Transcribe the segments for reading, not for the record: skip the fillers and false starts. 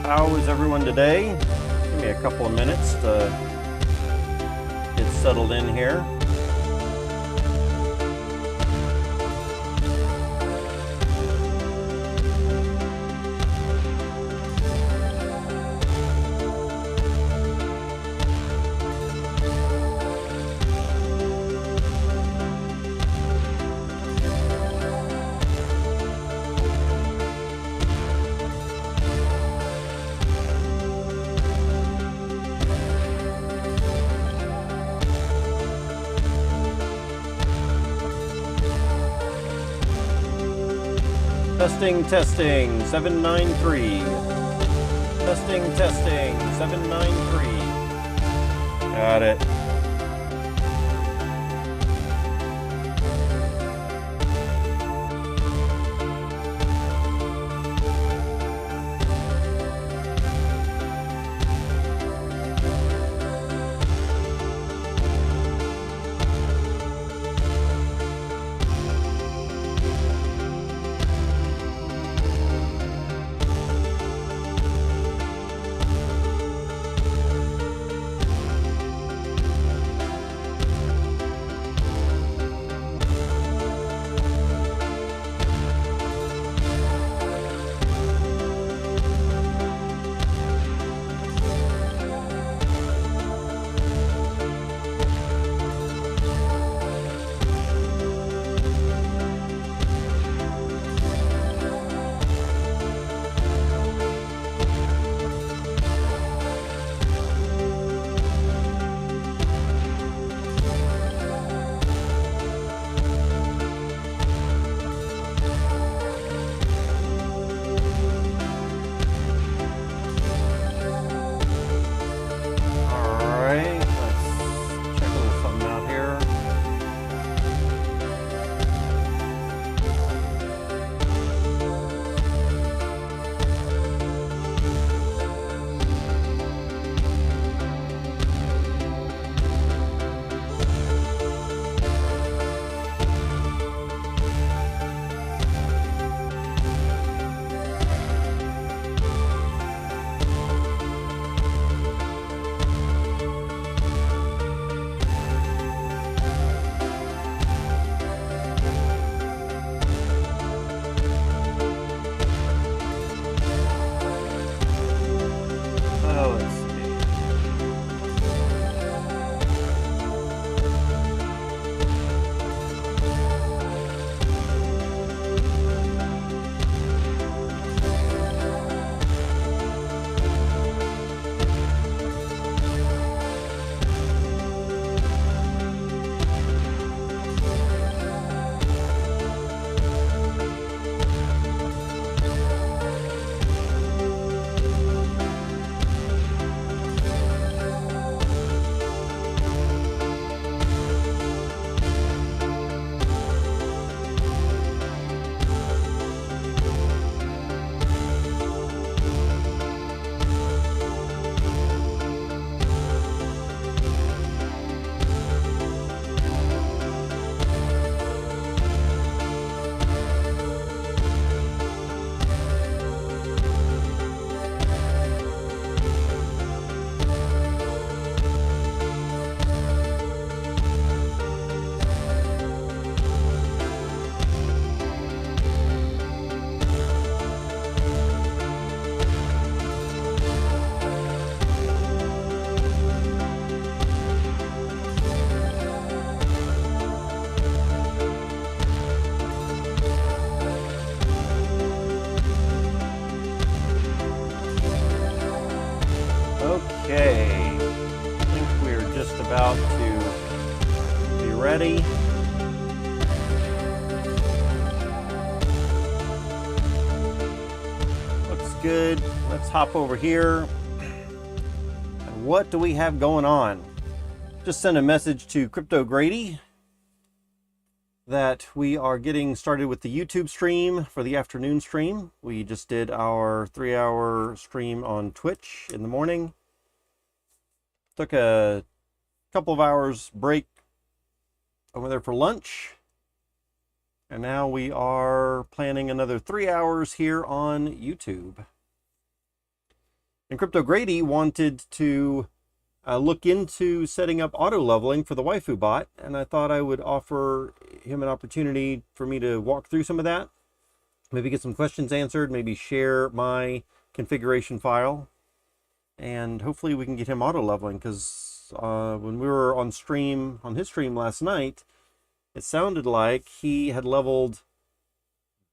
How is everyone today? Give me a couple of minutes to get settled in here. Testing, 793. Testing, 793. Got it. Okay, I think we're just about to be ready. Looks good. Let's hop over here. And what do we have going on? Just sent a message to Crypto Grady that we are getting started with the YouTube stream for the afternoon stream. We just did our 3-hour stream on Twitch in the morning. Took a couple of hours break over there for lunch. And now we are planning another 3 hours here on YouTube. And Crypto Grady wanted to look into setting up auto leveling for the waifu bot, and I thought I would offer him an opportunity for me to walk through some of that, maybe get some questions answered, maybe share my configuration file, and hopefully we can get him auto leveling, because when we were on stream, on his stream last night, it sounded like he had leveled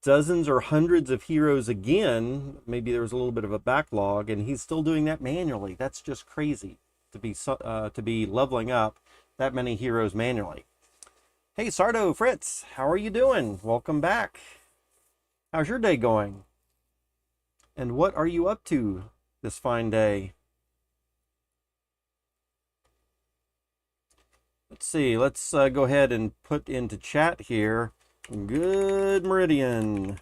dozens or hundreds of heroes again. Maybe there was a little bit of a backlog, and he's still doing that manually. That's just crazy to be leveling up that many heroes manually. Hey, Sardo, Fritz, how are you doing? Welcome back. How's your day going? And what are you up to this fine day? Let's see, let's go ahead and put into chat here. Good meridian.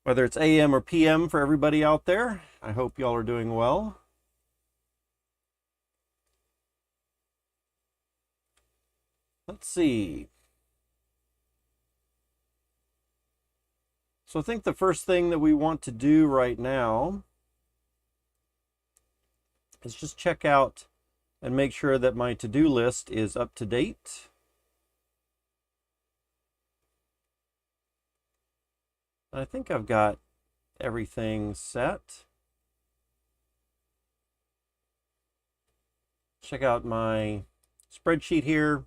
Whether it's AM or PM for everybody out there, I hope y'all are doing well. Let's see. So I think the first thing that we want to do right now is just check out and make sure that my to-do list is up to date. I think I've got everything set. Check out my spreadsheet here.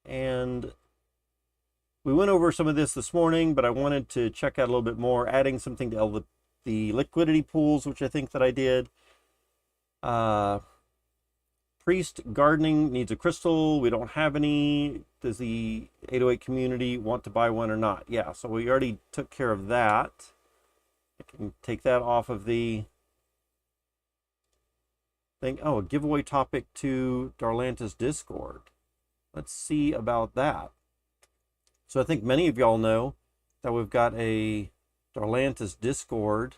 And we went over some of this morning, but I wanted to check out a little bit more, adding something to the liquidity pools, which I think that I did. Priest gardening needs a crystal. We don't have any. Does the 808 community want to buy one or not? Yeah, so we already took care of that. I can take that off of the thing. Oh, a giveaway topic to Darlanta's Discord. Let's see about that. So I think many of y'all know that we've got a Darlanta's Discord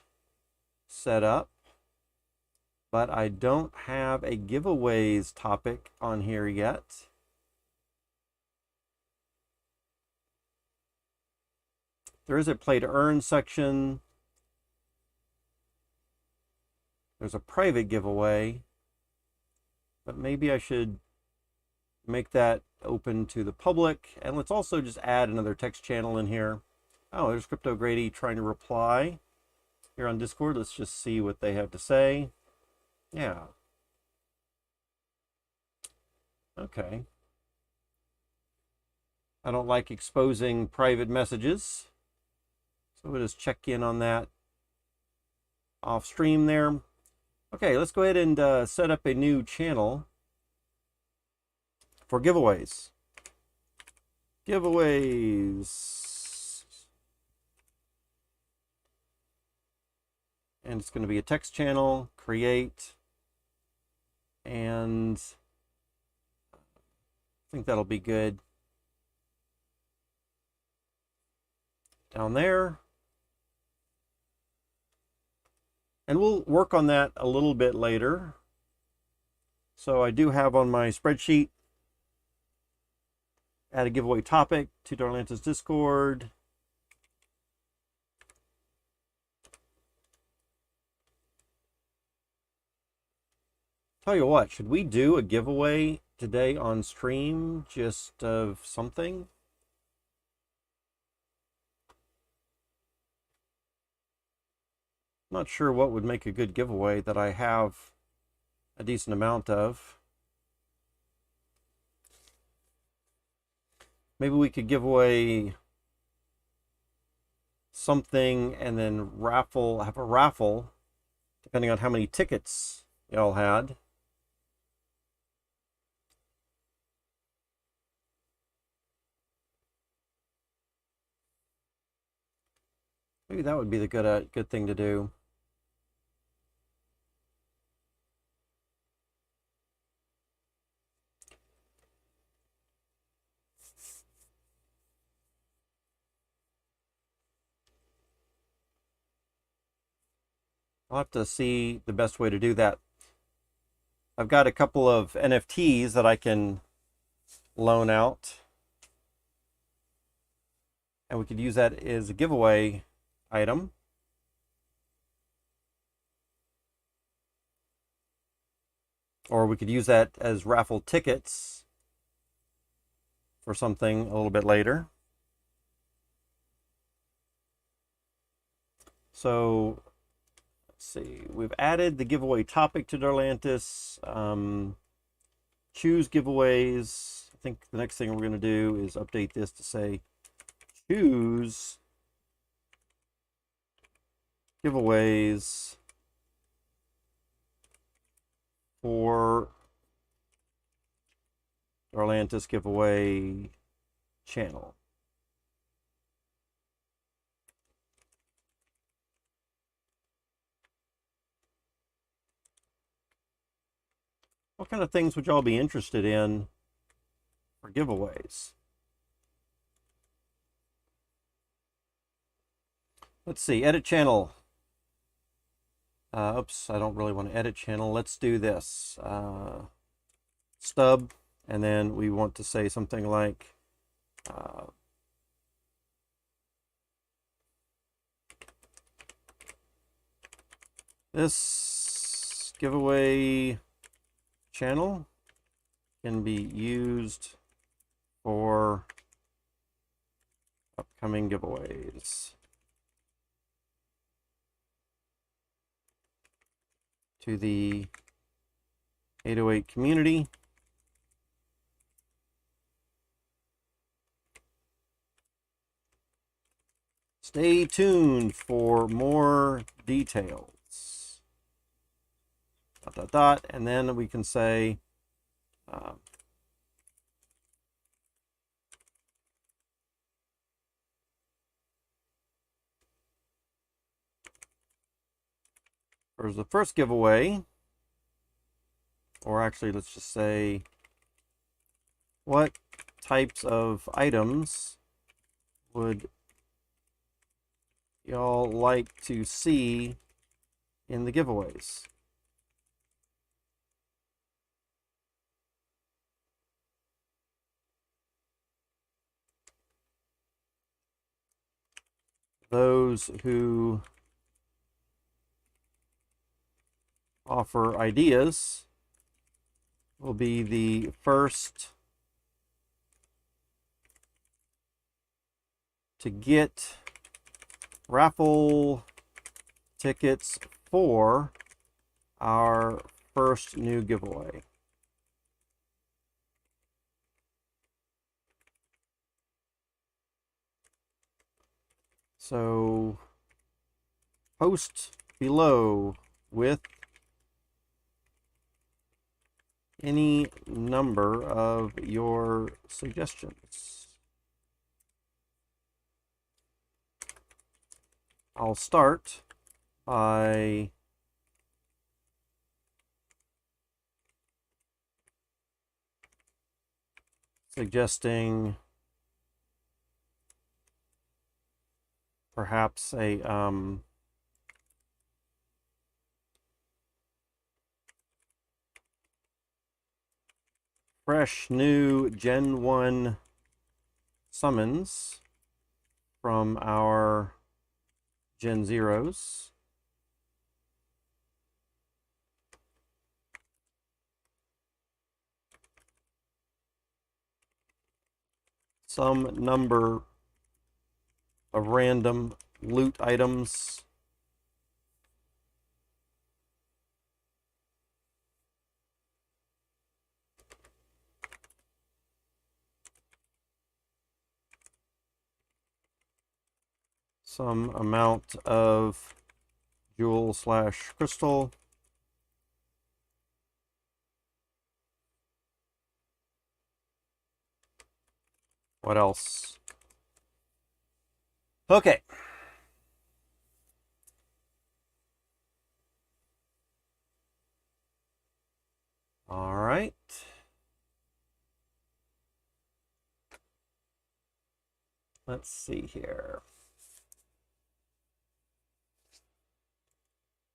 set up, but I don't have a giveaways topic on here yet. There is a play to earn section. There's a private giveaway, but maybe I should make that open to the public. And let's also just add another text channel in here. Oh, there's Crypto Grady trying to reply here on Discord. Let's just see what they have to say. Yeah. Okay. I don't like exposing private messages, so we'll just check in on that off stream there. Okay, let's go ahead and set up a new channel for giveaways. Giveaways. And it's going to be a text channel, create, and I think that'll be good. Down there. And we'll work on that a little bit later. So I do have on my spreadsheet, add a giveaway topic to Darlanta's Discord. Tell you what, should we do a giveaway today on stream, just of something? Not sure what would make a good giveaway that I have a decent amount of. Maybe we could give away something and then have a raffle, depending on how many tickets y'all had. Maybe that would be the good thing to do. I'll have to see the best way to do that. I've got a couple of NFTs that I can loan out. and we could use that as a giveaway item. Or we could use that as raffle tickets for something a little bit later. So let's see, we've added the giveaway topic to Darlantis. Choose giveaways. I think the next thing we're going to do is update this to say choose giveaways for Darlantis giveaway channel. What kind of things would y'all be interested in for giveaways? Let's see, edit channel. Oops, I don't really want to edit channel. Let's do this. Stub, and then we want to say something like this giveaway channel can be used for upcoming giveaways. To the 808 community. Stay tuned for more details. ... And then we can say for the first giveaway, or actually let's just say what types of items would y'all like to see in the giveaways? Those who offer ideas will be the first to get raffle tickets for our first new giveaway. So post below with any number of your suggestions. I'll start by suggesting perhaps a fresh new Gen 1 Summons from our Gen 0s. Some number of random loot items. Some amount of jewel slash crystal. What else? Okay. All right. Let's see here.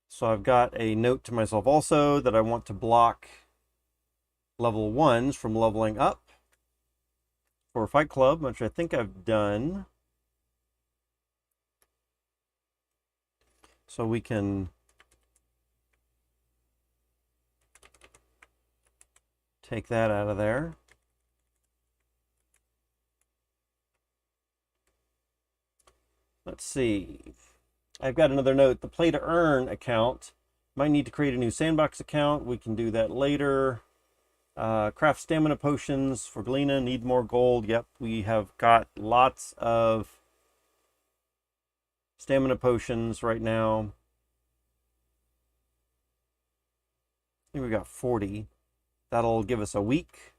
So I've got a note to myself also that I want to block level 1s from leveling up for Fight Club, which I think I've done. So we can take that out of there. Let's see. I've got another note. The play to earn account. Might need to create a new sandbox account. We can do that later. Craft stamina potions for Galena. Need more gold. Yep, we have got lots of stamina potions right now. I think we got 40. That'll give us a week.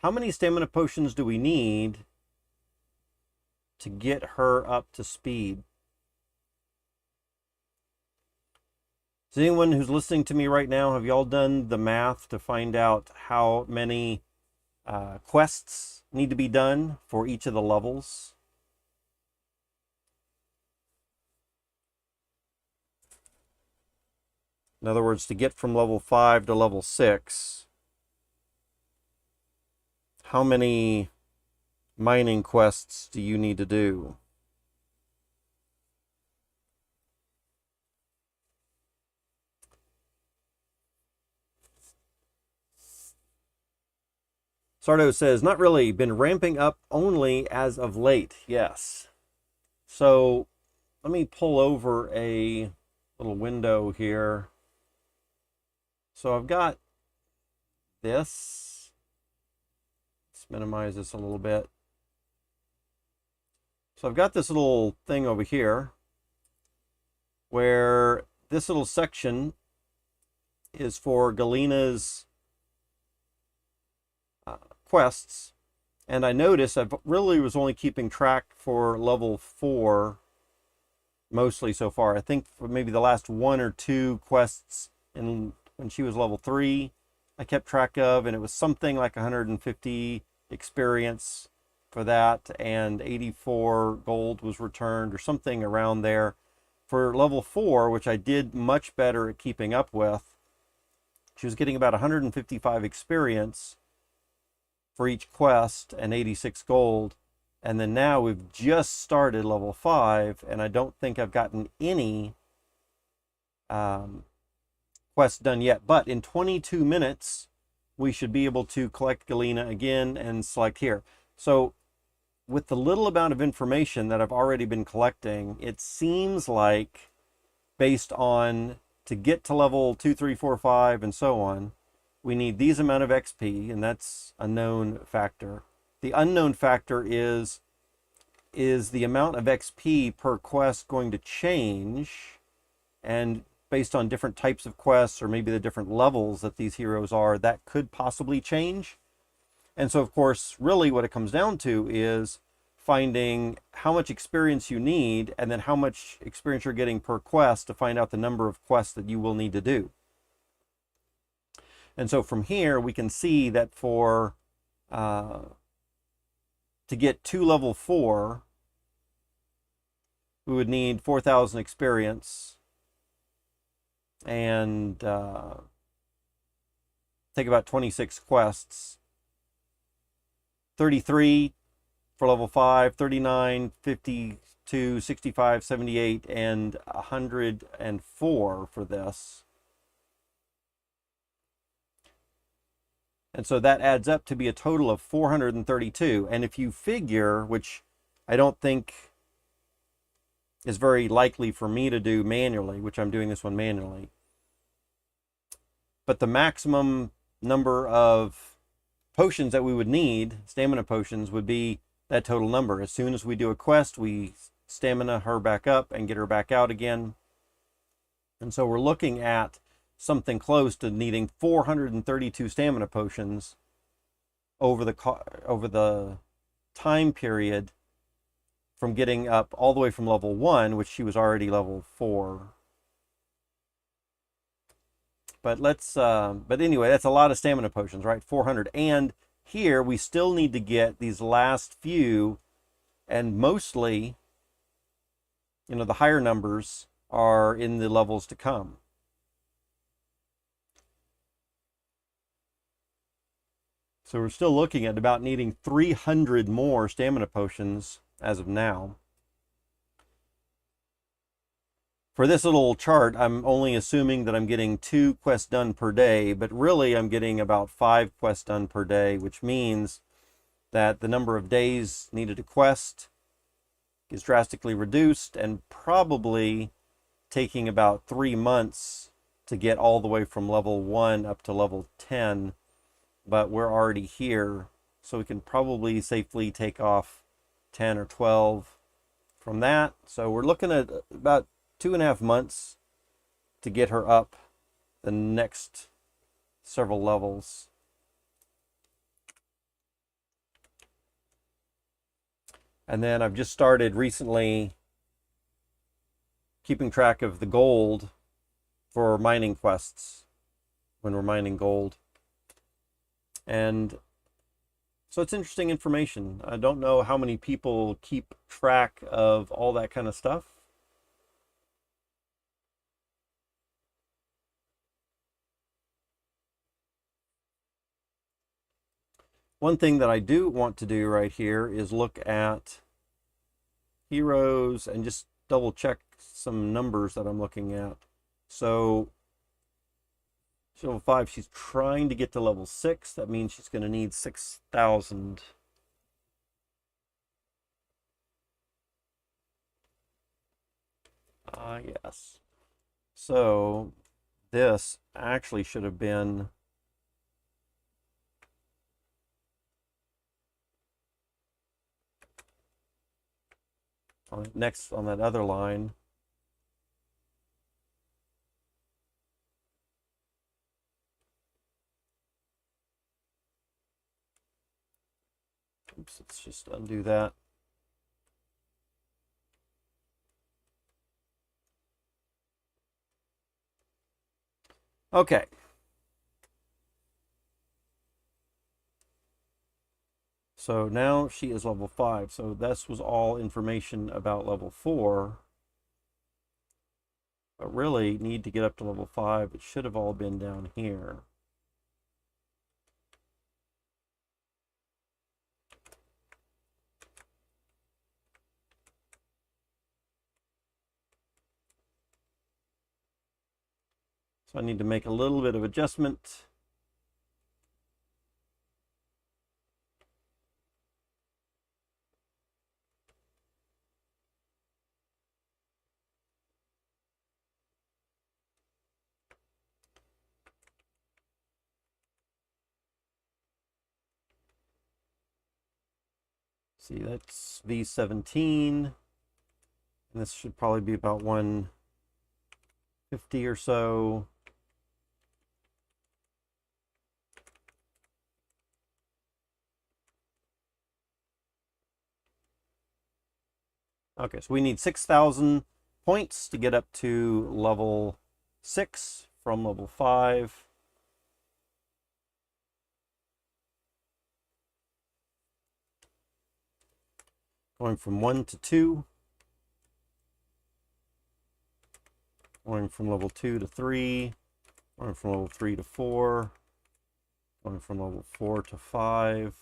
How many stamina potions do we need to get her up to speed? Is anyone who's listening to me right now, have y'all done the math to find out how many quests need to be done for each of the levels? In other words, to get from level 5 to level 6, how many mining quests do you need to do? Sardo says, not really, been ramping up only as of late. Yes. So let me pull over a little window here. So I've got this. Let's minimize this a little bit. So I've got this little thing over here where this little section is for Galena's quests, and I noticed I really was only keeping track for level 4 mostly so far. I think for maybe the last 1 or 2 quests when she was level 3 I kept track of, and it was something like 150 experience for that, and 84 gold was returned or something around there. For level 4, which I did much better at keeping up with, she was getting about 155 experience for each quest and 86 gold. And then now we've just started level 5, and I don't think I've gotten any quests done yet. But in 22 minutes, we should be able to collect Galena again and select here. So with the little amount of information that I've already been collecting, it seems like, based on to get to level 2, 3, 4, 5, and so on, we need these amount of XP, and that's a known factor. The unknown factor is the amount of XP per quest going to change? And based on different types of quests, or maybe the different levels that these heroes are, that could possibly change. And so, of course, really what it comes down to is finding how much experience you need, and then how much experience you're getting per quest to find out the number of quests that you will need to do. And so from here, we can see that for to get to level 4, we would need 4,000 experience and take about 26 quests. 33 for level 5, 39, 52, 65, 78, and 104 for this. And so that adds up to be a total of 432. And if you figure, which I don't think is very likely for me to do manually, which I'm doing this one manually, but the maximum number of potions that we would need, stamina potions, would be that total number. As soon as we do a quest, we stamina her back up and get her back out again. And so we're looking at something close to needing 432 stamina potions over the time period from getting up all the way from level 1, which she was already level 4. But but anyway, that's a lot of stamina potions, right? 400. And here we still need to get these last few, and mostly, the higher numbers are in the levels to come. So we're still looking at about needing 300 more stamina potions as of now. For this little chart, I'm only assuming that I'm getting 2 quests done per day, but really I'm getting about 5 quests done per day, which means that the number of days needed to quest is drastically reduced, and probably taking about 3 months to get all the way from level 1 up to level 10, but we're already here, so we can probably safely take off 10 or 12 from that. So we're looking at about 2.5 months to get her up the next several levels. And then I've just started recently keeping track of the gold for mining quests when we're mining gold. And so it's interesting information. I don't know how many people keep track of all that kind of stuff. One thing that I do want to do right here is look at heroes and just double check some numbers that I'm looking at. So level 5, she's trying to get to level 6. That means she's going to need 6,000. Yes. So this actually should have been next on that other line. Oops, let's just undo that. Okay. So now she is level 5. So this was all information about level 4. But really need to get up to level 5. It should have all been down here. So I need to make a little bit of adjustment. See, that's V17. And this should probably be about 150 or so. Okay, so we need 6,000 points to get up to level 6 from level 5. Going from 1 to 2. Going from level 2 to 3. Going from level 3 to 4. Going from level 4 to 5.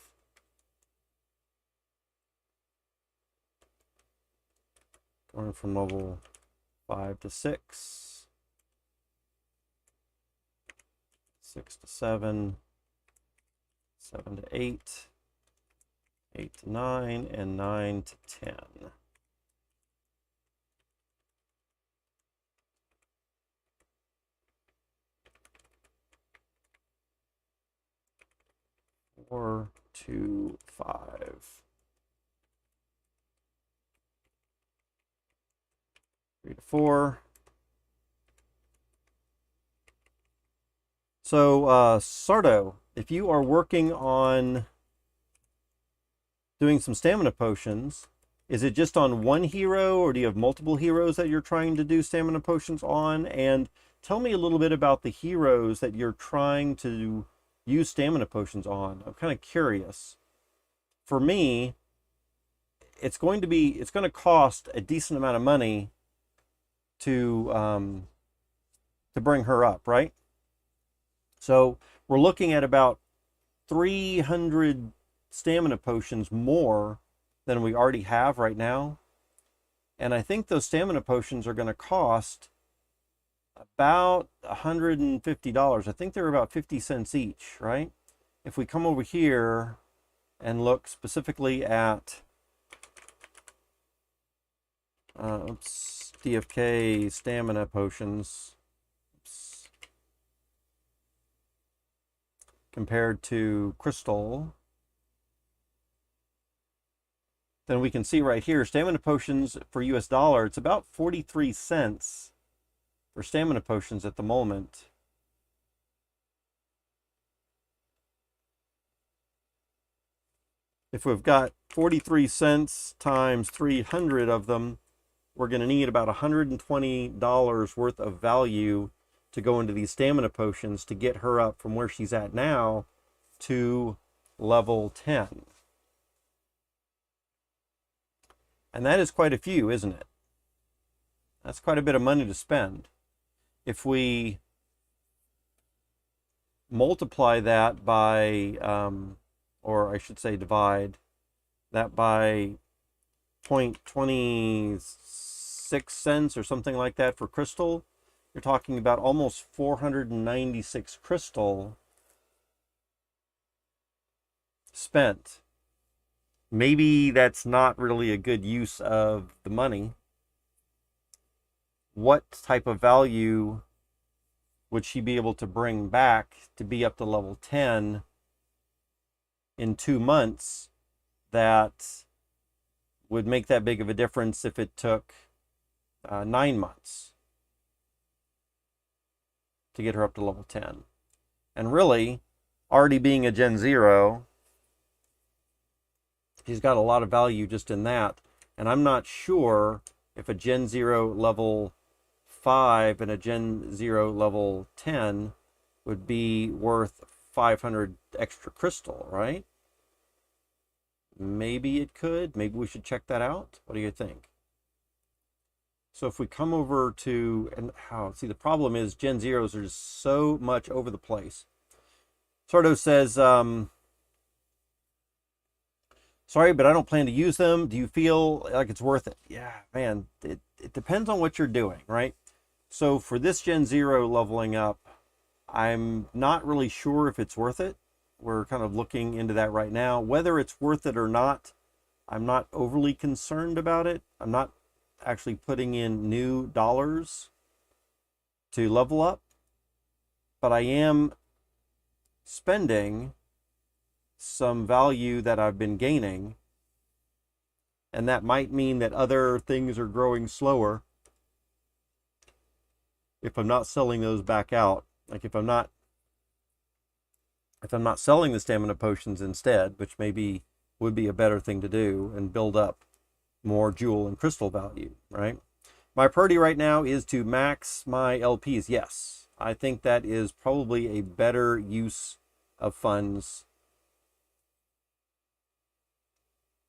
Going from level 5 to 6. 6 to 7. 7 to 8. 8 to 9, and 9 to 10. Four to 5. 3 to 4. So, Sardo, if you are working on doing some stamina potions, is it just on one hero, or do you have multiple heroes that you're trying to do stamina potions on? And tell me a little bit about the heroes that you're trying to use stamina potions on. I'm kind of curious. For me, it's going to cost a decent amount of money to bring her up, right? So we're looking at about 300 stamina potions more than we already have right now. And I think those stamina potions are going to cost about $150. I think they're about 50 cents each, right? If we come over here and look specifically at DFK stamina potions compared to crystal, then we can see right here, stamina potions for US dollar, it's about 43 cents for stamina potions at the moment. If we've got 43 cents times 300 of them, we're going to need about $120 worth of value to go into these stamina potions to get her up from where she's at now to level 10. And that is quite a few, isn't it? That's quite a bit of money to spend. If we multiply that by, or I should say divide that by 0.26 cents or something like that for crystal, you're talking about almost 496 crystal spent. Maybe that's not really a good use of the money. What type of value would she be able to bring back to be up to level 10 in 2 months that would make that big of a difference if it took 9 months to get her up to level 10? And really, already being a Gen 0, she's got a lot of value just in that. And I'm not sure if a Gen 0 level 5 and a Gen 0 level 10 would be worth 500 extra crystal, right? Maybe it could. Maybe we should check that out. What do you think? So if we come over to, and see, the problem is Gen 0s are just so much over the place. Sardo says, sorry, but I don't plan to use them. Do you feel like it's worth it? Yeah, man, it depends on what you're doing, right? So for this Gen 0 leveling up, I'm not really sure if it's worth it. We're kind of looking into that right now. Whether it's worth it or not, I'm not overly concerned about it. I'm not actually putting in new dollars to level up, but I am spending some value that I've been gaining, and that might mean that other things are growing slower if I'm not selling those back out. Like if I'm not selling the stamina potions instead, which maybe would be a better thing to do and build up more jewel and crystal value, right? My priority right now is to max my LPs. Yes, I think that is probably a better use of funds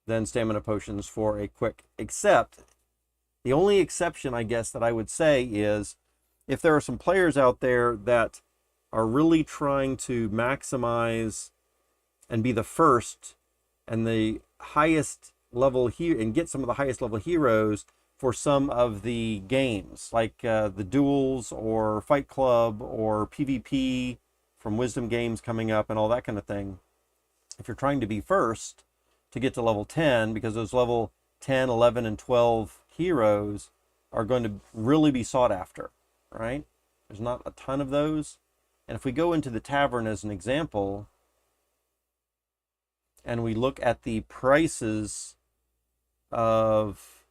than stamina potions for a quick, except the only exception, I guess, that I would say is if there are some players out there that are really trying to maximize and be the first and the highest level here and get some of the highest level heroes for some of the games, like the duels or Fight Club or PvP from Wisdom Games coming up and all that kind of thing. If you're trying to be first to get to level 10, because those level 10, 11, and 12 heroes are going to really be sought after, right? There's not a ton of those. And if we go into the tavern as an example, and we look at the prices of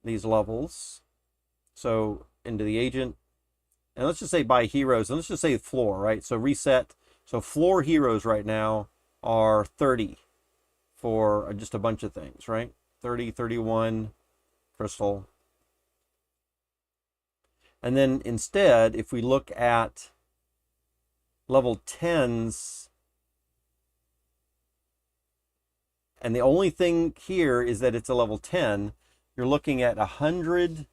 these levels, so into the agent, and let's just say buy heroes, and let's just say floor, right? So reset. So floor heroes right now are 30 for just a bunch of things, right? 30, 31 crystal. And then instead, if we look at level 10s, and the only thing here is that it's a level 10, you're looking at 100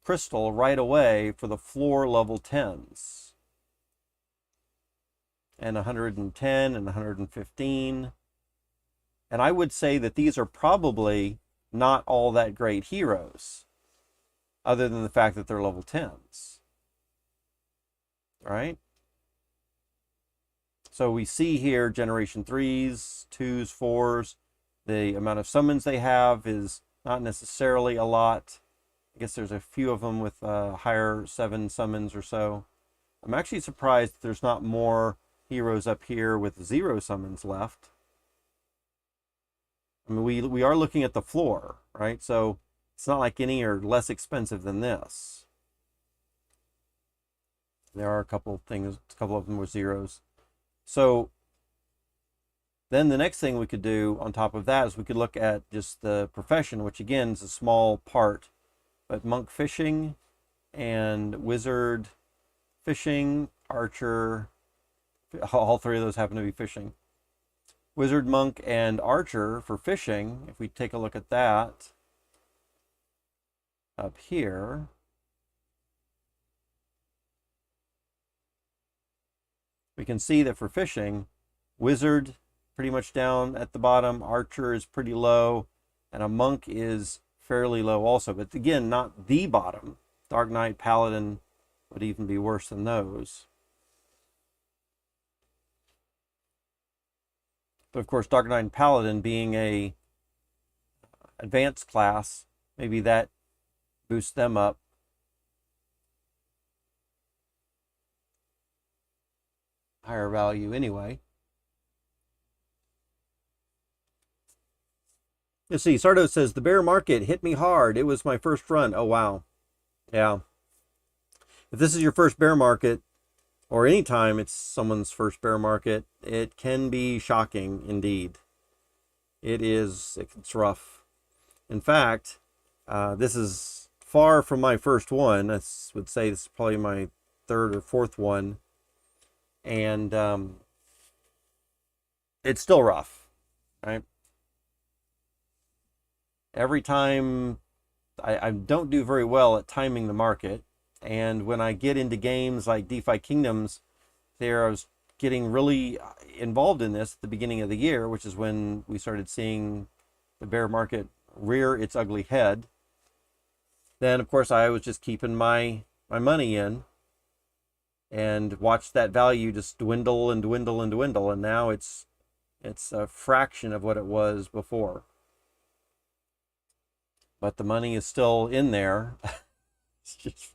crystal right away for the floor level 10s. And 110 and 115. And I would say that these are probably not all that great heroes, other than the fact that they're level 10s, right? So we see here generation 3s, 2s, 4s. The amount of summons they have is not necessarily a lot. I guess there's a few of them with higher 7 summons or so. I'm actually surprised there's not more heroes up here with 0 summons left. I mean, we are looking at the floor, right? So it's not like any are less expensive than this. There are a couple of things, a couple of them with 0s. So then the next thing we could do on top of that is we could look at just the profession, which again is a small part, but monk fishing and wizard fishing, archer, all 3 of those happen to be fishing. Wizard, monk, and archer for fishing, if we take a look at that up here, we can see that for fishing, wizard pretty much down at the bottom, archer is pretty low, and a monk is fairly low also, but again, not the bottom. Dark Knight, Paladin would even be worse than those. But of course, Dark Knight and Paladin being a advanced class, maybe that boosts them up. Higher value anyway. You see, Sardo says, the bear market hit me hard. It was my first run. Oh, wow. Yeah. If this is your first bear market, or any time it's someone's first bear market, it can be shocking indeed. It's rough. In fact, this is far from my first one. I would say this is probably my 3rd or 4th one. And it's still rough, right? Every time I don't do very well at timing the market. And when I get into games like DeFi Kingdoms, I was getting really involved in this at the beginning of the year, which is when we started seeing the bear market rear its ugly head. Then, of course, I was just keeping my money in and watched that value just dwindle and dwindle and dwindle. And now it's a fraction of what it was before. But the money is still in there. It's just,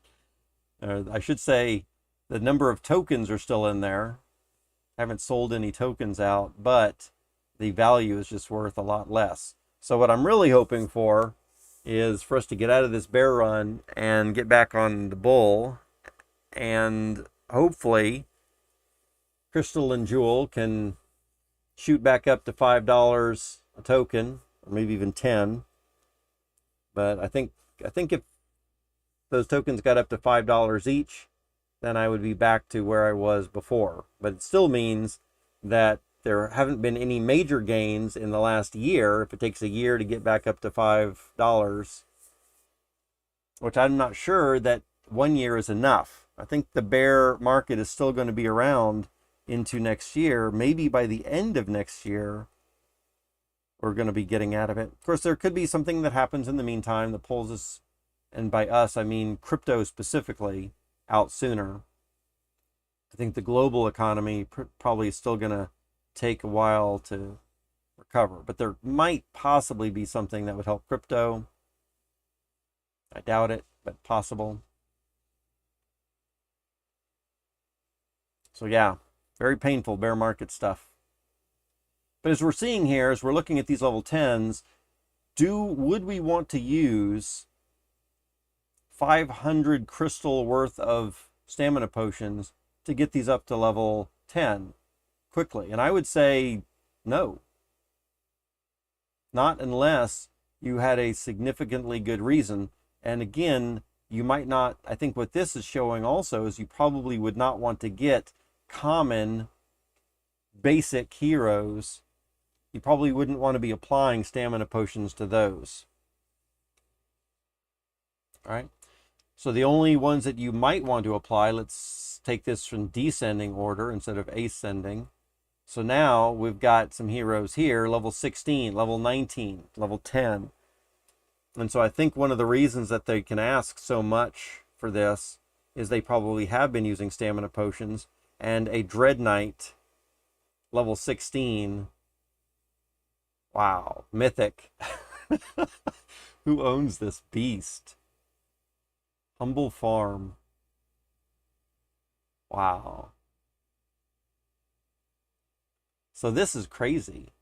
I should say the number of tokens are still in there. I haven't sold any tokens out, but the value is just worth a lot less. So what I'm really hoping for is for us to get out of this bear run and get back on the bull. And hopefully Crystal and Jewel can shoot back up to $5 a token, or maybe even 10. But I think if those tokens got up to $5 each, then I would be back to where I was before. But it still means that there haven't been any major gains in the last year. If it takes a year to get back up to $5, which I'm not sure that 1 year is enough. I think the bear market is still going to be around into next year. Maybe by the end of next year, we're going to be getting out of it. Of course, there could be something that happens in the meantime that pulls us, and by us, I mean crypto specifically, out sooner. I think the global economy probably is still going to take a while to recover, but there might possibly be something that would help crypto. I doubt it, but possible. So yeah, very painful bear market stuff. But as we're seeing here, as we're looking at these level 10s, would we want to use 500 crystal worth of stamina potions to get these up to level 10 quickly? And I would say no. Not unless you had a significantly good reason. And again, you might not, I think what this is showing also is you probably would not want to get common basic heroes. You probably wouldn't want to be applying stamina potions to those. All right. So the only ones that you might want to apply, let's take this from descending order instead of ascending. So now we've got some heroes here, level 16, level 19, level 10. And so I think one of the reasons that they can ask so much for this is they probably have been using stamina potions, and a Dread Knight level 16. Wow, mythic. Who owns this beast? Humble Farm. Wow. So this is crazy.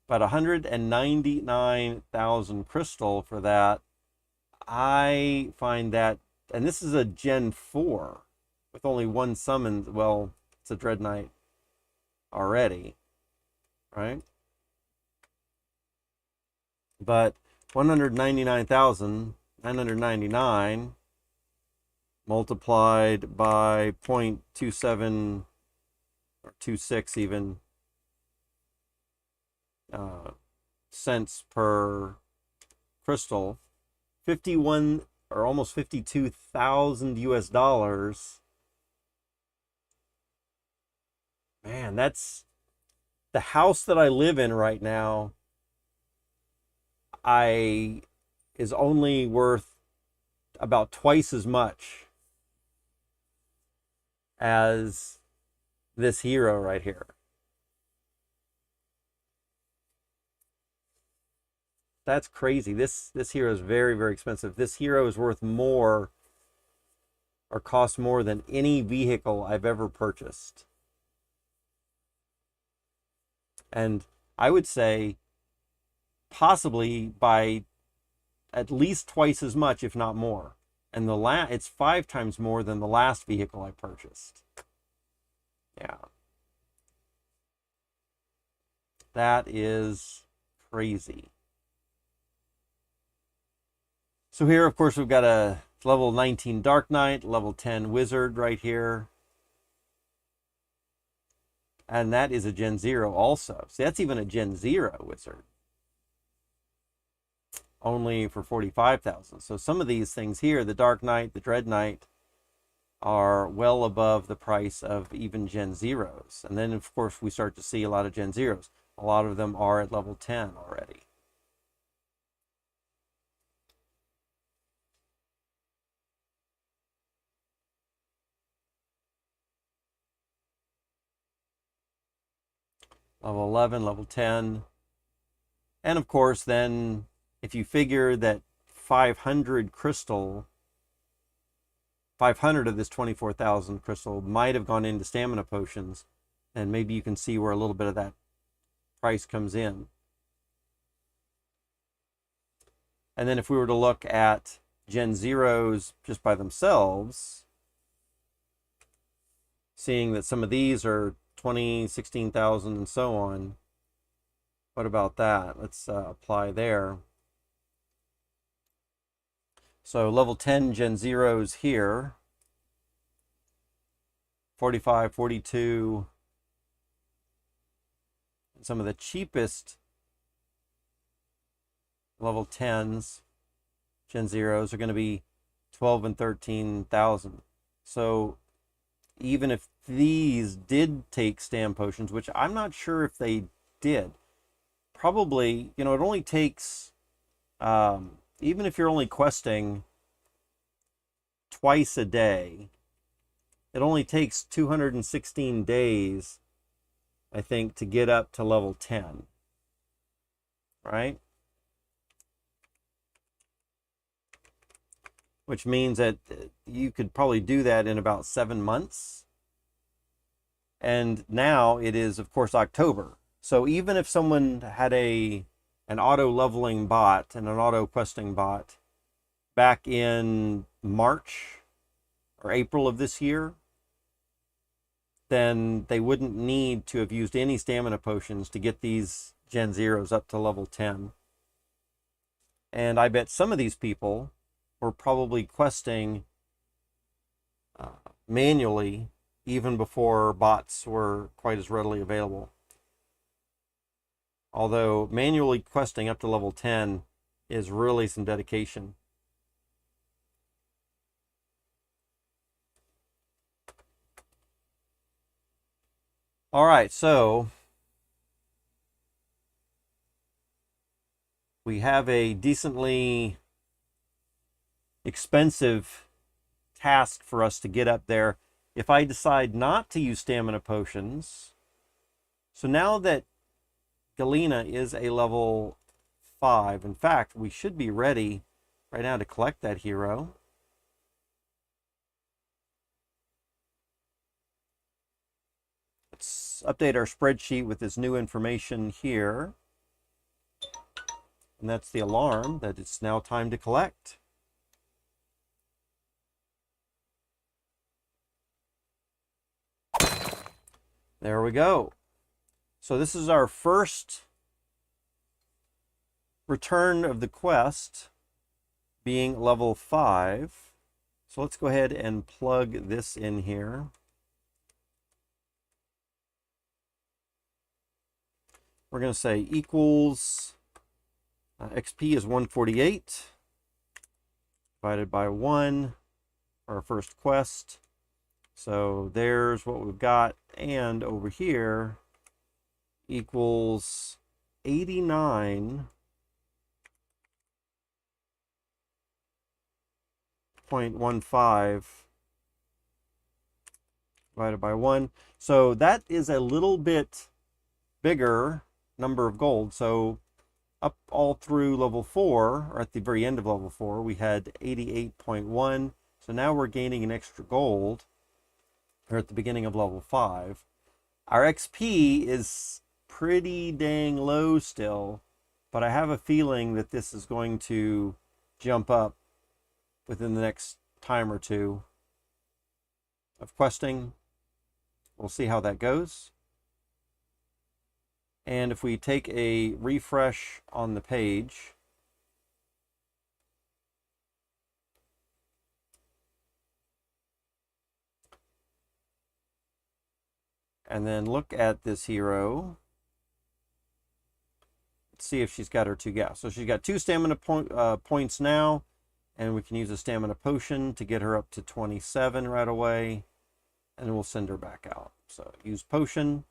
But 199,000 crystal for that. I find that, and this is a Gen 4 with only one summon. Well, it's a Dread Knight already, right? But 199,999 multiplied by 0.27 or 26 even cents per crystal, 51 or almost 52,000 US dollars. Man, that's the house that I live in right now. Is only worth about twice as much as this hero right here. That's crazy. This hero is very, very expensive. This hero is worth more or costs more than any vehicle I've ever purchased. And I would say possibly by at least twice as much, if not more. And it's 5 times more than the last vehicle I purchased. Yeah. That is crazy. So here, of course, we've got a level 19 Dark Knight, level 10 Wizard right here. And that is a Gen 0 also. See, that's even a Gen 0 Wizard. Only for 45,000. So some of these things here, the Dark Knight, the Dread Knight, are well above the price of even Gen 0s. And then, of course, we start to see a lot of Gen 0s. A lot of them are at level 10 already. Level 11, level 10. And of course, then if you figure that 500 of this 24,000 crystal might have gone into stamina potions, and maybe you can see where a little bit of that price comes in. And then if we were to look at Gen 0s just by themselves, seeing that some of these are 20, 16,000 and so on. What about that? Let's apply there. So level 10 Gen 0s here, 45, 42. Some of the cheapest level 10s, Gen 0s, are going to be 12 and 13,000. So even if these did take stam potions, which I'm not sure if they did, probably, it only takes, even if you're only questing twice a day, it only takes 216 days, I think, to get up to level 10, right? Which means that you could probably do that in about 7 months. And now it is, of course, October. So even if someone had an auto leveling bot and an auto questing bot back in March or April of this year, then they wouldn't need to have used any stamina potions to get these Gen 0s up to level 10. And I bet some of these people were probably questing manually even before bots were quite as readily available. Although manually questing up to level 10 is really some dedication. All right, so we have a decently expensive task for us to get up there. If I decide not to use stamina potions, so now that Galena is a level 5, in fact, we should be ready right now to collect that hero. Let's update our spreadsheet with this new information here. And that's the alarm that it's now time to collect. There we go. So this is our first return of the quest, being level 5. So let's go ahead and plug this in here. We're going to say equals XP is 148 divided by 1 for our first quest. So there's what we've got, and over here equals 89.15 divided by 1. So that is a little bit bigger number of gold. So up all through level 4, or at the very end of level 4, we had 88.1. So now we're gaining an extra gold, or at the beginning of level 5. Our XP is pretty dang low still, but I have a feeling that this is going to jump up within the next time or two of questing. We'll see how that goes. And if we take a refresh on the page, and then look at this hero, let's see if she's got her 2 gas. So she's got 2 stamina points now, and we can use a stamina potion to get her up to 27 right away, and we'll send her back out. So use potion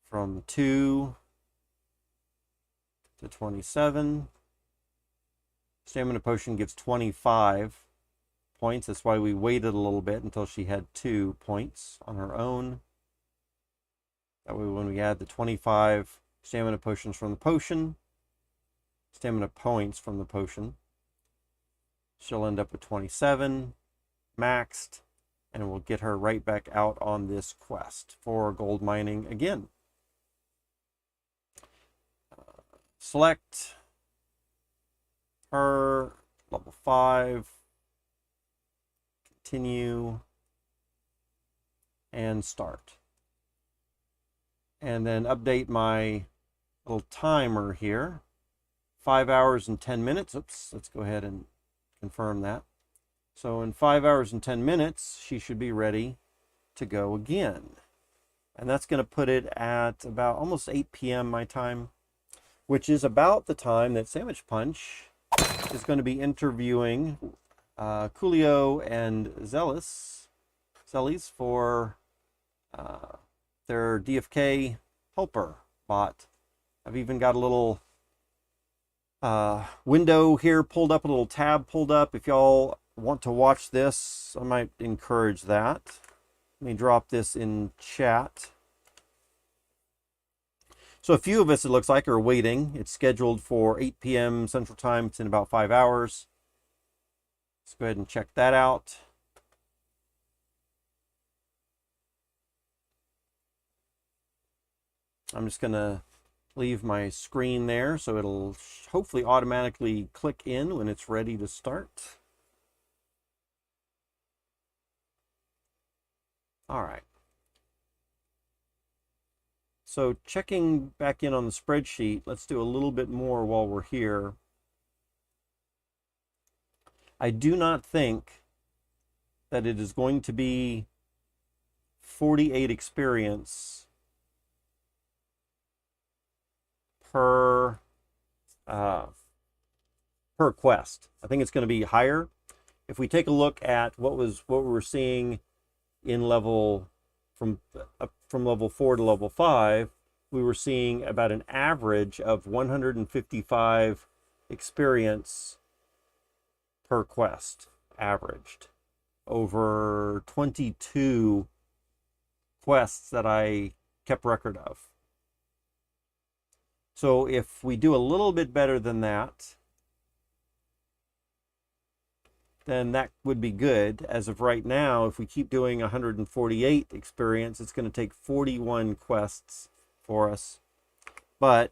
from 2 to 27. Stamina potion gives 25 points. That's why we waited a little bit until she had 2 points on her own. That way when we add the 25 stamina potions from the potion, stamina points from the potion, she'll end up with 27 maxed, and we'll get her right back out on this quest for gold mining again. Select her, level 5, continue, and start. And then update my little timer here. 5 hours and 10 minutes. Oops, let's go ahead and confirm that. So in 5 hours and 10 minutes, she should be ready to go again. And that's going to put it at about almost 8 p.m. my time, which is about the time that Sandwich Punch is going to be interviewing Coolio and Zelis for their DFK helper bot. I've even got a little window here pulled up, a little tab pulled up. If y'all want to watch this, I might encourage that. Let me drop this in chat. So a few of us, it looks like, are waiting. It's scheduled for 8 p.m. Central Time. It's in about 5 hours. Let's go ahead and check that out. I'm just going to leave my screen there so it'll hopefully automatically click in when it's ready to start. All right. So checking back in on the spreadsheet, let's do a little bit more while we're here. I do not think that it is going to be 48 experience per quest. I think it's going to be higher. If we take a look at what we were seeing in level from level 4 to level 5, we were seeing about an average of 155 experience per quest, averaged over 22 quests that I kept record of. So if we do a little bit better than that, then that would be good. As of right now, if we keep doing 148 experience, it's going to take 41 quests for us. But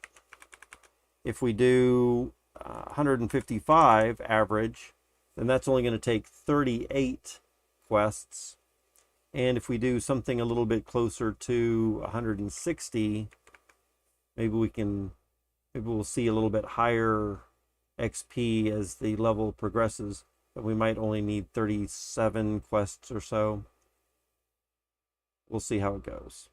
if we do 155 average, then that's only going to take 38 quests. And if we do something a little bit closer to 160, maybe we'll see a little bit higher XP as the level progresses, but we might only need 37 quests or so. We'll see how it goes.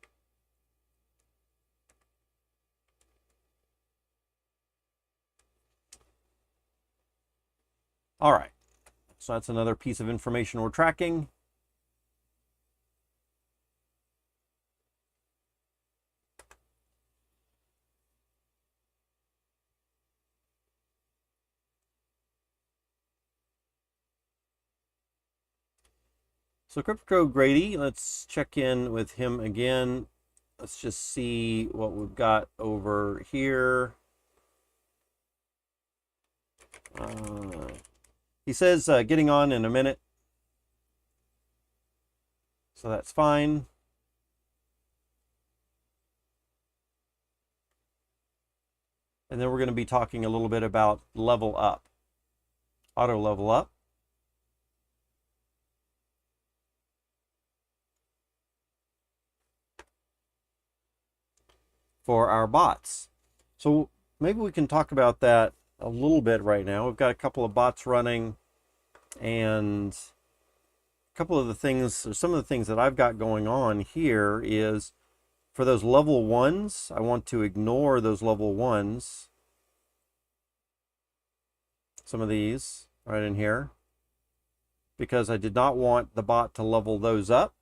All right, so that's another piece of information we're tracking. So Crypto Grady, let's check in with him again. Let's just see what we've got over here. He says getting on in a minute. So that's fine. And then we're going to be talking a little bit about level up, auto level up. For our bots. So maybe we can talk about that a little bit right now. We've got a couple of bots running, and a couple of the things, or some of the things that I've got going on here is for those level ones, I want to ignore those level ones. Some of these right in here, because I did not want the bot to level those up.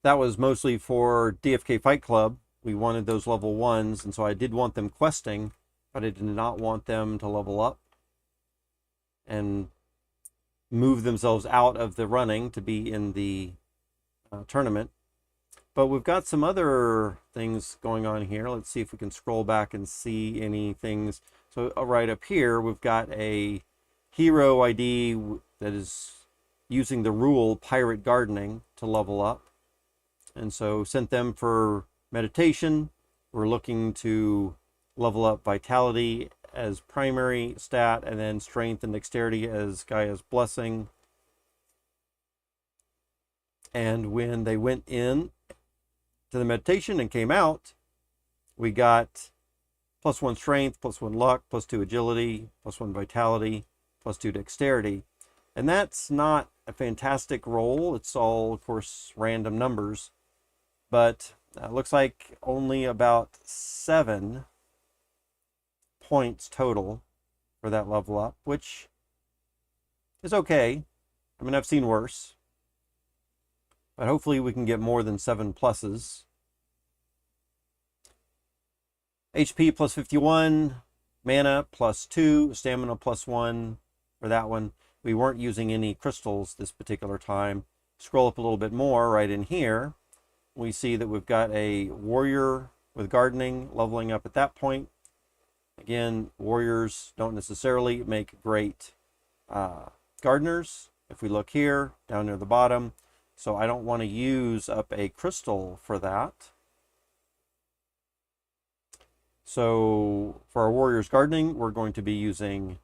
That was mostly for DFK Fight Club. We wanted those level ones, and so I did want them questing, but I did not want them to level up and move themselves out of the running to be in the tournament. But we've got some other things going on here. Let's see if we can scroll back and see any things. So right up here, we've got a hero ID that is using the rule Pirate Gardening to level up. And so sent them for meditation. We're looking to level up vitality as primary stat, and then strength and dexterity as Gaia's blessing. And when they went in to the meditation and came out, we got +1 strength, +1 luck, +2 agility, +1 vitality, +2 dexterity. And that's not a fantastic roll. It's all, of course, random numbers. But it looks like only about 7 points total for that level up, which is okay. I mean, I've seen worse. But hopefully we can get more than 7 pluses. HP +51, mana +2, stamina +1 for that one. We weren't using any crystals this particular time. Scroll up a little bit more right in here. We see that we've got a warrior with gardening leveling up at that point. Again, warriors don't necessarily make great gardeners. If we look here, down near the bottom, so I don't want to use up a crystal for that. So for our warriors gardening, we're going to be using,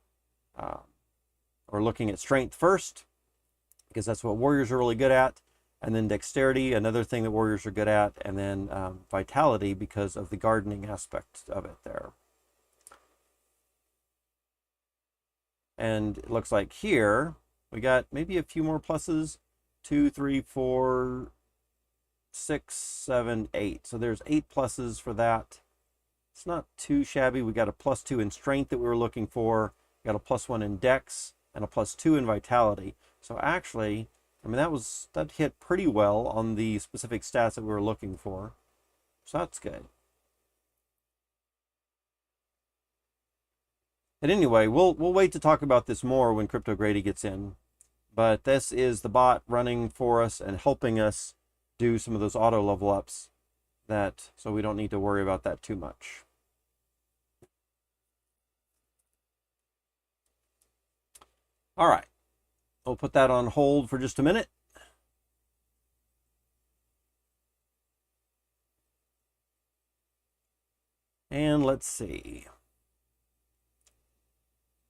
or looking at strength first, because that's what warriors are really good at. And then dexterity, another thing that warriors are good at, and then vitality because of the gardening aspect of it there. And it looks like here we got maybe a few more pluses. 2, 3, 4, 6, 7, 8. So there's 8 pluses for that. It's not too shabby. We got a +2 in strength that we were looking for. We got a +1 in dex. and a +2 in vitality. So actually, I mean, that hit pretty well on the specific stats that we were looking for. So that's good. And anyway, we'll wait to talk about this more when Crypto Grady gets in. But this is the bot running for us and helping us do some of those auto level ups, so we don't need to worry about that too much. All right, we'll put that on hold for just a minute. And let's see.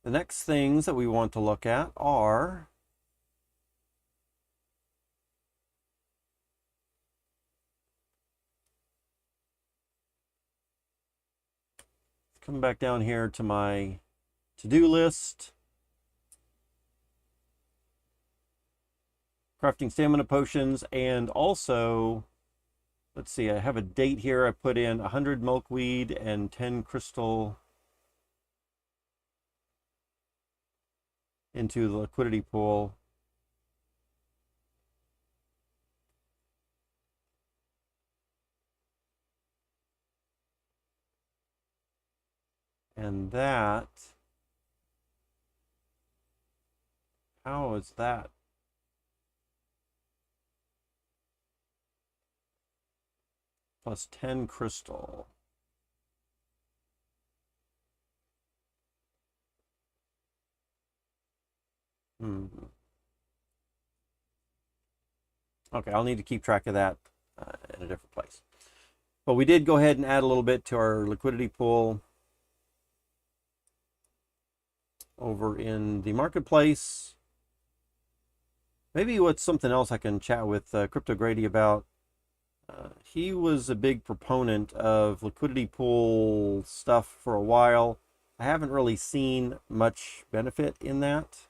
The next things that we want to look at are coming back down here to my to-do list. Crafting stamina potions, and also, let's see, I have a date here. I put in 100 milkweed and 10 crystal into the liquidity pool. And that, how is that? Plus 10 crystal. Okay, I'll need to keep track of that in a different place. But we did go ahead and add a little bit to our liquidity pool over in the marketplace. Maybe what's something else I can chat with Crypto Grady about. He was a big proponent of liquidity pool stuff for a while. I haven't really seen much benefit in that.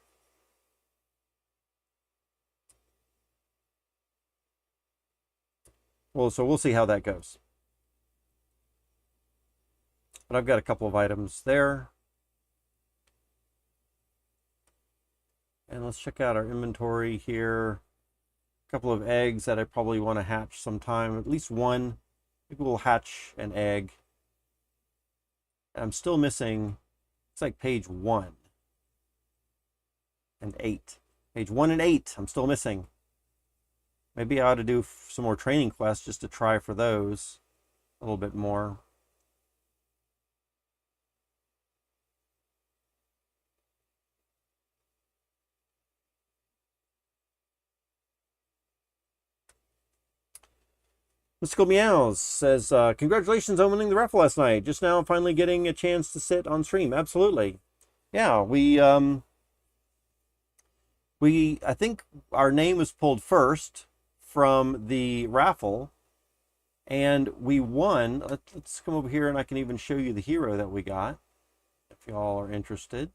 Well, so we'll see how that goes. But I've got a couple of items there. And let's check out our inventory here. A couple of eggs that I probably want to hatch sometime. At least one. Maybe we'll hatch an egg. I'm still missing, it's like page 1 and 8. Page 1 and 8, I'm still missing. Maybe I ought to do some more training quests just to try for those a little bit more. Mystical Meows says, congratulations on winning the raffle last night. Just now finally getting a chance to sit on stream. Absolutely. Yeah, I think our name was pulled first from the raffle, and we won. Let's come over here and I can even show you the hero that we got, if y'all are interested.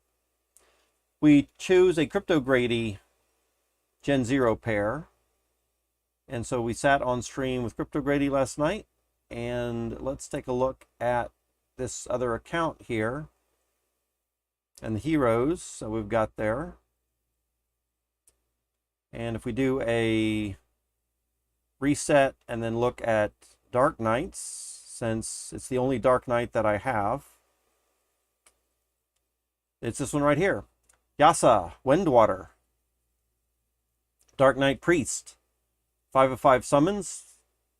We chose a Crypto Grady Gen0 pair. And so we sat on stream with Crypto Grady last night, and let's take a look at this other account here and the heroes that we've got there. And if we do a reset and then look at Dark Knights, since it's the only Dark Knight that I have, it's this one right here. Yasa, Windwater, Dark Knight Priest. 5 of 5 summons,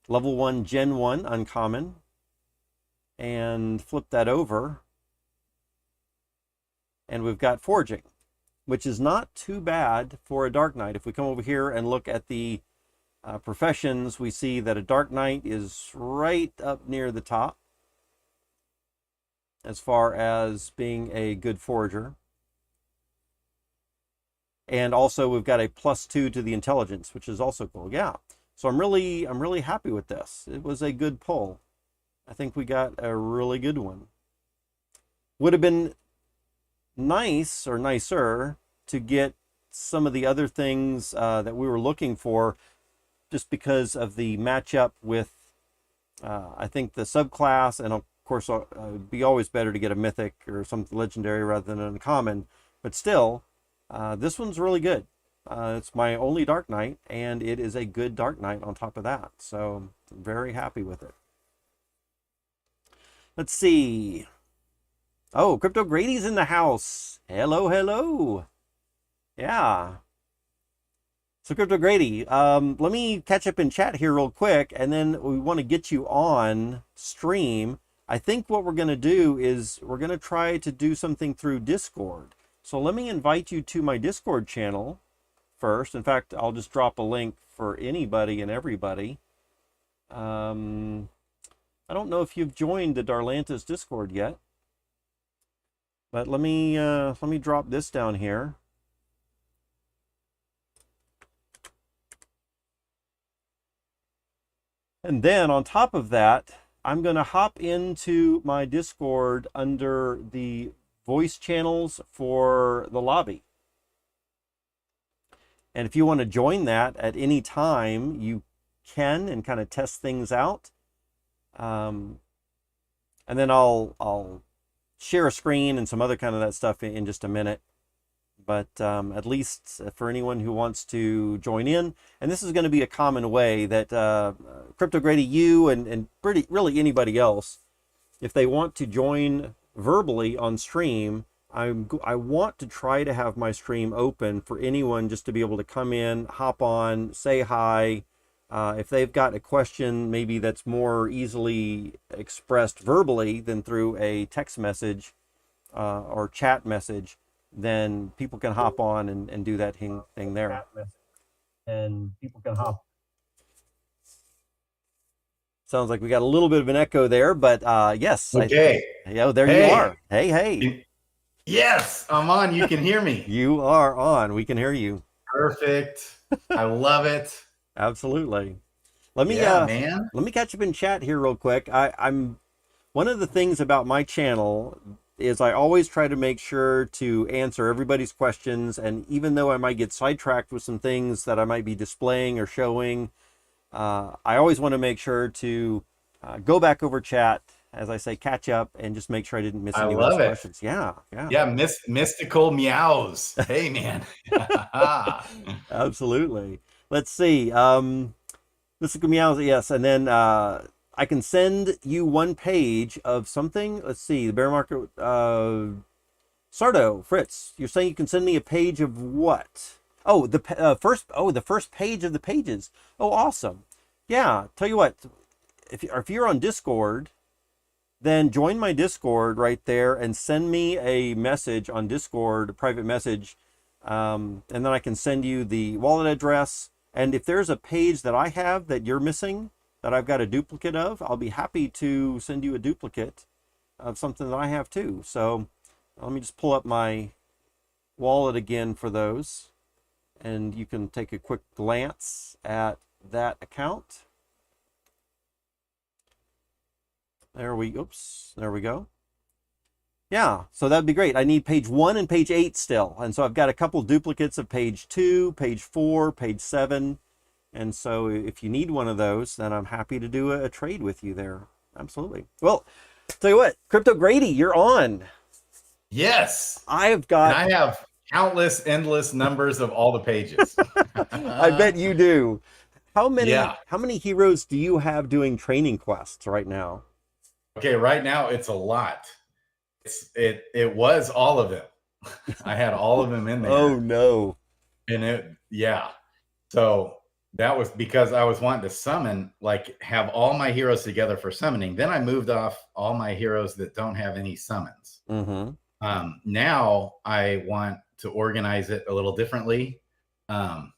level 1 Gen 1 uncommon, and flip that over, and we've got foraging, which is not too bad for a Dark Knight. If we come over here and look at the professions, we see that a Dark Knight is right up near the top as far as being a good forager. And also we've got a +2 to the intelligence, which is also cool. Yeah. So I'm really happy with this. It was a good pull. I think we got a really good one. Would have been nice or nicer to get some of the other things that we were looking for, just because of the matchup with I think the subclass, and of course it'd be always better to get a mythic or something legendary rather than an uncommon, but still This one's really good. It's my only Dark Knight, and it is a good Dark Knight on top of that. So I'm very happy with it. Let's see. Oh, Crypto Grady's in the house. Hello, hello. Yeah. So Crypto Grady, let me catch up in chat here real quick, and then we want to get you on stream. I think what we're going to do is we're going to try to do something through Discord. So let me invite you to my Discord channel first. In fact, I'll just drop a link for anybody and everybody. I don't know if you've joined the Darlantis Discord yet, but let me drop this down here. And then on top of that, I'm going to hop into my Discord under the voice channels for the lobby. And if you want to join that at any time, you can, and kind of test things out. And then I'll share a screen and some other kind of that stuff in just a minute. But at least for anyone who wants to join in, and this is going to be a common way that Crypto Grady, you and really anybody else, if they want to join verbally on stream, I want to try to have my stream open for anyone just to be able to come in, hop on, say hi. If they've got a question, maybe that's more easily expressed verbally than through a text message or chat message, then people can hop on and do that thing there. And people can hop. Sounds like we got a little bit of an echo there, but yes. Okay. There you are. Hey. Yes, I'm on. You can hear me. You are on. We can hear you. Perfect. I love it. Absolutely. Let me catch up in chat here real quick. I'm one of the things about my channel is I always try to make sure to answer everybody's questions, and even though I might get sidetracked with some things that I might be displaying or showing, I always want to make sure to go back over chat, as I say, catch up, and just make sure I didn't miss any questions. Yeah. Mystical meows. Hey, man. Absolutely. Let's see. Mystical meows, yes, and then I can send you one page of something. Let's see, the bear market. Sardo, Fritz, you're saying you can send me a page of what? Oh, the first page of the pages. Oh, awesome. Yeah, tell you what, if you're on Discord, then join my Discord right there and send me a message on Discord, a private message, and then I can send you the wallet address. And if there's a page that I have that you're missing, that I've got a duplicate of, I'll be happy to send you a duplicate of something that I have too. So let me just pull up my wallet again for those, and you can take a quick glance at that account. There we go. Yeah, so that'd be great. I need page 1 and page 8 still. And so I've got a couple duplicates of page 2, page 4, page 7. And so if you need one of those, then I'm happy to do a trade with you there. Absolutely. Well, tell you what, Crypto Grady, you're on. Yes. I have countless, endless numbers of all the pages. I bet you do. How many heroes do you have doing training quests right now? Okay, right now it's a lot. It was all of them. I had all of them in there. Oh no. And so that was because I was wanting to summon, like have all my heroes together for summoning. Then I moved off all my heroes that don't have any summons. Mm-hmm. Now I want to organize it a little differently. And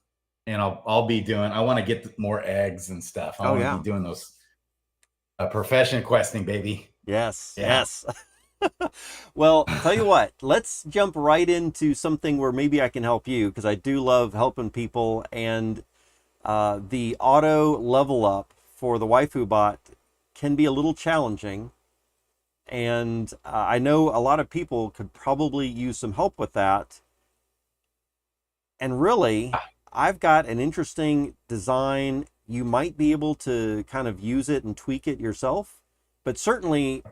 I'll be doing, I want to get more eggs and stuff. I want to be doing those profession questing, baby. Yes. Well, tell you what, let's jump right into something where maybe I can help you, because I do love helping people, and the auto level up for the waifu bot can be a little challenging, and I know a lot of people could probably use some help with that. And really, I've got an interesting design. You might be able to kind of use it and tweak it yourself, but certainly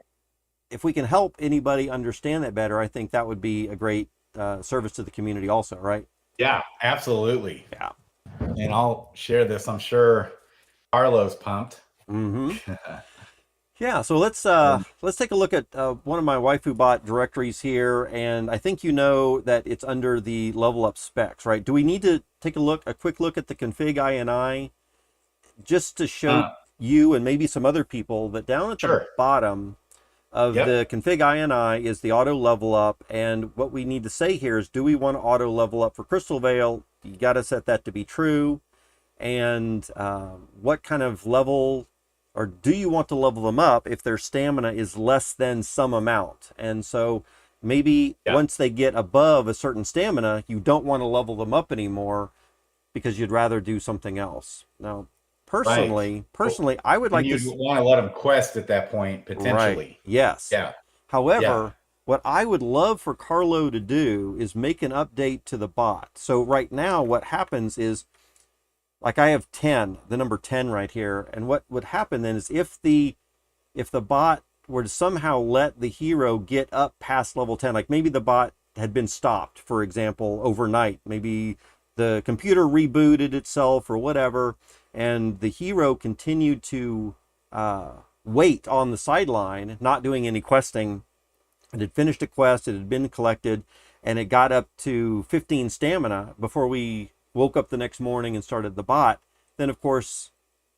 if we can help anybody understand that better, I think that would be a great service to the community also, right? Yeah, absolutely. Yeah. And I'll share this. I'm sure Carlo's pumped. Mm-hmm. Yeah, so let's take a look at one of my waifu bot directories here, and I think you know that it's under the level up specs, right? Do we need to take a quick look at the config INI, just to show you and maybe some other people that down at the bottom of the config INI is the auto level up, and what we need to say here is, do we want to auto level up for Crystal Veil? You got to set that to be true, and what kind of level, or do you want to level them up if their stamina is less than some amount? And so maybe once they get above a certain stamina, you don't want to level them up anymore because you'd rather do something else. Now, personally, I would like to... You want to let them quest at that point, potentially. Right. Yes. Yeah. However, what I would love for Carlo to do is make an update to the bot. So right now, what happens is, like I have 10, the number 10 right here. And what would happen then is if the bot were to somehow let the hero get up past level 10, like maybe the bot had been stopped, for example, overnight, maybe the computer rebooted itself or whatever, and the hero continued to wait on the sideline, not doing any questing. It had finished a quest, it had been collected, and it got up to 15 stamina before we woke up the next morning and started the bot. Then of course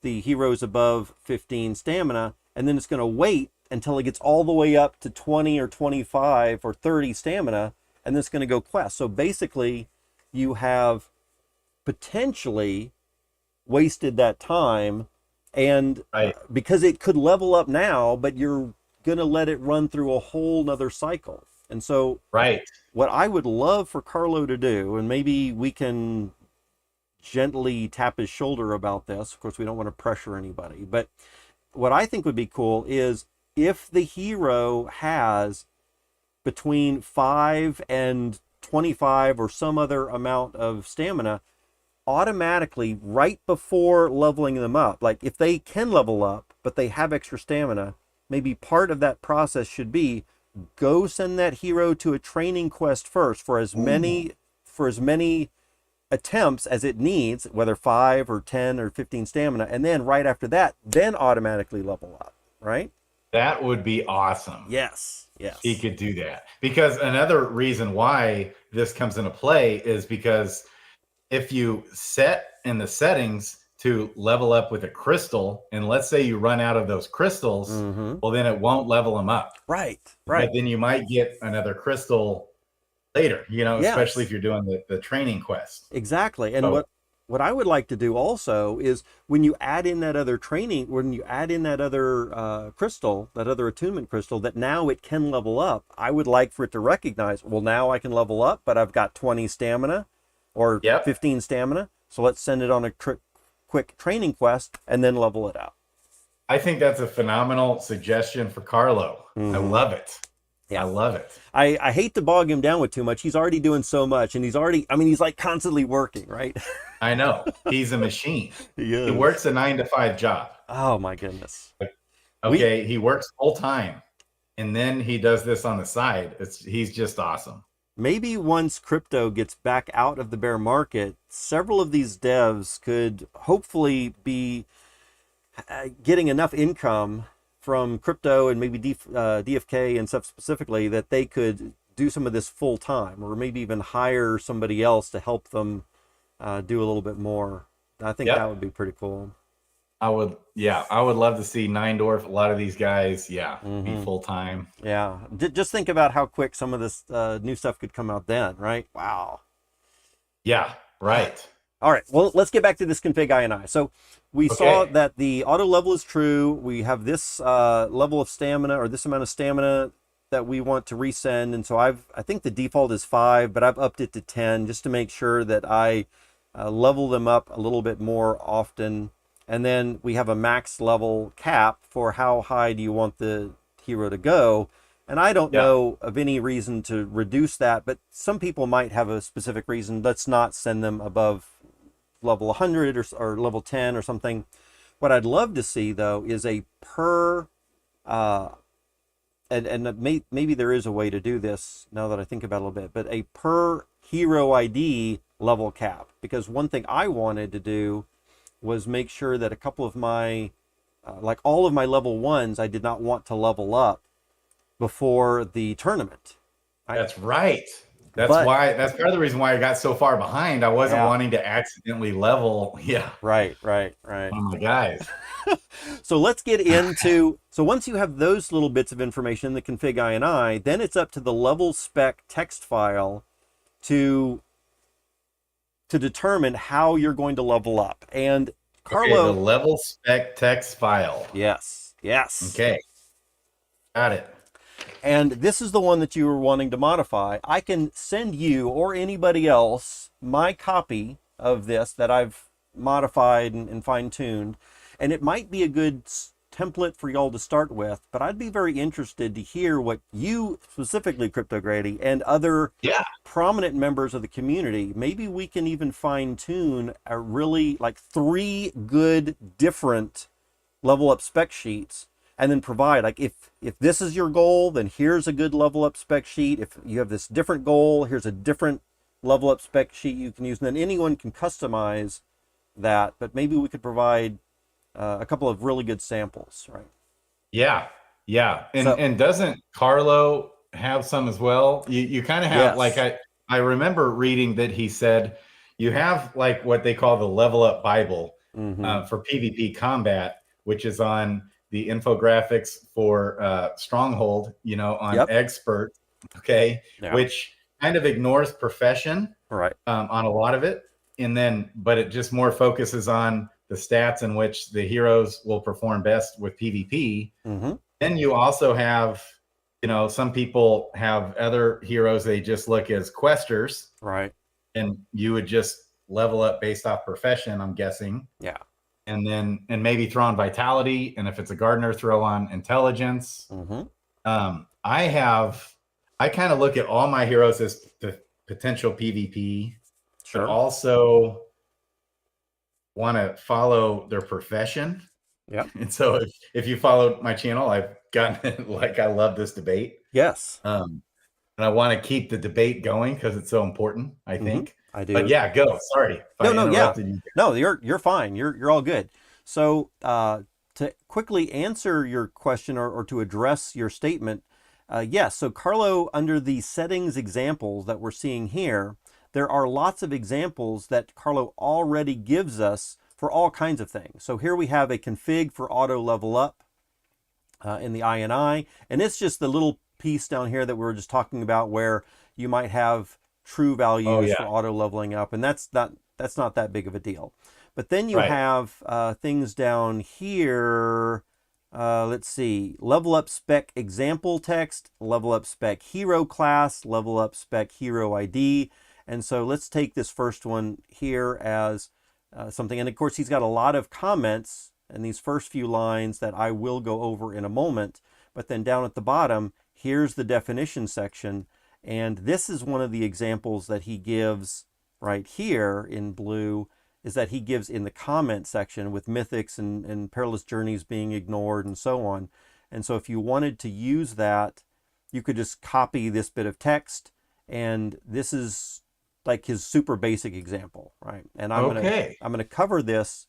the hero's above 15 stamina, and then it's going to wait until it gets all the way up to 20 or 25 or 30 stamina, and then it's going to go quest. So basically you have potentially wasted that time, and because it could level up now, but you're going to let it run through a whole nother cycle. And so what I would love for Carlo to do, and maybe we can gently tap his shoulder about this, of course we don't want to pressure anybody, but what I think would be cool is if the hero has between 5 and 25 or some other amount of stamina, automatically right before leveling them up, like if they can level up but they have extra stamina, maybe part of that process should be go send that hero to a training quest first for as many attempts as it needs, whether 5 or 10 or 15 stamina, and then right after that, then automatically level up, right? That would be awesome. Yes. He could do that. Because another reason why this comes into play is because if you set in the settings to level up with a crystal, and let's say you run out of those crystals, well, then it won't level them up. Right. But then you might get another crystal later, especially if you're doing the training quest. Exactly. And what I would like to do also is when you add in that other crystal, that other attunement crystal, that now it can level up, I would like for it to recognize, well, now I can level up, but I've got 20 stamina or 15 stamina. So let's send it on a quick training quest and then level it up. I think that's a phenomenal suggestion for Carlo. I love it. Yeah, I love it. I hate to bog him down with too much. He's already doing so much, and he's like constantly working, right? I know. He's a machine. He is. He works a 9-to-5 job. Oh my goodness. Okay, he works full time, and then he does this on the side. He's just awesome. Maybe once crypto gets back out of the bear market, several of these devs could hopefully be getting enough income from crypto and maybe DFK and stuff specifically that they could do some of this full time, or maybe even hire somebody else to help them do a little bit more. I think that would be pretty cool. I would love to see Nine Dwarf, a lot of these guys, be full time. Yeah, just think about how quick some of this new stuff could come out then, right? Wow. Yeah, right. All right, well, let's get back to this config INI. So we saw that the auto level is true. We have this level of stamina, or this amount of stamina that we want to resend. And so I think the default is 5, but I've upped it to 10 just to make sure that I level them up a little bit more often. And then we have a max level cap for how high do you want the hero to go. And I don't know of any reason to reduce that, but some people might have a specific reason. Let's not send them above level 100 or level 10 or something. What I'd love to see, though, is a per maybe there is a way to do this now that I think about it a little bit, but a per hero ID level cap, because one thing I wanted to do was make sure that a couple of my, like all of my level 1s, I did not want to level up before the tournament. That's right. That's part of the reason why I got so far behind. I wasn't wanting to accidentally level. Yeah. Right. Oh my guys. So let's get into, so once you have those little bits of information in the config INI, then it's up to the level spec text file to determine how you're going to level up. And Carlo, the level spec text file. Yes. Okay. Got it. And this is the one that you were wanting to modify. I can send you or anybody else my copy of this that I've modified and fine-tuned. And it might be a good template for y'all to start with, but I'd be very interested to hear what you, specifically Crypto Grady, and other prominent members of the community, maybe we can even fine-tune a really, like 3 good different level up spec sheets, and then provide, like, if this is your goal, then here's a good level up spec sheet. If you have this different goal, here's a different level up spec sheet you can use, and then anyone can customize that, but maybe we could provide a couple of really good samples, right? Yeah. And doesn't Carlo have some as well? You kind of have, like, I remember reading that he said you have like what they call the level up Bible for PvP combat, which is on the infographics for Stronghold, on expert, which kind of ignores profession on a lot of it. And then, but it just more focuses on the stats in which the heroes will perform best with PvP. Then you also have, some people have other heroes, they just look as questers. Right. And you would just level up based off profession, I'm guessing. Yeah. And maybe throw on vitality. And if it's a gardener, throw on intelligence. I kind of look at all my heroes as the potential PvP, but also want to follow their profession. Yeah. And so if you follow my channel, I've gotten I love this debate. Yes. And I want to keep the debate going because it's so important, I think. I do. But yeah, go. Sorry. No, you're fine. You're all good. So to quickly answer your question or to address your statement, yes. So Carlo, under the settings examples that we're seeing here, there are lots of examples that Carlo already gives us for all kinds of things. So here we have a config for auto level up in the INI, and it's just the little piece down here that we were just talking about where you might have true values for auto leveling up, and that's not that big of a deal. But then you have things down here. Let's see, level up spec example text, level up spec hero class, level up spec hero ID. And so let's take this first one here as something. And of course, he's got a lot of comments in these first few lines that I will go over in a moment. But then down at the bottom, here's the definition section. And this is one of the examples that he gives right here in blue, is that he gives in the comment section with mythics and perilous journeys being ignored and so on. And so if you wanted to use that, you could just copy this bit of text, and this is like his super basic example, right? And I'm gonna cover this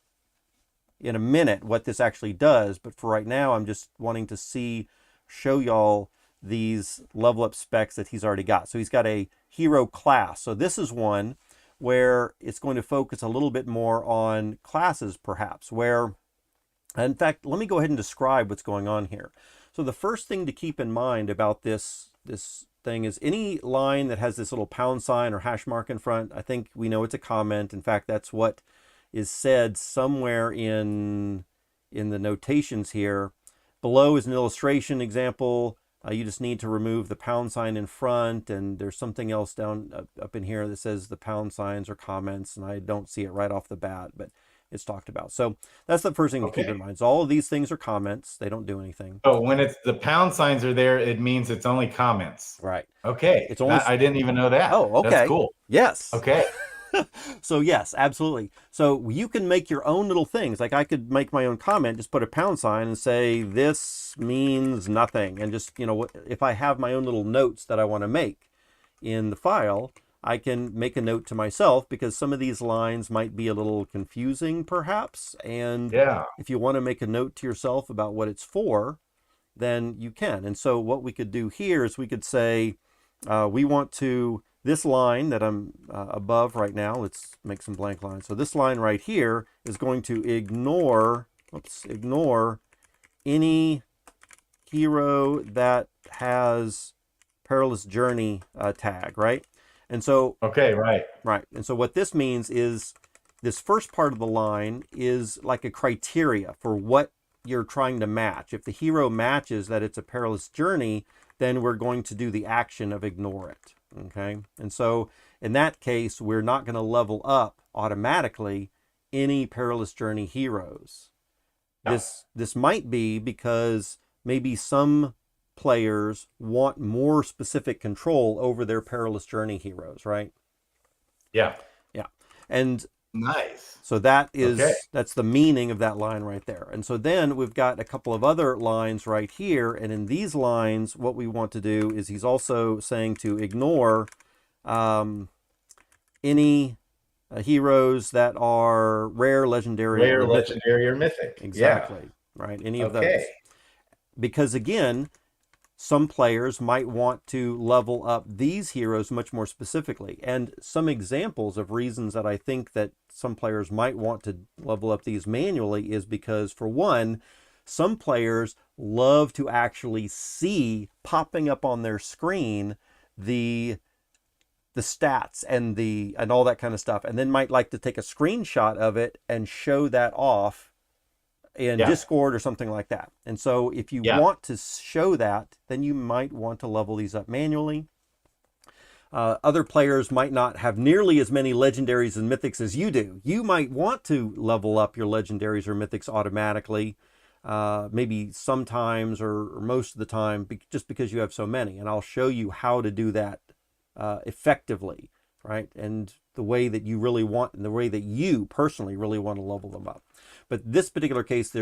in a minute, what this actually does, but for right now, I'm just wanting to show y'all these level up specs that he's already got. So he's got a hero class. So this is one where it's going to focus a little bit more on classes, perhaps, where, in fact, let me go ahead and describe what's going on here. So the first thing to keep in mind about this thing is any line that has this little pound sign or hash mark in front, I think we know it's a comment. In fact, that's what is said somewhere in the notations here. Below is an illustration example. You just need to remove the pound sign in front, and there's something else down up in here that says the pound signs are comments, and I don't see it right off the bat, but it's talked about. So that's the first thing to keep in mind. So all of these things are comments. They don't do anything. Oh, when it's the pound signs are there, it means it's only comments. Right. Okay. It's only. I didn't even know that. Oh, okay. That's cool. Yes. Okay. So yes, absolutely. So you can make your own little things. Like I could make my own comment, just put a pound sign and say, this means nothing. And just, if I have my own little notes that I want to make in the file, I can make a note to myself because some of these lines might be a little confusing perhaps. And Yeah. if you want to make a note to yourself about what it's for, then you can. And so what we could do here is we could say, we want to, this line that I'm above right now, let's make some blank lines. So this line right here is going to ignore any hero that has perilous journey tag, right? And so, okay, right. And so what this means is this first part of the line is like a criteria for what you're trying to match. If the hero matches that it's a perilous journey, then we're going to do the action of ignore it. Okay. And so in that case, we're not going to level up automatically any perilous journey heroes. No. This might be because maybe some players want more specific control over their perilous journey heroes, right? Yeah. Yeah. And nice. So that's the meaning of that line right there. And so then we've got a couple of other lines right here. And in these lines, what we want to do is he's also saying to ignore any heroes that are rare, legendary, or mythic. Exactly. Yeah. Right. Any of those. Because again, some players might want to level up these heroes much more specifically. And some examples of reasons that I think that some players might want to level up these manually is because, for one, some players love to actually see popping up on their screen the stats and all that kind of stuff, and then might like to take a screenshot of it and show that off in Discord or something like that. And so if you want to show that, then you might want to level these up manually. Other players might not have nearly as many legendaries and mythics as you do. You might want to level up your legendaries or mythics automatically, maybe sometimes or most of the time, just because you have so many. And I'll show you how to do that effectively, right? And the way that you really want, and the way that you personally really want to level them up. But this particular case,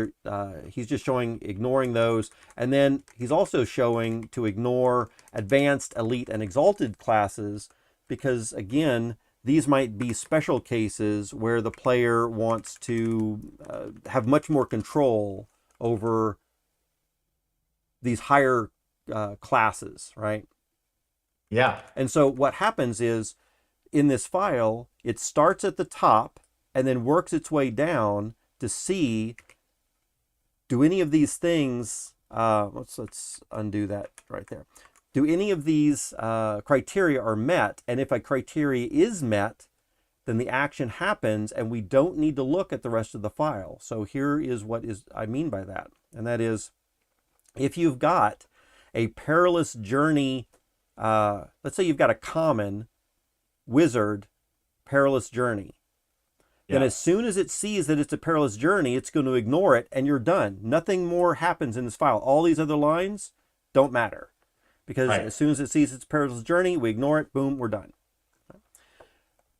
he's just showing ignoring those. And then he's also showing to ignore advanced, elite, and exalted classes, because again, these might be special cases where the player wants to have much more control over these higher classes, right? Yeah. And so what happens is, in this file, it starts at the top and then works its way down to see, do any of these things, let's undo that right there. Do any of these criteria are met? And if a criteria is met, then the action happens and we don't need to look at the rest of the file. So here is what I mean by that. And that is, if you've got a perilous journey, let's say you've got a common wizard perilous journey. Then as soon as it sees that it's a perilous journey, it's going to ignore it and you're done. Nothing more happens in this file. All these other lines don't matter, because as soon as it sees its perilous journey, we ignore it, boom, we're done.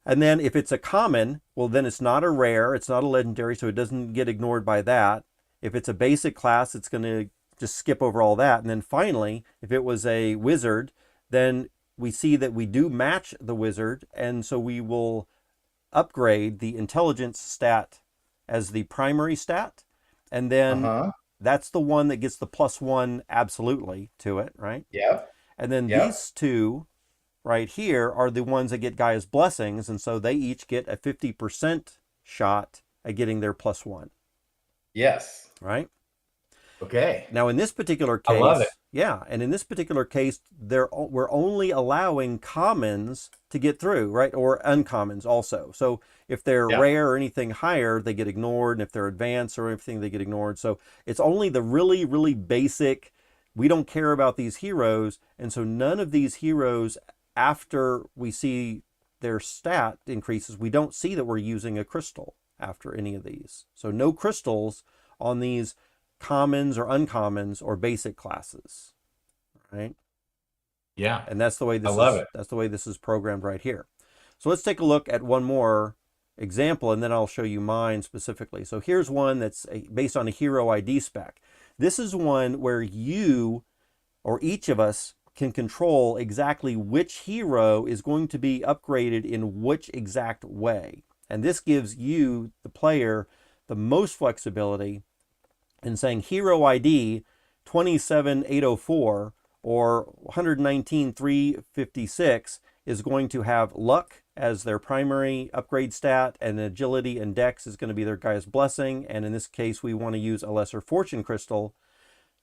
And then if it's a common, well, then it's not a rare, it's not a legendary, so it doesn't get ignored by that. If it's a basic class, it's going to just skip over all that. And then finally, if it was a wizard, then we see that we do match the wizard, and so we will upgrade the intelligence stat as the primary stat, and then that's the one that gets the +1 absolutely to it, right? Yeah. And then these two right here are the ones that get Gaia's blessings, and so they each get a 50% shot at getting their +1. Yes. Right? Okay. Now in this particular case, I love it. Yeah, and in this particular case, we're only allowing commons to get through, right? Or uncommons also. So if they're rare or anything higher, they get ignored. And if they're advanced or anything, they get ignored. So it's only the really, really basic, we don't care about these heroes. And so none of these heroes, after we see their stat increases, we don't see that we're using a crystal after any of these. So no crystals on these commons or uncommons or basic classes, right? Yeah. And that's the way this I love it. That's the way this is programmed right here. So let's take a look at one more example, and then I'll show you mine specifically. So here's one that's based on a hero ID spec. This is one where you, or each of us, can control exactly which hero is going to be upgraded in which exact way. And this gives you, the player, the most flexibility in saying hero ID 27804 or 119356 is going to have luck as their primary upgrade stat, and agility and dex is going to be their guy's blessing. And in this case, we want to use a lesser fortune crystal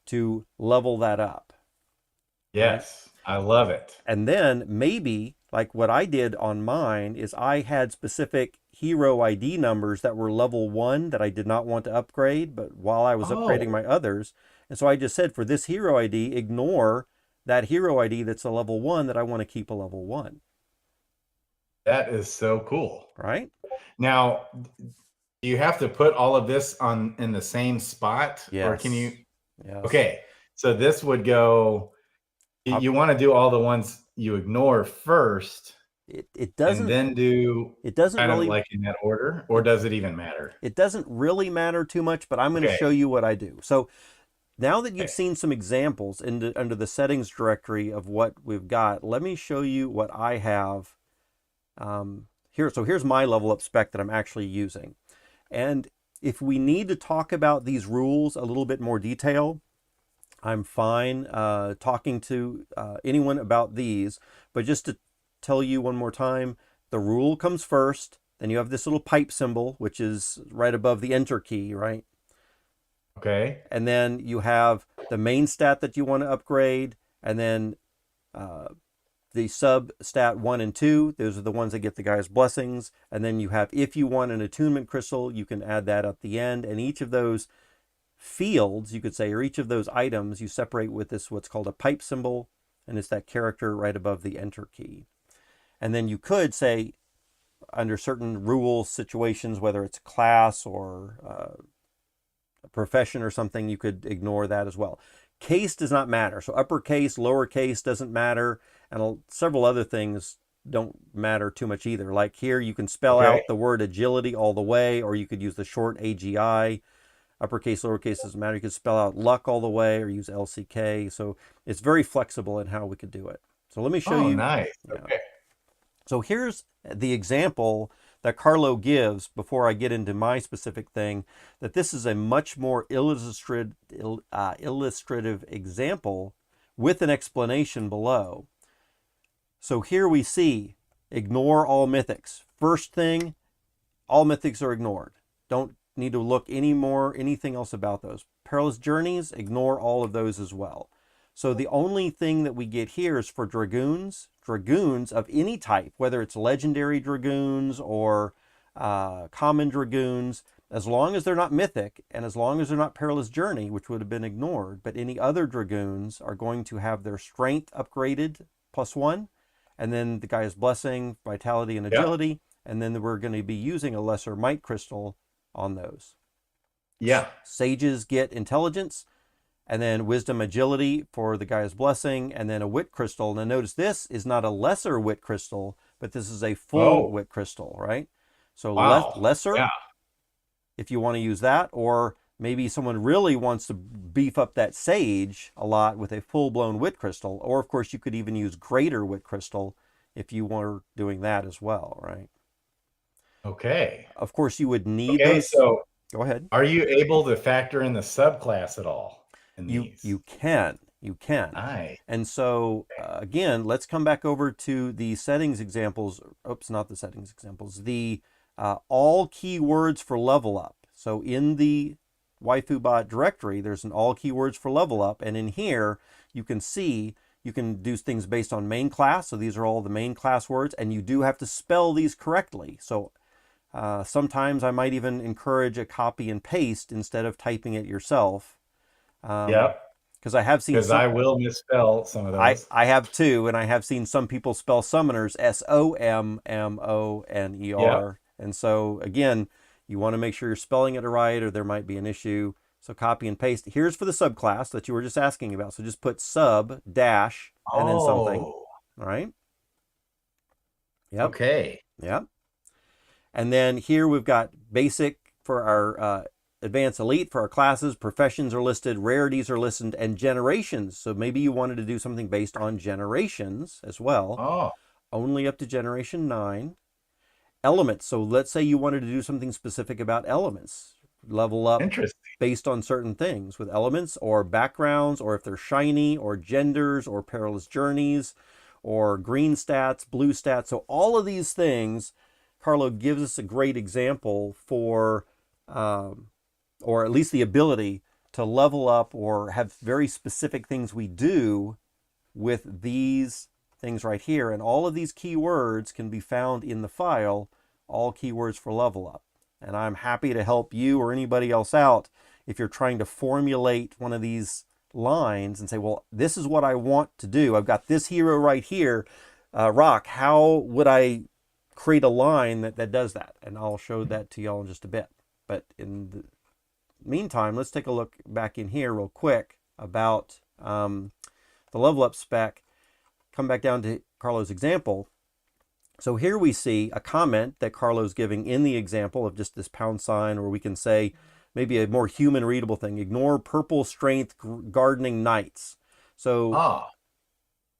to level that up. Yes, right? I love it. And then maybe, like what I did on mine, is I had specific hero ID numbers that were level 1 that I did not want to upgrade, but while I was upgrading my others. And so I just said, for this hero ID, ignore that hero ID that's a level 1 that I want to keep a level 1. That is so cool. Right? Now, do you have to put all of this in the same spot? Yes. Or can you? Yes. Okay. So this would go, you want to do all the ones you ignore first. It doesn't, and then do it doesn't kind really of like in that order, or does it even matter? It doesn't really matter too much, but I'm going to show you what I do. So now that you've seen some examples under the settings directory of what we've got, let me show you what I have here. So here's my level up spec that I'm actually using. And if we need to talk about these rules a little bit more detail, I'm fine talking to anyone about these, but just to tell you one more time, the rule comes first, then you have this little pipe symbol, which is right above the enter key, right? Okay. And then you have the main stat that you want to upgrade, and then the sub stat 1 and 2, those are the ones that get the guy's blessings. And then you have, if you want an attunement crystal, you can add that at the end. And each of those fields, you could say, or each of those items, you separate with this what's called a pipe symbol, and it's that character right above the enter key. And then you could say, under certain rule situations, whether it's class or a profession or something, you could ignore that as well. Case does not matter. So uppercase, lowercase doesn't matter, and several other things don't matter too much either. Like here, you can spell out the word agility all the way, or you could use the short AGI. Uppercase, lowercase doesn't matter. You could spell out luck all the way, or use LCK. So it's very flexible in how we could do it. So let me show you. Nice. Okay. So here's the example that Carlo gives before I get into my specific thing, that this is a much more illustrative example with an explanation below. So here we see, ignore all mythics. First thing, all mythics are ignored. Don't need to look anything else about those. Perilous journeys, ignore all of those as well. So the only thing that we get here is for dragoons of any type, whether it's legendary dragoons or common dragoons, as long as they're not mythic and as long as they're not perilous journey, which would have been ignored, but any other dragoons are going to have their strength upgraded +1, and then the guy's blessing, vitality, and agility, and then we're going to be using a lesser might crystal on those. Yeah. Sages get intelligence, and then wisdom, agility for the guy's blessing, and then a wit crystal. Now notice this is not a lesser wit crystal, but this is a full wit crystal, right? So lesser, if you want to use that, or maybe someone really wants to beef up that sage a lot with a full-blown wit crystal, or of course you could even use greater wit crystal if you were doing that as well, right? Okay. Of course you would need those. So go ahead. Are you able to factor in the subclass at all? You can. Nice. And so again, let's come back over to the settings examples. Oops, not the settings examples. The all keywords for level up. So in the WaifuBot directory, there's an all keywords for level up, and in here you can see you can do things based on main class. So these are all the main class words, and you do have to spell these correctly. So sometimes I might even encourage a copy and paste instead of typing it yourself. Because I have seen, because I will misspell some of those. I have too, and I have seen some people spell summoners SOMMONER. And so again, you want to make sure you're spelling it right, or there might be an issue. So copy and paste. Here's for the subclass that you were just asking about. So just put sub dash and then something. All right. Yep. Okay. Yep. And then here we've got basic for our advanced elite for our classes, professions are listed, rarities are listed, and generations. So maybe you wanted to do something based on generations as well. Oh, Only up to generation 9. Elements. So let's say you wanted to do something specific about elements. Level up interesting. based on certain things with elements or backgrounds, or if they're shiny, or genders, or perilous journeys, or green stats, blue stats. So all of these things, Carlo gives us a great example for, or at least the ability to level up or have very specific things we do with these things right here. And all of these keywords can be found in the file, all keywords for level up. And I'm happy to help you or anybody else out if you're trying to formulate one of these lines and say, well, this is what I want to do. I've got this hero right here. Rock, how would I create a line that does that? And I'll show that to y'all in just a bit. But in the meantime, let's take a look back in here real quick about the level up spec. Come back down to Carlo's example. So here we see a comment that Carlo's giving in the example of just this pound sign, or we can say maybe a more human readable thing. Ignore purple strength gardening knights. So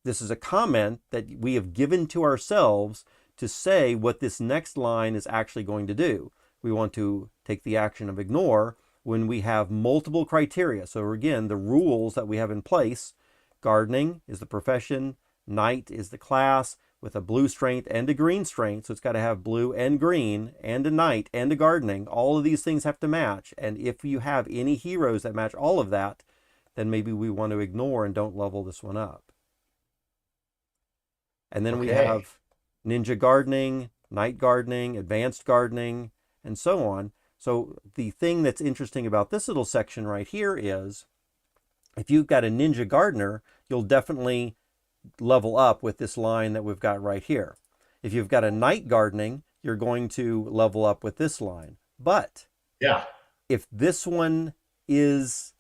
this is a comment that we have given to ourselves to say what this next line is actually going to do. We want to take the action of ignore when we have multiple criteria. So again, the rules that we have in place, gardening is the profession, knight is the class with a blue strength and a green strength. So it's got to have blue and green and a knight and a gardening. All of these things have to match. And if you have any heroes that match all of that, then maybe we want to ignore and don't level this one up. And then we have ninja gardening, knight gardening, advanced gardening, and so on. So the thing that's interesting about this little section right here is if you've got a ninja gardener, you'll definitely level up with this line that we've got right here. If you've got a knight gardening, you're going to level up with this line. But if this one is,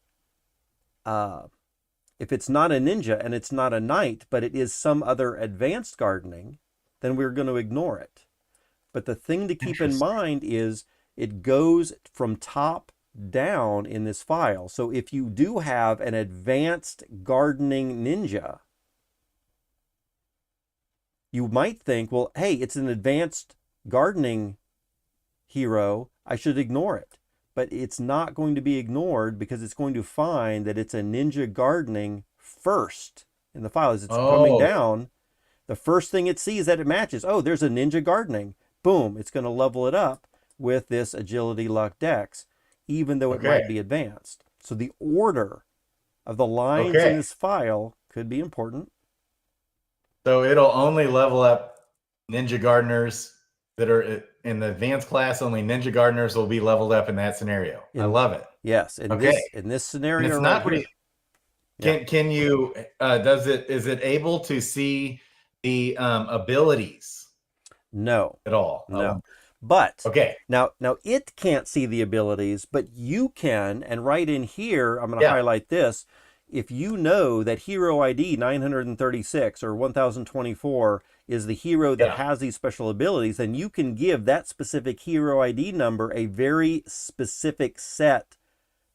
if it's not a ninja and it's not a knight, but it is some other advanced gardening, then we're going to ignore it. But the thing to keep in mind is it goes from top down in this file. So if you do have an advanced gardening ninja, you might think, well, hey, it's an advanced gardening hero, I should ignore it. But it's not going to be ignored because it's going to find that it's a ninja gardening first in the file. As it's coming down, the first thing it sees that it matches, oh, there's a ninja gardening. Boom, it's going to level it up with this agility, luck, dex, even though it might be advanced. So the order of the lines in this file could be important. So it'll only level up ninja gardeners that are in the advanced class. Only ninja gardeners will be leveled up in that scenario. I love it. Yes. In this scenario, it's not pretty. Can you? Is it able to see the abilities? No. At all. No. But now it can't see the abilities, but you can. And right in here, I'm going to highlight this. If you know that hero ID 936 or 1024 is the hero that has these special abilities, then you can give that specific hero ID number a very specific set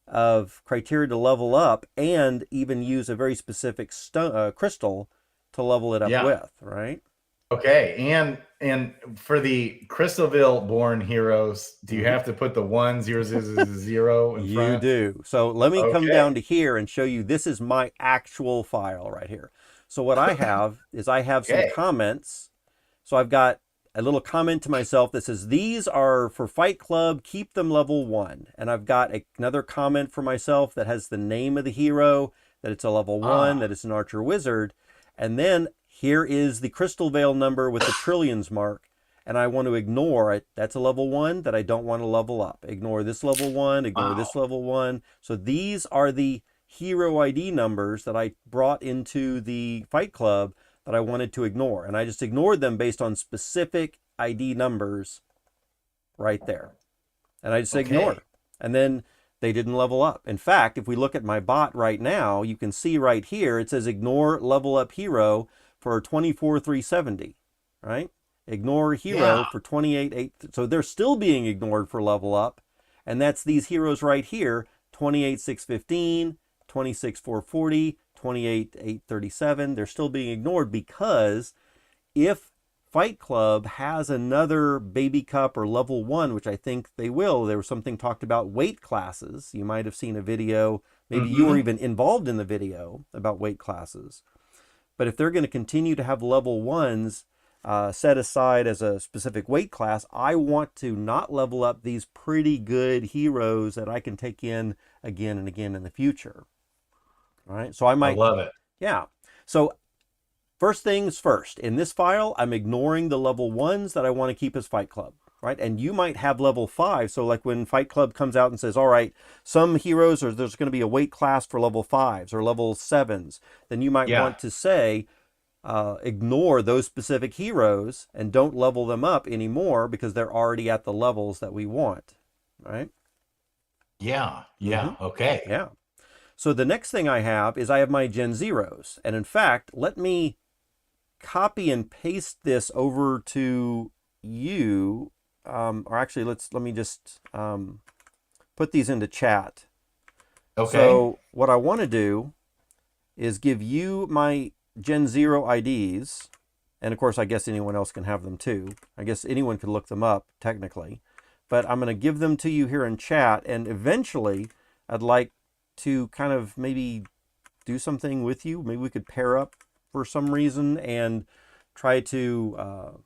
of criteria to level up, and even use a very specific crystal to level it up with, right? Okay, and for the Crystalville born heroes, do you have to put the 10000 in front? You do. So let me come down to here and show you. This is my actual file right here. So what I have is I have some comments. So I've got a little comment to myself that says, these are for Fight Club, keep them level 1. And I've got another comment for myself that has the name of the hero, that it's a level 1, that it's an archer wizard. And then here is the Crystal Veil number with the trillions mark, and I want to ignore it. That's a level 1 that I don't want to level up. Ignore this level 1, ignore this level 1. So these are the hero ID numbers that I brought into the Fight Club that I wanted to ignore. And I just ignored them based on specific ID numbers right there. And I just ignore. And then they didn't level up. In fact, if we look at my bot right now, you can see right here, it says ignore level up hero for 24,370, right? ignore hero for 28, so they're still being ignored for level up. And that's these heroes right here, 28,615, 26,440, 28,837. They're still being ignored because if Fight Club has another baby cup or level 1, which I think they will, there was something talked about weight classes. You might have seen a video, maybe you were even involved in the video about weight classes. But if they're going to continue to have level 1s set aside as a specific weight class, I want to not level up these pretty good heroes that I can take in again and again in the future. All right, so I love it. Yeah. So first things first, in this file, I'm ignoring the level 1s that I want to keep as Fight Club, right? And you might have level 5. So like when Fight Club comes out and says, all right, some heroes, or there's going to be a weight class for level 5s or level 7s, then you might want to say, ignore those specific heroes and don't level them up anymore because they're already at the levels that we want, right? Yeah, okay. Yeah. So the next thing I have is I have my Gen0s. And in fact, let me copy and paste this over to you. Or actually, let me just put these into chat. Okay. So what I want to do is give you my Gen0 IDs. And of course, I guess anyone else can have them too. I guess anyone could look them up technically. But I'm going to give them to you here in chat. And eventually, I'd like to kind of maybe do something with you. Maybe we could pair up for some reason and try to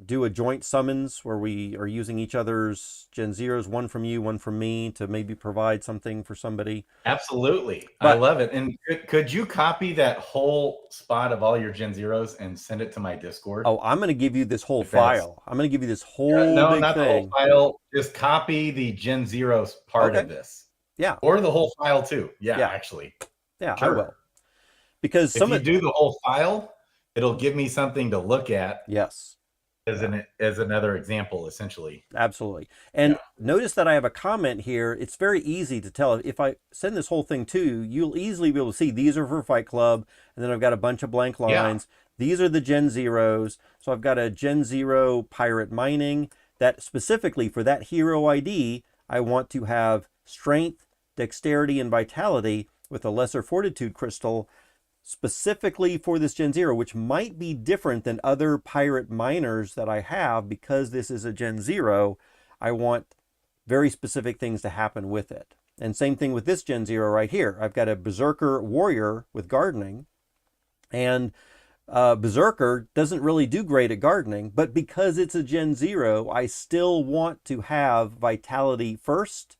do a joint summons where we are using each other's Gen0s, one from you, one from me, to maybe provide something for somebody. Absolutely. I love it. And could you copy that whole spot of all your Gen0s and send it to my Discord? Oh, I'm going to give you this whole file. I'm going to give you this whole no, big not thing. The whole file. Just copy the Gen0s part of this. Yeah. Or the whole file too. Yeah. Actually. Yeah, sure. I will. Because if you do the whole file, it'll give me something to look at. Yes. As another example, essentially. Absolutely. And notice that I have a comment here. It's very easy to tell. If I send this whole thing to you, you'll easily be able to see these are for Fight Club. And then I've got a bunch of blank lines. These are the Gen0s. So I've got a Gen0 Pirate Mining that specifically for that hero ID, I want to have strength, dexterity, and vitality with a lesser fortitude crystal specifically for this Gen0, which might be different than other pirate miners that I have. Because this is a Gen0, I want very specific things to happen with it. And same thing with this Gen0 right here. I've got a Berserker Warrior with gardening, and Berserker doesn't really do great at gardening, but because it's a Gen0, I still want to have vitality first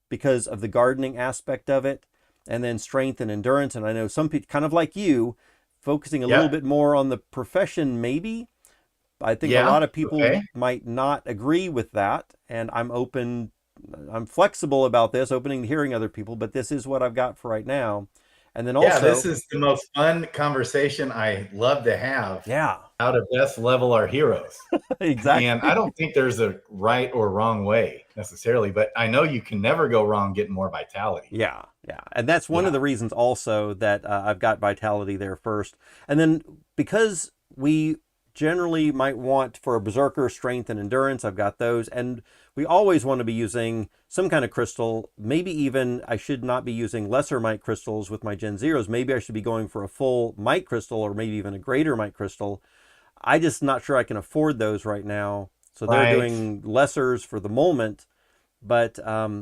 because of the gardening aspect of it, and then strength and endurance. And I know some people, kind of like you, focusing a little bit more on the profession maybe. I think a lot of people might not agree with that, and I'm flexible about this, opening to hearing other people, but this is what I've got for right now. And then also, this is the most fun conversation I love to have. Yeah. How to best level our heroes. Exactly. And I don't think there's a right or wrong way necessarily, but I know you can never go wrong getting more vitality. Yeah. And that's one of the reasons also that I've got vitality there first. And then because we generally might want for a Berserker strength and endurance, I've got those. And we always want to be using some kind of crystal. Maybe even I should not be using lesser might crystals with my Gen0s. Maybe I should be going for a full might crystal, or maybe even a greater might crystal. I just not sure I can afford those right now. So they're doing lessers for the moment, but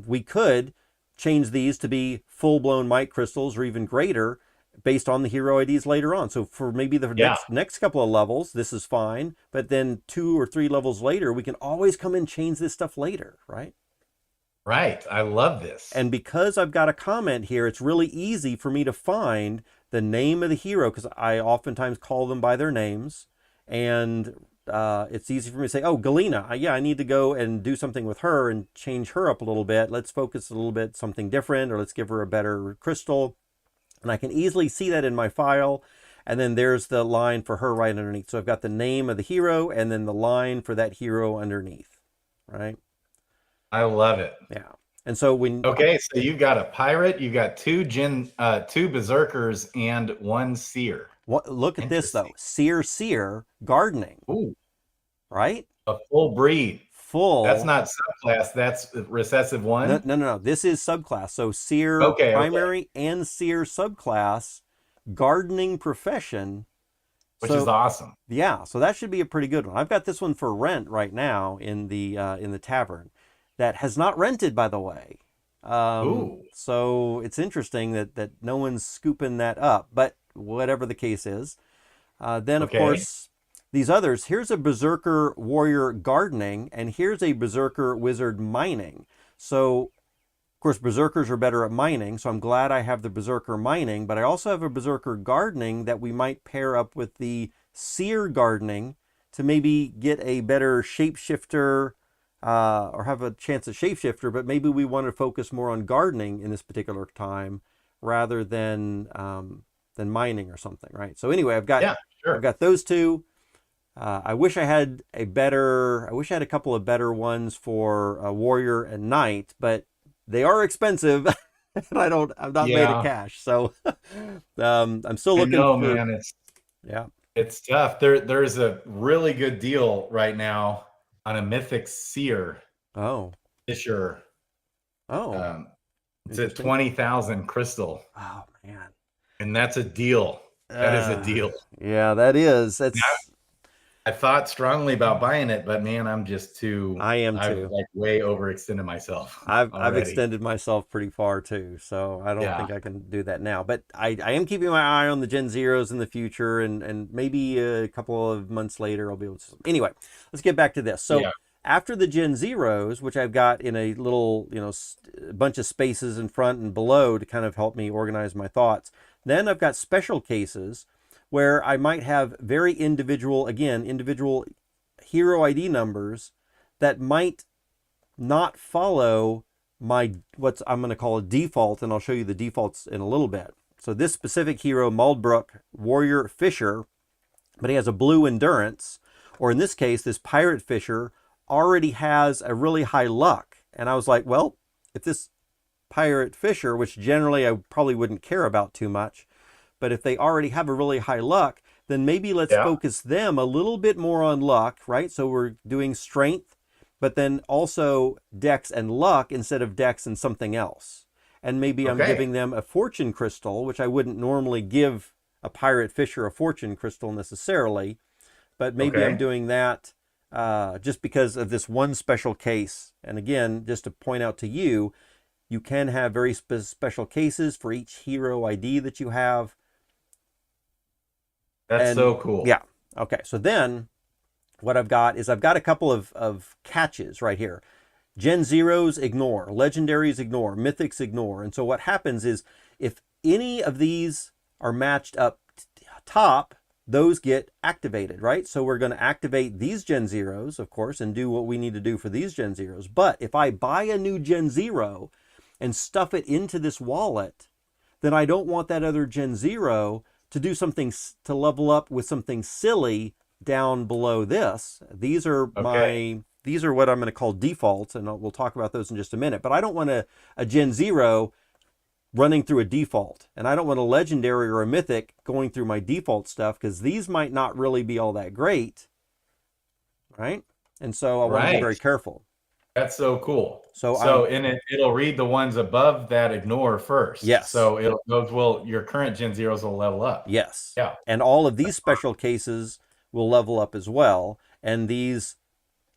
we could change these to be full-blown might crystals or even greater based on the hero IDs later on. So for maybe the next couple of levels, this is fine. But then 2 or 3 levels later, we can always come and change this stuff later, right? Right. I love this. And because I've got a comment here, it's really easy for me to find the name of the hero, because I oftentimes call them by their names. And it's easy for me to say, oh, Galena, I need to go and do something with her and change her up a little bit. Let's focus a little bit something different, or let's give her a better crystal. And I can easily see that in my file. And then there's the line for her right underneath. So I've got the name of the hero and then the line for that hero underneath, right? I love it. Yeah. And so okay, so you've got a pirate, you've got 2 Berserkers and 1 Seer. Look at this though. Seer, gardening. Ooh. right? A full breed. That's Full. not subclass. That's recessive No, one. no, no, no. This is subclass. So seer Okay. primary and seer subclass, gardening profession. Which is So awesome. yeah, so that should be a pretty good one. I've got this one for rent right now in the tavern, that has not rented, by the way. Ooh. So it's interesting that no one's scooping that up. But whatever the case is, then of Okay. course these others. Here's a berserker warrior gardening, and here's a berserker wizard mining. So of course, berserkers are better at mining, so I'm glad I have the berserker mining, but I also have a berserker gardening that we might pair up with the seer gardening to maybe get a better shapeshifter, or have a chance at shapeshifter, but maybe we want to focus more on gardening in this particular time rather than mining or something, right? So anyway, I've Yeah, sure. got those two. I wish I had a couple of better ones for warrior and knight, but they are expensive, and I'm not made of Yeah. cash. So I'm still I looking know, for, man. yeah. It's tough. There's a really good deal right now on a mythic seer Oh, fisher. oh, It's at interesting. 20,000 crystal, Oh man. and that's a deal. That is a deal. Yeah, that is. That's. I thought strongly about buying it, but man, I'm just too. I am I've too. like way overextended myself I've already. extended myself pretty far too, so I don't Yeah, think I can do that now. But I am keeping my eye on the Gen Zeros in the future, and maybe a couple of months later I'll be able to. Anyway, let's get back to this. So yeah, after the Gen Zeros, which I've got in a little bunch of spaces in front and below to kind of help me organize my thoughts, then I've got special cases where I might have very individual hero ID numbers that might not follow my what I'm going to call a default, and I'll show you the defaults in a little bit. So this specific hero, Muldbrook Warrior Fisher, but he has a blue endurance, or in this case, this Pirate Fisher already has a really high luck. And I was like, well, if this Pirate Fisher, which generally I probably wouldn't care about too much, but if they already have a really high luck, then maybe let's yeah. focus them a little bit more on luck, right? So we're doing strength, but then also dex and luck instead of dex and something else. And maybe I'm Okay, giving them a fortune crystal, which I wouldn't normally give a pirate fisher a fortune crystal necessarily, but maybe I'm okay. doing that just because of this one special case. And again, just to point out to you, you can have very special cases for each hero ID that you have. That's And so cool. yeah, okay. So then what I've got is I've got a couple of catches right here. Gen Zeros ignore, Legendaries ignore, Mythics ignore. And so what happens is if any of these are matched up top, those get activated, right? So we're going to activate these Gen Zeros, of course, and do what we need to do for these Gen Zeros. But if I buy a new Gen Zero and stuff it into this wallet, then I don't want that other Gen Zero to do something to level up with something silly down below this. These are Okay, what I'm going to call defaults, and we'll talk about those in just a minute. But I don't want a Gen Zero running through a default, and I don't want a legendary or a mythic going through my default stuff, because these might not really be all that great, right? And so I want to be right. very careful. That's so cool. So So I'm in it'll read the ones above that ignore first. yes, So those will your current Gen Zeros will level up. yes, Yeah. and all of these special cases will level up as well, and these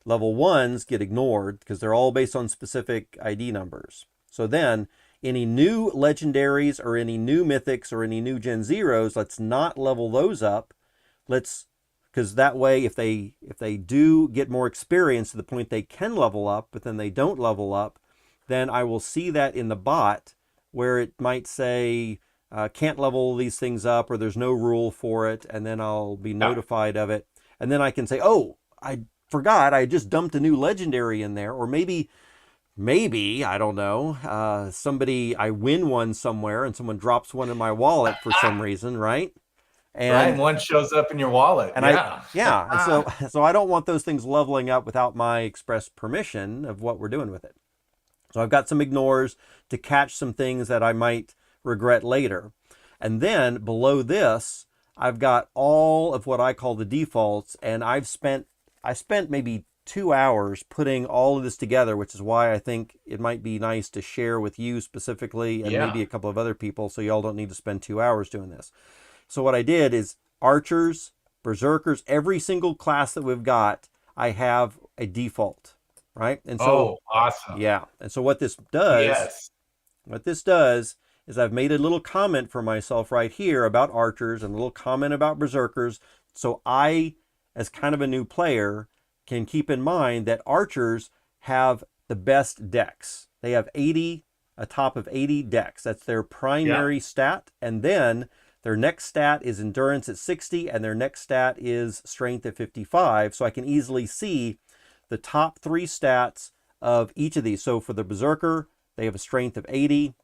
level ones get ignored because they're all based on specific ID numbers. So then any new legendaries or any new mythics or any new Gen Zeros, let's not level those up. Because that way if they do get more experience to the point they can level up, but then they don't level up, then I will see that in the bot where it might say can't level these things up, or there's no rule for it, and then I'll be Yeah. notified of it. And then I can say, oh, I forgot I just dumped a new legendary in there, or maybe I don't know, I win one somewhere and someone drops one in my wallet for some reason, right? Right. And And one shows up in your wallet. Yeah. and so I don't want those things leveling up without my express permission of what we're doing with it. So I've got some ignores to catch some things that I might regret later. And then below this, I've got all of what I call the defaults, and I've spent I spent maybe 2 hours putting all of this together, which is why I think it might be nice to share with you specifically and Yeah. maybe a couple of other people so y'all don't need to spend 2 hours doing this. So what I did is archers, berserkers, every single class that we've got, I have a default, right? And so, Oh, awesome. yeah. And so Yes. what this does is I've made a little comment for myself right here about archers and a little comment about berserkers. So I, as kind of a new player, can keep in mind that archers have the best dex. They have 80, a top of 80 dex. That's their Yeah. primary stat. And then their next stat is endurance at 60, and their next stat is strength at 55. So I can easily see the top 3 stats of each of these. So for the berserker, they have a strength of 80,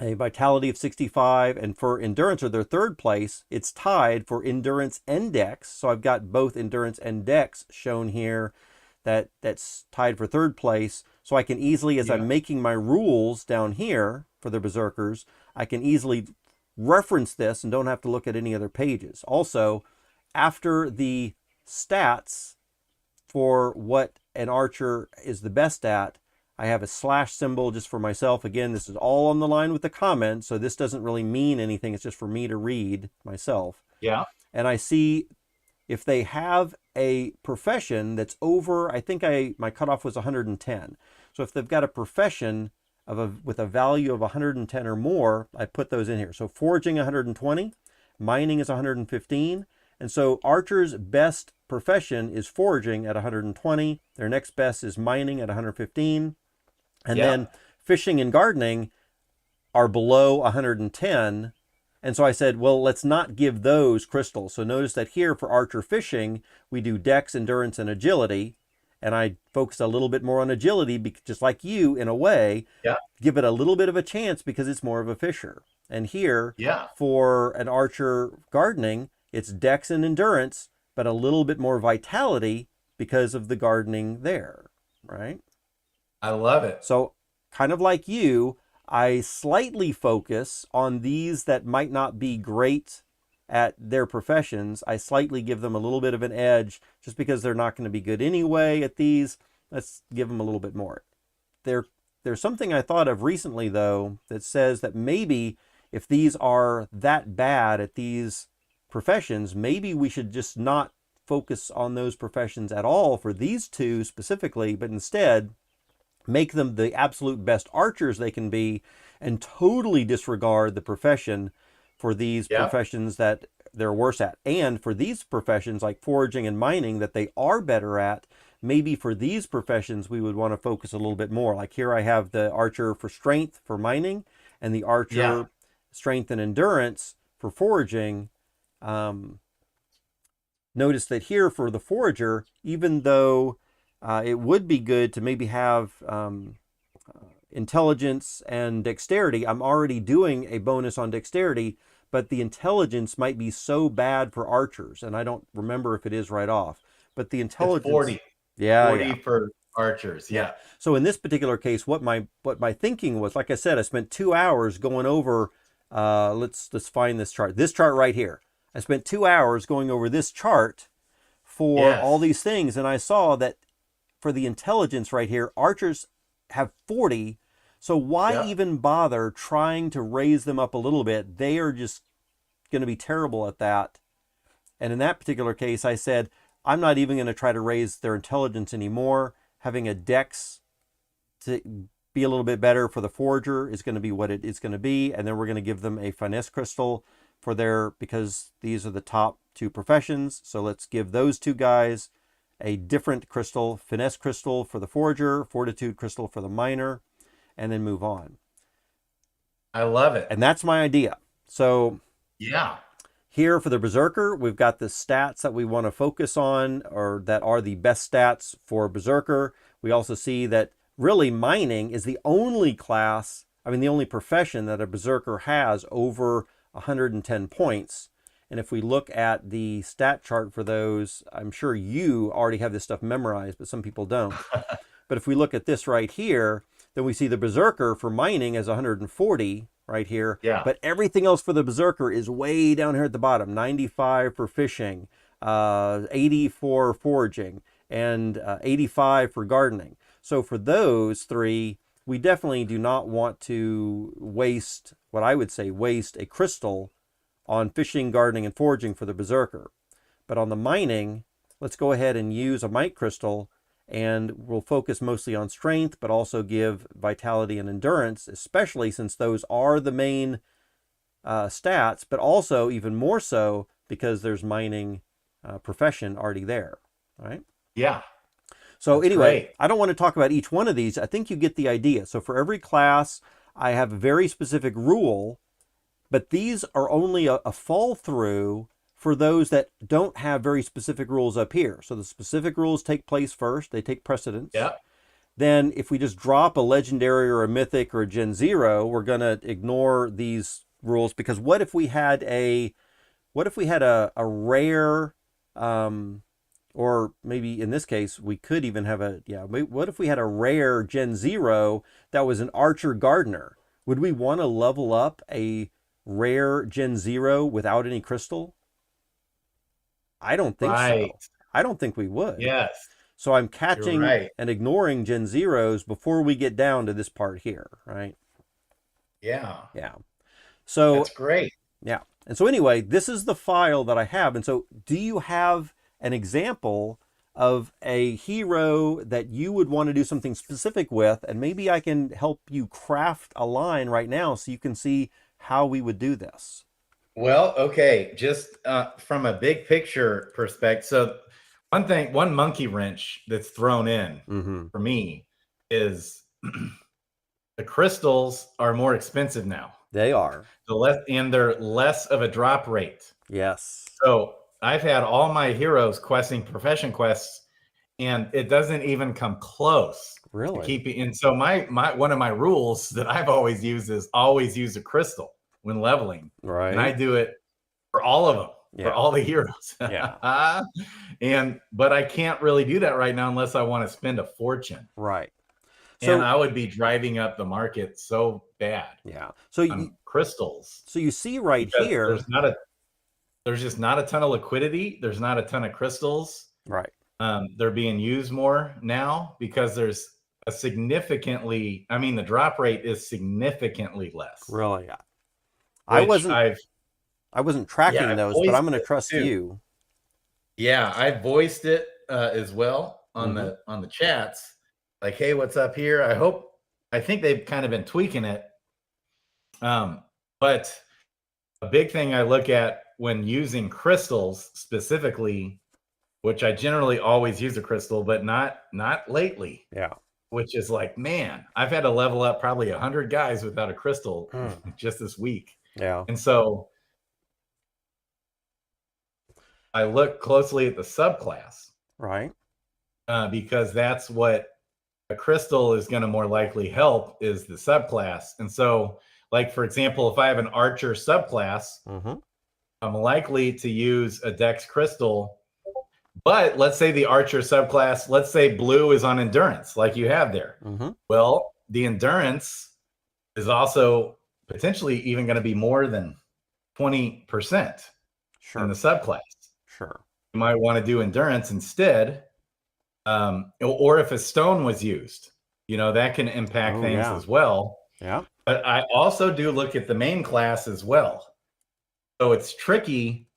a vitality of 65, and for endurance, or their third place, it's tied for endurance and dex. So I've got both endurance and dex shown here, that's tied for third place. So I can easily, as I'm making my rules down here for the berserkers, I can easily reference this and don't have to look at any other pages. Also, after the stats for what an archer is the best at, I have a slash symbol just for myself. Again, this is all on the line with the comment, so this doesn't really mean anything. It's just for me to read myself. Yeah. And I see if they have a profession that's over, I think my cutoff was 110. So if they've got a profession with a value of 110 or more, I put those in here. So foraging 120, mining is 115. And so archers' best profession is foraging at 120. Their next best is mining at 115. And then fishing and gardening are below 110. And so I said, well, let's not give those crystals. So notice that here for archer fishing, we do dex, endurance, and agility. And I focus a little bit more on agility, just like you, in a way. Yeah. Give it a little bit of a chance because it's more of a fisher. And here, for an archer gardening, it's dex and endurance, but a little bit more vitality because of the gardening there, right? I love it. So kind of like you, I slightly focus on these that might not be great at their professions. I slightly give them a little bit of an edge just because they're not going to be good anyway at these. Let's give them a little bit more. There's something I thought of recently, though, that says that maybe if these are that bad at these professions, maybe we should just not focus on those professions at all for these two specifically, but instead make them the absolute best archers they can be and totally disregard the profession for these professions that they're worse at. And for these professions like foraging and mining that they are better at, maybe for these professions we would want to focus a little bit more. Like here I have the archer for strength for mining and the archer strength and endurance for foraging. Notice that here for the forager, even though it would be good to maybe have intelligence and dexterity, I'm already doing a bonus on dexterity, but the intelligence might be so bad for archers, and I don't remember if it is right off, but the intelligence... It's 40. Yeah, 40 for archers, So in this particular case, what my thinking was, like I said, I spent 2 hours going over, let's find this chart. This chart right here. I spent 2 hours going over this chart for all these things, and I saw that for the intelligence right here, archers have 40. So why even bother trying to raise them up a little bit? They are just going to be terrible at that. And in that particular case, I said, I'm not even going to try to raise their intelligence anymore. Having a dex to be a little bit better for the forager is going to be what it is going to be. And then we're going to give them a finesse crystal for because these are the top 2 professions. So let's give those 2 guys a different crystal, finesse crystal for the forager, fortitude crystal for the miner, and then move on. I love it. And that's my idea. So here for the berserker, we've got the stats that we want to focus on, or that are the best stats for berserker. We also see that really mining is the only class, the only profession that a berserker has over 110 points. And if we look at the stat chart for those, I'm sure you already have this stuff memorized, but some people don't. But if we look at this right here, then we see the berserker for mining as 140 right here. But everything else for the berserker is way down here at the bottom. 95 for fishing, 80 for foraging. and 85 for gardening. So for those three, we definitely do not want to waste, what I would say, waste a crystal on fishing, gardening, and foraging for the berserker. But on the mining, let's go ahead and use a mite crystal, and we'll focus mostly on strength, but also give vitality and endurance, especially since those are the main stats, but also even more so because there's mining profession already there, right? Yeah. So That's anyway, great. I don't want to talk about each one of these. I think you get the idea. So for every class, I have a very specific rule, but these are only a fall through for those that don't have very specific rules up here. So the specific rules take place first. They take precedence. Yeah. Then if we just drop a legendary or a mythic or a Gen0, we're going to ignore these rules, because what if we had a rare, or maybe in this case, we could even have what if we had a rare Gen0 that was an archer gardener? Would we want to level up a rare Gen0 without any crystal? I don't think so. I don't think we would. Yes. So I'm catching and ignoring Gen0s before we get down to this part here, right? Yeah. Yeah. So that's great. Yeah. And so anyway, this is the file that I have. And so do you have an example of a hero that you would want to do something specific with? And maybe I can help you craft a line right now so you can see how we would do this. Well, okay. Just from a big picture perspective. So one monkey wrench that's thrown in for me is the crystals are more expensive now. They are. And they're less of a drop rate. Yes. So I've had all my heroes questing profession quests, and it doesn't even come close. Really? And so my one of my rules that I've always used is always use a crystal when leveling. Right. And I do it for all of them, for all the heroes. Yeah. But I can't really do that right now unless I want to spend a fortune. Right. So, and I would be driving up the market so bad. Yeah. So crystals. So you see right here, there's just not a ton of liquidity. There's not a ton of crystals. Right. They're being used more now because there's the drop rate is significantly less. Really? I wasn't tracking those, but I'm going to trust you. Yeah, I voiced it as well on the chats. Like, hey, what's up here? I think they've kind of been tweaking it. But a big thing I look at when using crystals specifically, which I generally always use a crystal, but not lately. Yeah. Which is like, man, I've had to level up probably 100 guys without a crystal just this week. Yeah. And so I look closely at the subclass. Right. Because that's what a crystal is going to more likely help is the subclass. And so, like, for example, if I have an archer subclass, I'm likely to use a dex crystal. But let's say the archer subclass, let's say blue is on endurance, like you have there. Well, the endurance is also potentially even going to be more than 20% in the subclass. Sure. You might want to do endurance instead. Or if a stone was used, that can impact things as well. Yeah. But I also do look at the main class as well. So it's tricky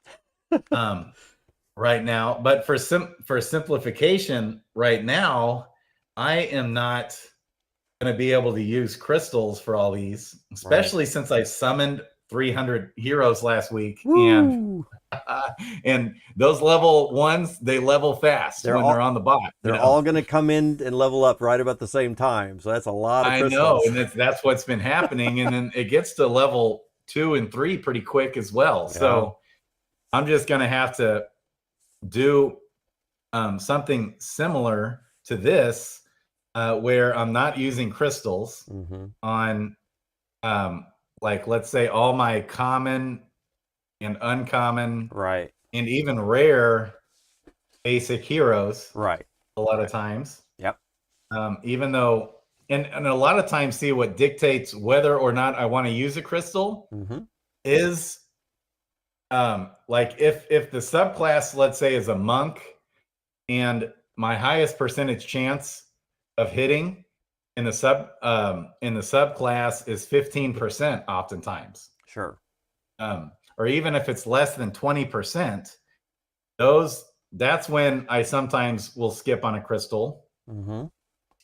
right now. But for simplification right now, I am not going to be able to use crystals for all these, especially since I summoned 300 heroes last week. Woo! And those level ones, they level fast they're on the bot. They're all going to come in and level up right about the same time. So that's a lot of crystals. I know, and that's what's been happening. And then it gets to level 2 and 3 pretty quick as well. Yeah. So I'm just going to have to do something similar to this where I'm not using crystals on like, let's say all my common and uncommon, and even rare basic heroes, a lot of times. Yep. Even though, and a lot of times, see what dictates whether or not I want to use a crystal is like if the subclass, let's say, is a monk, and my highest percentage chance of hitting in the subclass is 15% oftentimes. Sure. Or even if it's less than 20%, that's when I sometimes will skip on a crystal.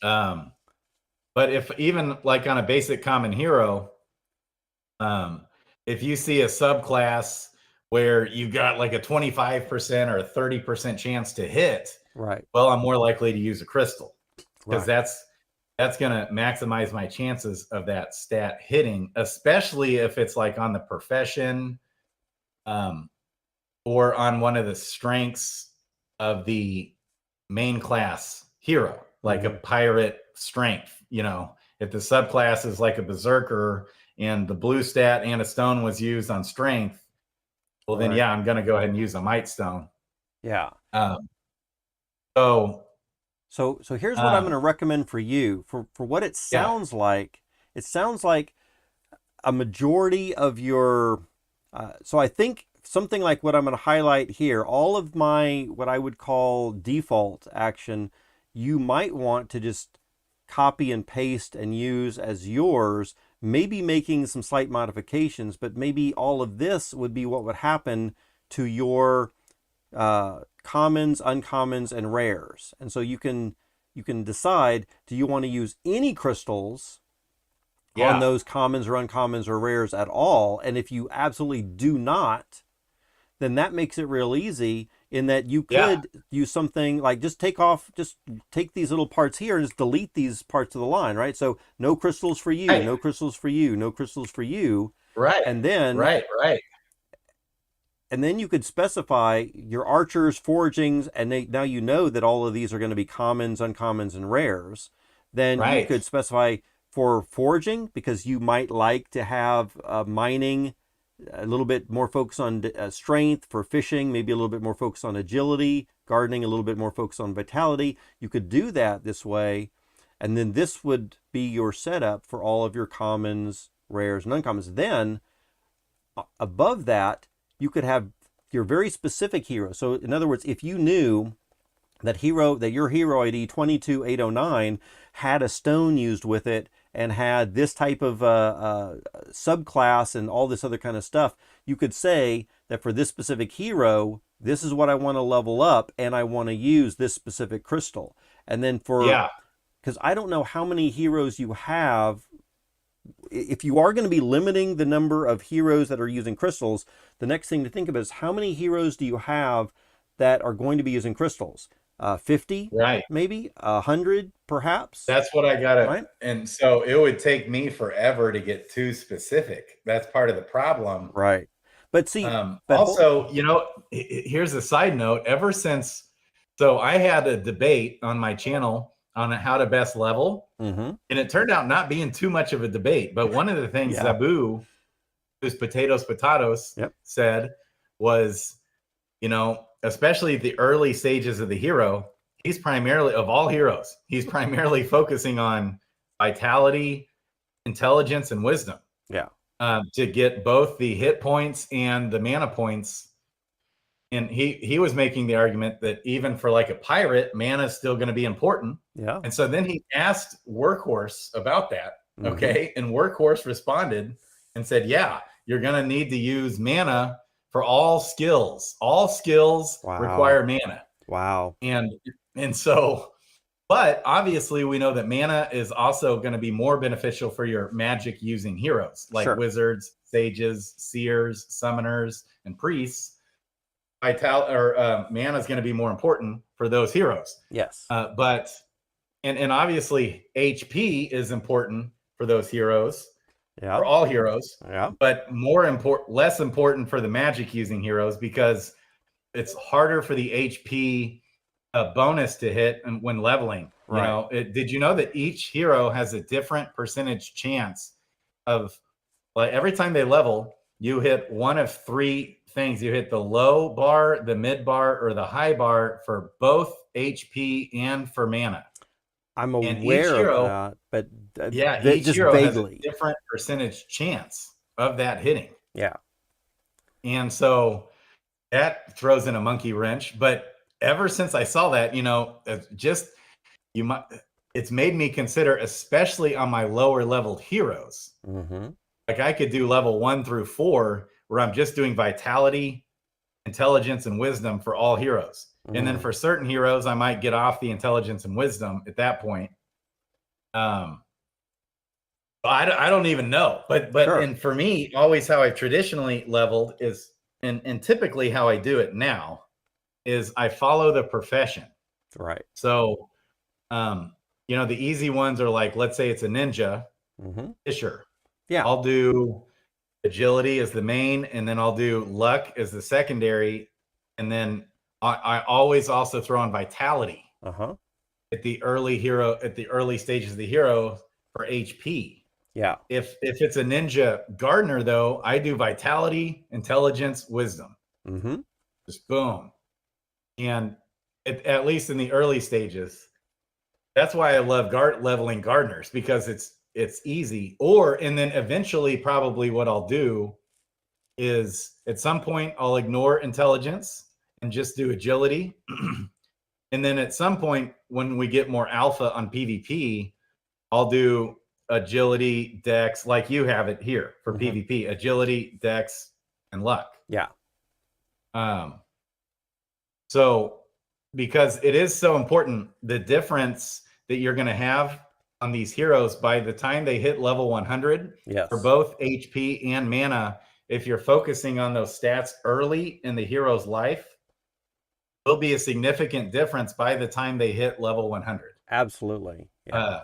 But if even like on a basic common hero, if you see a subclass where you've got like a 25% or a 30% chance to hit, right, well, I'm more likely to use a crystal, because that's going to maximize my chances of that stat hitting, especially if it's like on the profession, or on one of the strengths of the main class hero, like a pirate strength. You know, if the subclass is like a berserker and the blue stat and a stone was used on strength, well, then yeah, I'm going to go ahead and use a might stone. Yeah. So here's what I'm going to recommend for you. For what it sounds like, it sounds like a majority of your, so I think something like what I'm going to highlight here, all of my, what I would call default action, you might want to just copy and paste and use as yours, maybe making some slight modifications, but maybe all of this would be what would happen to your commons, uncommons, and rares. And so you can decide, do you want to use any crystals on those commons or uncommons or rares at all? And if you absolutely do not, then that makes it real easy, in that you could use something like just take these little parts here and just delete these parts of the line, right? So no crystals for you, no crystals for you, no crystals for you. Right. And then and then you could specify your archers, foragings, and now you know that all of these are going to be commons, uncommons, and rares. Then you could specify for foraging, because you might like to have mining a little bit more focus on strength. For fishing, maybe a little bit more focus on agility. Gardening, a little bit more focus on vitality. You could do that this way, and then this would be your setup for all of your commons, rares, and uncommons. Then above that, you could have your very specific hero. So in other words, if you knew that your hero ID 22809 had a stone used with it and had this type of subclass and all this other kind of stuff, you could say that for this specific hero, this is what I want to level up, and I want to use this specific crystal. And then because I don't know how many heroes you have. If you are going to be limiting the number of heroes that are using crystals, the next thing to think about is, how many heroes do you have that are going to be using crystals? 50, maybe 100, perhaps. That's what I got to, and so it would take me forever to get too specific. That's part of the problem, right? But see, also, you know, here's a side note. Ever since, so I had a debate on my channel on how to best level, and it turned out not being too much of a debate. But one of the things Zabu, who's potatoes, said was, you know, especially the early stages of the hero, he's primarily, of all heroes, he's primarily focusing on vitality, intelligence, and wisdom. To get both the hit points and the mana points. And he was making the argument that even for like a pirate, mana is still going to be important. And so then he asked Workhorse about that. Okay. And Workhorse responded and said, yeah, you're going to need to use mana for all skills. All skills require mana. And so, but obviously we know that mana is also going to be more beneficial for your magic using heroes like wizards, sages, seers, summoners, and priests. Mana is going to be more important for those heroes. But obviously HP is important for those heroes. For all heroes. But less important for the magic using heroes, because it's harder for the HP bonus to hit when leveling. You know, did you know that each hero has a different percentage chance of, like, every time they level, you hit one of three things. You hit the low bar, the mid bar, or the high bar for both HP and for mana. I'm aware of that, but each just hero vaguely has a different percentage chance of that hitting. Yeah. And so that throws in a monkey wrench. But ever since I saw that, it's made me consider, especially on my lower leveled heroes. Like I could do level 1 through 4 where I'm just doing vitality, intelligence, and wisdom for all heroes. And then for certain heroes, I might get off the intelligence and wisdom at that point. I don't even know, but sure. And for me, always how I've traditionally leveled is, and typically how I do it now is I follow the profession. Right. So, the easy ones are like, let's say it's a ninja, Fisher. Yeah. I'll do agility as the main, and then I'll do luck as the secondary. And then I always also throw in vitality at the early stages of the hero for HP. Yeah. If it's a ninja gardener, though, I do vitality, intelligence, wisdom. Just boom. And at least in the early stages, that's why I love leveling gardeners, because it's easy. And then eventually, probably what I'll do is at some point I'll ignore intelligence and just do agility. And then at some point, when we get more alpha on PvP, I'll do agility, dex, like you have it here for PvP, agility, dex, and luck. Yeah. So because it is so important, the difference that you're going to have on these heroes by the time they hit level 100 for both HP and mana, if you're focusing on those stats early in the hero's life, will be a significant difference by the time they hit level 100. Absolutely. Yeah.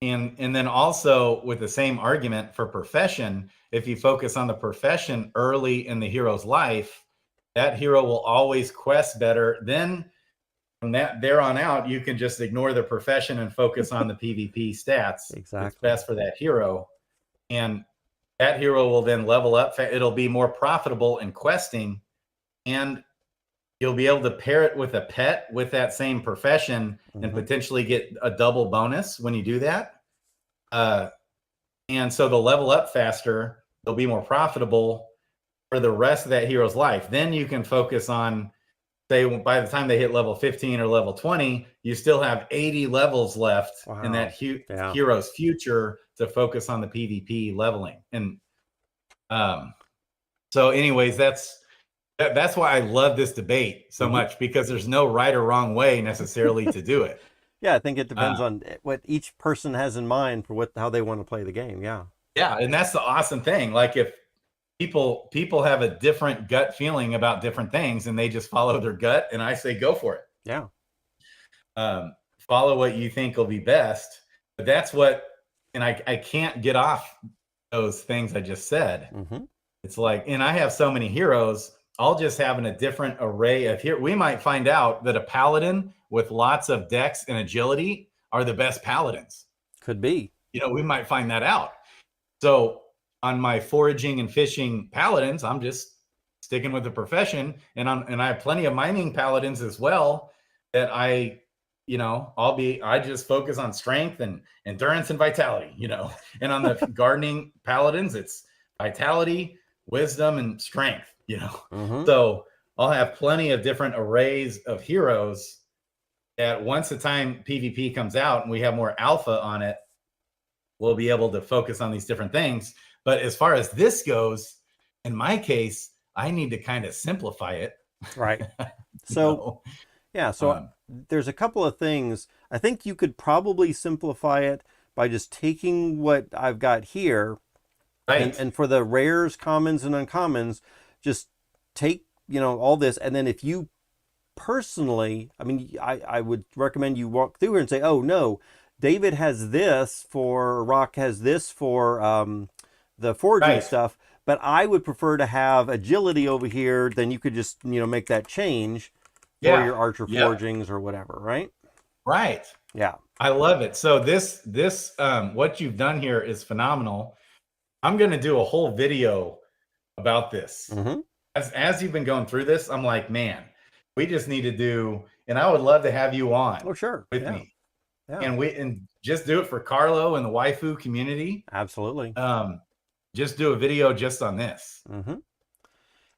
And then also with the same argument for profession, if you focus on the profession early in the hero's life, that hero will always quest better. Then from there on out, you can just ignore the profession and focus on the PvP stats. Exactly. It's best for that hero. And that hero will then level up. It'll be more profitable in questing, and you'll be able to pair it with a pet with that same profession and potentially get a double bonus when you do that. And so they'll level up faster. They'll be more profitable for the rest of that hero's life. Then you can focus on, say, by the time they hit level 15 or level 20, you still have 80 levels left in that hero's future to focus on the PvP leveling. And so anyways, that's why I love this debate so much, because there's no right or wrong way necessarily to do it. Yeah, I think it depends on what each person has in mind for how they want to play the game. Yeah. Yeah, and that's the awesome thing. Like if people have a different gut feeling about different things and they just follow their gut, and I say go for it. Yeah. Follow what you think will be best. But that's what, and I can't get off those things I just said. It's like, and I have so many heroes, I'll just have a different array of here. We might find out that a paladin with lots of dex and agility are the best paladins. Could be. We might find that out. So on my foraging and fishing paladins, I'm just sticking with the profession, and I have plenty of mining paladins as well that I just focus on strength and endurance and vitality, and on the gardening paladins, it's vitality, wisdom, and strength, So I'll have plenty of different arrays of heroes that once the time PvP comes out and we have more alpha on it, we'll be able to focus on these different things. But as far as this goes, in my case, I need to kind of simplify it. Right. So, there's a couple of things. I think you could probably simplify it by just taking what I've got here, right? And for the rares, commons, and uncommons, just take, all this. And then if you personally, I would recommend you walk through here and say, oh, no, David has this for, Rock has this for the foraging stuff, but I would prefer to have agility over here. Then you could just, make that change for your archer foragings or whatever, right? Right. Yeah. I love it. So this what you've done here is phenomenal. I'm going to do a whole video about this. As you've been going through this, I'm like, man, we just need to do, and I would love to have you on. Oh, sure. With me. Yeah. And just do it for Carlo and the waifu community. Absolutely. Just do a video just on this.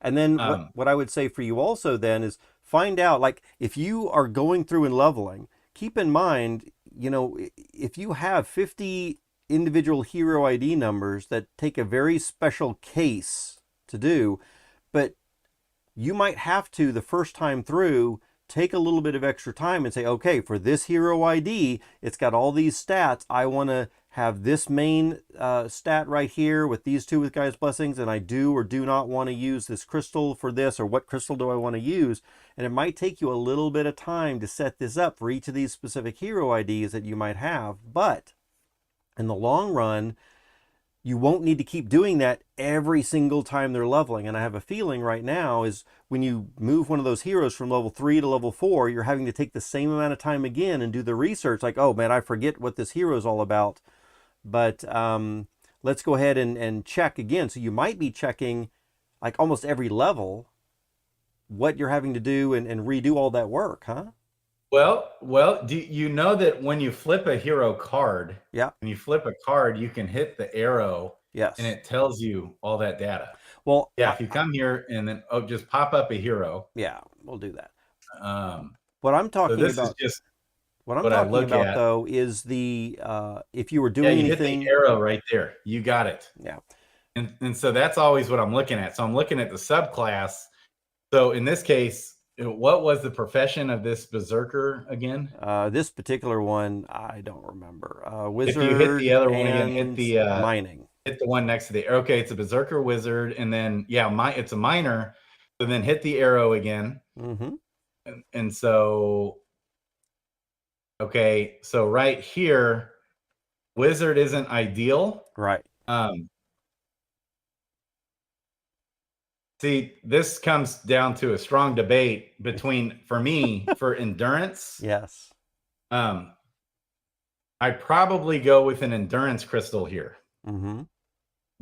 And then what I would say for you also then is find out, like, if you are going through and leveling, keep in mind, you know, if you have 50 individual hero ID numbers that take a very special case to do, but you might have to, the first time through, take a little bit of extra time and say, okay, for this hero ID, it's got all these stats. I want to have this main stat right here with these two with Guy's Blessings, and I do or do not want to use this crystal for this, or what crystal do I want to use? And it might take you a little bit of time to set this up for each of these specific hero IDs that you might have. But in the long run, you won't need to keep doing that every single time they're leveling. And I have a feeling right now is when you move one of those heroes from level 3 to level 4, you're having to take the same amount of time again and do the research. Like, oh man, I forget what this hero is all about. But let's go ahead and check again. So you might be checking like almost every level what you're having to do and redo all that work, huh? Well, do you know that when you flip a hero card, Yeah. when you flip a card, you can hit the arrow, Yes. and it tells you all that data. Well, yeah, if you come here and then just pop up a hero. Yeah, we'll do that. What I'm talking so this about, is just what I'm talking about though, is the if you were doing anything, hit the arrow right there. You got it. Yeah. And so that's always what I'm looking at. So I'm looking at the subclass. So in this case, what was the profession of this berserker again? This particular one, I don't remember. Wizard. If you hit the other one again, hit the mining. Hit the one next to the. Okay, it's a berserker wizard, and then it's a miner. So then hit the arrow again. Mm-hmm. And so, okay, so right here, wizard isn't ideal. Right. See, this comes down to a strong debate between, for me, for endurance. Yes. I probably go with an endurance crystal here. Mm-hmm.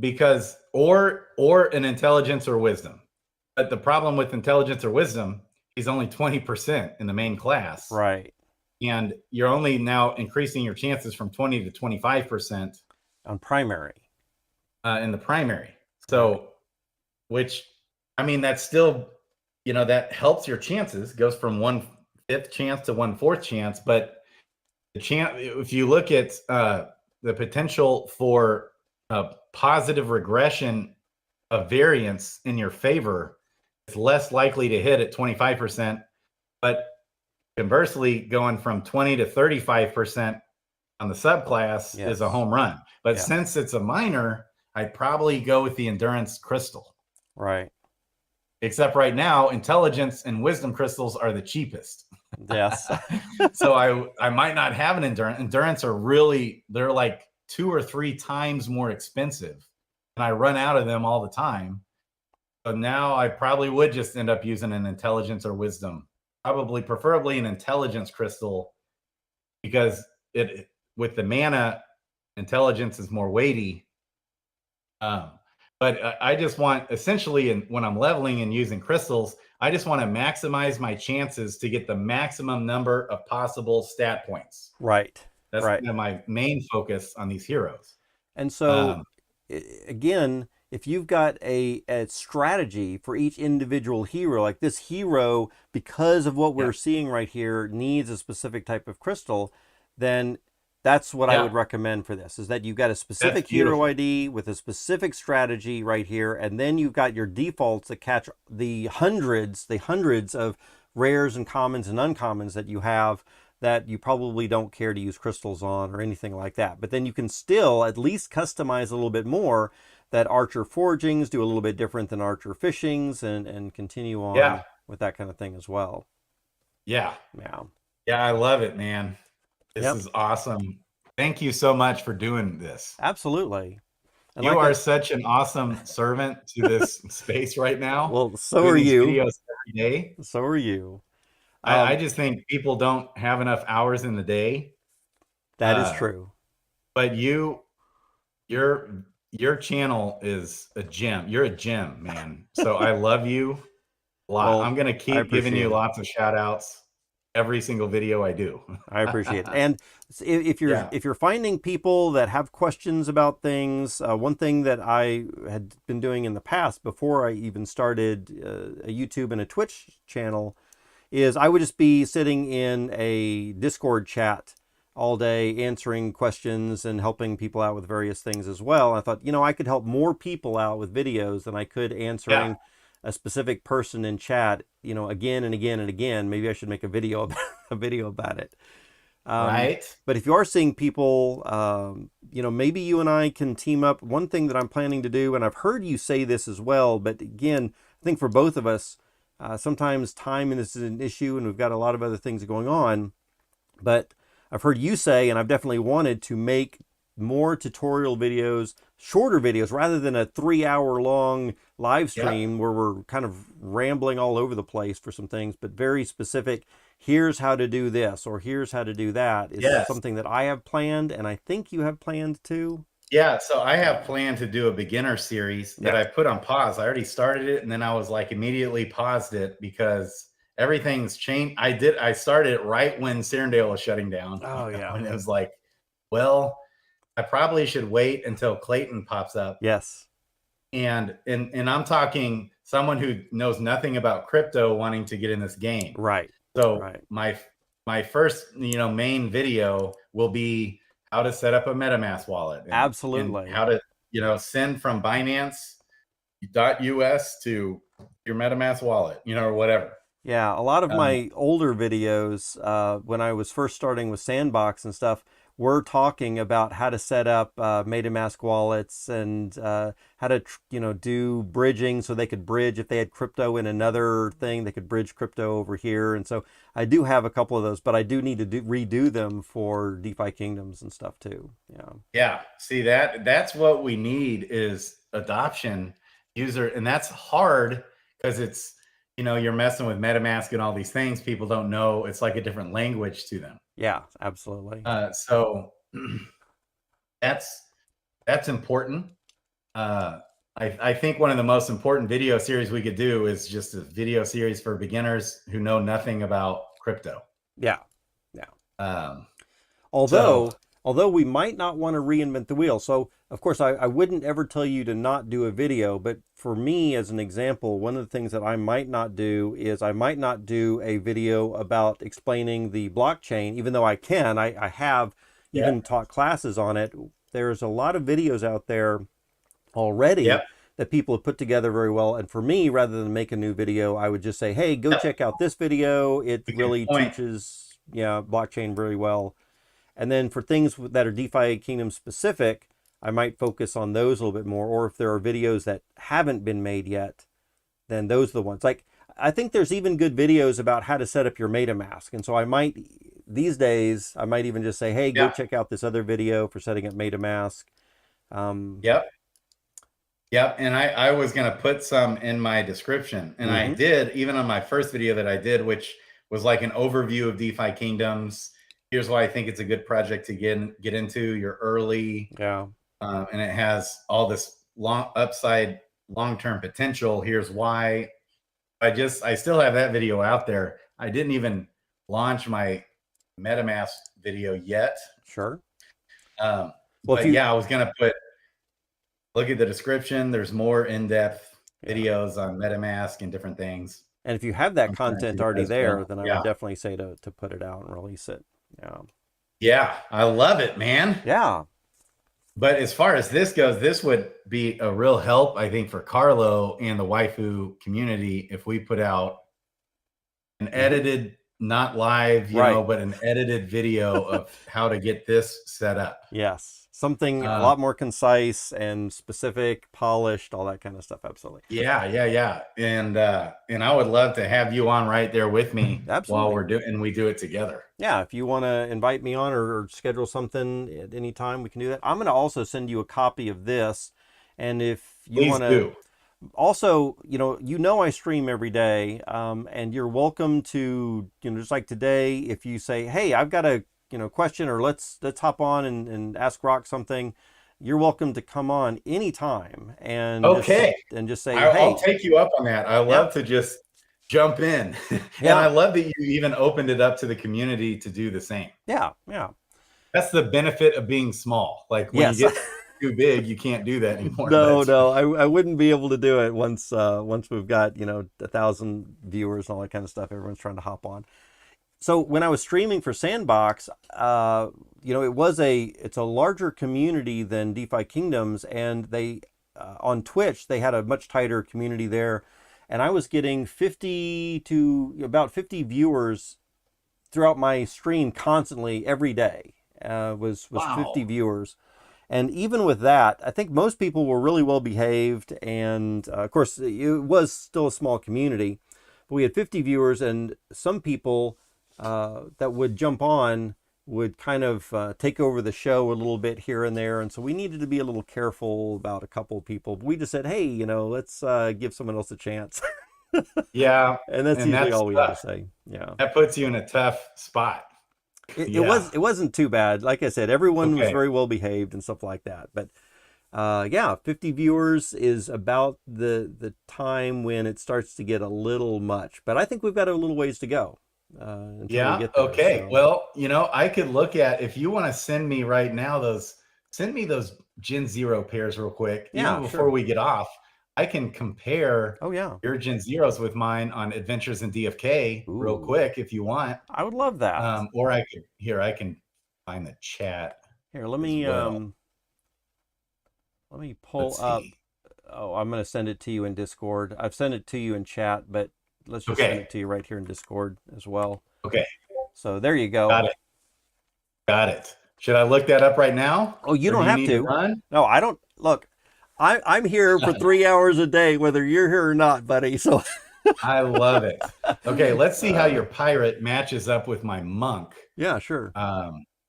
Because, or an intelligence or wisdom. But the problem with intelligence or wisdom is only 20% in the main class. Right. And you're only now increasing your chances from 20 to 25% on primary. In the primary. So, which, I mean, that's still, that helps your chances, goes from 1/5 chance to 1/4 chance. But the chance, if you look at the potential for a positive regression of variance in your favor, it's less likely to hit at 25%. But conversely, going from 20 to 35% on the subclass is a home run. But since it's a minor, I'd probably go with the endurance crystal. Right. Except right now, intelligence and wisdom crystals are the cheapest. Yes. So I might not have an endurance. Endurance are really, they're like 2 or 3 times more expensive. And I run out of them all the time. So now I probably would just end up using an intelligence or wisdom. Preferably an intelligence crystal, because with the mana, intelligence is more weighty. But I just want, essentially, when I'm leveling and using crystals, I just want to maximize my chances to get the maximum number of possible stat points. Right. That's kind of my main focus on these heroes. And so, again, if you've got a strategy for each individual hero, like this hero, because of what we're seeing right here, needs a specific type of crystal, then that's what I would recommend for this, is that you've got a specific hero ID with a specific strategy right here, and then you've got your defaults that catch the hundreds of rares and commons and uncommons that you have that you probably don't care to use crystals on or anything like that. But then you can still at least customize a little bit more, that Archer Forgings do a little bit different than Archer Fishings, and continue on with that kind of thing as well. Yeah, I love it, man. This is awesome. Thank you so much for doing this. Absolutely. And you are such an awesome servant to this space right now. Well, so are you. Videos every day. So are you. I just think people don't have enough hours in the day. That is true. But your channel is a gem. You're a gem, man. So I love you a lot. Well, I'm going to keep giving you lots of shout outs every single video I do. I appreciate it. And if you're finding people that have questions about things, one thing that I had been doing in the past before I even started a YouTube and a Twitch channel is I would just be sitting in a Discord chat all day answering questions and helping people out with various things as well. I thought, I could help more people out with videos than I could answering a specific person in chat, again and again and again. Maybe I should make a video about it. Right. But if you are seeing people, maybe you and I can team up. One thing that I'm planning to do, and I've heard you say this as well, but again, I think for both of us, sometimes time is an issue and we've got a lot of other things going on. But I've heard you say, and I've definitely wanted to make more tutorial videos, shorter videos, rather than a 3-hour long live stream where we're kind of rambling all over the place for some things, but very specific. Here's how to do this, or here's how to do that. Is something that I have planned, and I think you have planned too. Yeah, so I have planned to do a beginner series that I put on pause. I already started it, and then I was like immediately paused it because everything's changed. I started it right when Serendale was shutting down. Oh yeah. And it was like, well, I probably should wait until Clayton pops up. Yes. And I'm talking someone who knows nothing about crypto wanting to get in this game. Right. So my first, main video will be how to set up a MetaMask wallet. Absolutely. And how to, send from Binance.us to your MetaMask wallet, or whatever. Yeah, a lot of my older videos, when I was first starting with Sandbox and stuff, were talking about how to set up MetaMask wallets and how to, do bridging so they could bridge if they had crypto in another thing, they could bridge crypto over here. And so I do have a couple of those, but I do need to redo them for DeFi Kingdoms and stuff too. Yeah. Yeah. See, that's what we need is adoption user. And that's hard because it's, you're messing with MetaMask and all these things. People don't know. It's like a different language to them. Yeah, absolutely. So that's important. I think one of the most important video series we could do is just a video series for beginners who know nothing about crypto. Yeah. Yeah. Although we might not want to reinvent the wheel. So of course I wouldn't ever tell you to not do a video, but for me as an example, one of the things that I might not do is I might not do a video about explaining the blockchain, even though I can. I have even taught classes on it. There's a lot of videos out there already that people have put together very well. And for me, rather than make a new video, I would just say, hey, go check out this video. It really teaches blockchain very well. And then for things that are DeFi Kingdom specific, I might focus on those a little bit more. Or if there are videos that haven't been made yet, then those are the ones. Like, I think there's even good videos about how to set up your MetaMask. And so I might, these days, I might even just say, hey, go check out this other video for setting up MetaMask. Yep. And I was going to put some in my description. And I did, even on my first video that I did, which was like an overview of DeFi Kingdoms. Here's why I think it's a good project to get into. You're early. Yeah. And it has all this long-term potential. Here's why. I still have that video out there. I didn't even launch my MetaMask video yet. Sure. I was going to look at the description. There's more in-depth videos on MetaMask and different things. And if you have that content already there, then I would definitely say to put it out and release it. Yeah, I love it, man. Yeah. But as far as this goes, this would be a real help, I think, for Carlo and the waifu community if we put out an edited, not live, but an edited video of how to get this set up. Yes. Something a lot more concise and specific, polished, all that kind of stuff. Absolutely. Yeah. And I would love to have you on right there with me while we do it together. Yeah. If you want to invite me on or schedule something at any time, we can do that. I'm going to also send you a copy of this. And if you want to also, I stream every day, and you're welcome to, just like today, if you say, hey, I've got a question, or let's hop on and ask Rock something, you're welcome to come on anytime and just say, hey, I'll take you up on that. I love to just jump in. And I love that you even opened it up to the community to do the same. Yeah. That's the benefit of being small. Like when you get too big. You can't do that anymore. No, But no, I wouldn't be able to do it once we've got, 1,000 viewers and all that kind of stuff. Everyone's trying to hop on. So when I was streaming for Sandbox, it's a larger community than DeFi Kingdoms, and they on Twitch they had a much tighter community there, and I was getting 50 to about 50 viewers throughout my stream constantly every day. Was wow. 50 viewers. And even with that, I think most people were really well behaved. And of course, it was still a small community. But we had 50 viewers, and some people that would jump on would kind of take over the show a little bit here and there. And so we needed to be a little careful about a couple of people. But we just said, hey, let's give someone else a chance. Yeah. And that's usually all we have to say. Yeah. That puts you in a tough spot. It wasn't too bad. Like I said, everyone was very well behaved and stuff like that. But 50 viewers is about the time when it starts to get a little much. But I think we've got a little ways to go. Until we get there, okay. So. Well, I could look at, if you want to send me right now send me those Gen0 pairs real quick. Yeah, before we get off, I can compare your Gen0s with mine on Adventures in DFK real quick if you want. I would love that. Or I can find the chat. Here, let me pull up. Oh, I'm going to send it to you in Discord. I've sent it to you in chat, but let's just send it to you right here in Discord as well. Okay. So there you go. Got it. Should I look that up right now? Oh, you don't have to. No, I don't. Look, I'm here for 3 hours a day, whether you're here or not, buddy. So I love it. Okay, let's see how your pirate matches up with my monk. Yeah, sure.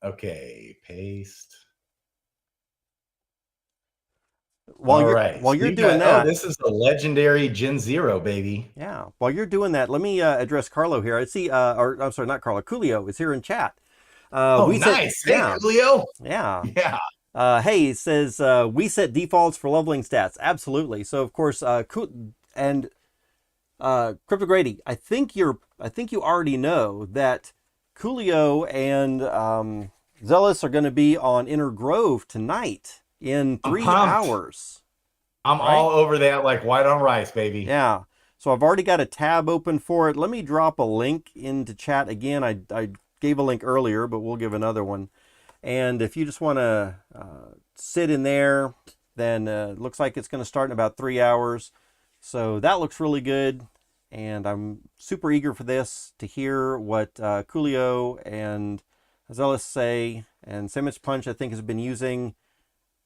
Okay, paste. While you're doing that, this is the legendary Gen0, baby. Yeah. While you're doing that, let me address Carlo here. I see, or I'm sorry, not Carlo. Coolio is here in chat. Nice. Hey, Coolio. Yeah. Yeah. Hey, it says we set defaults for leveling stats. Absolutely. So of course, and Crypto Grady, I think you already know that Coolio and Zealous are going to be on Inner Grove tonight in 3 hours. I'm all over that like white on rice, baby. Yeah. So I've already got a tab open for it. Let me drop a link into chat again. I gave a link earlier, but we'll give another one. And if you just want to sit in there, then it looks like it's going to start in about 3 hours. So that looks really good. And I'm super eager for this, to hear what Coolio and Zealous say. And Sandwich Punch, I think, has been using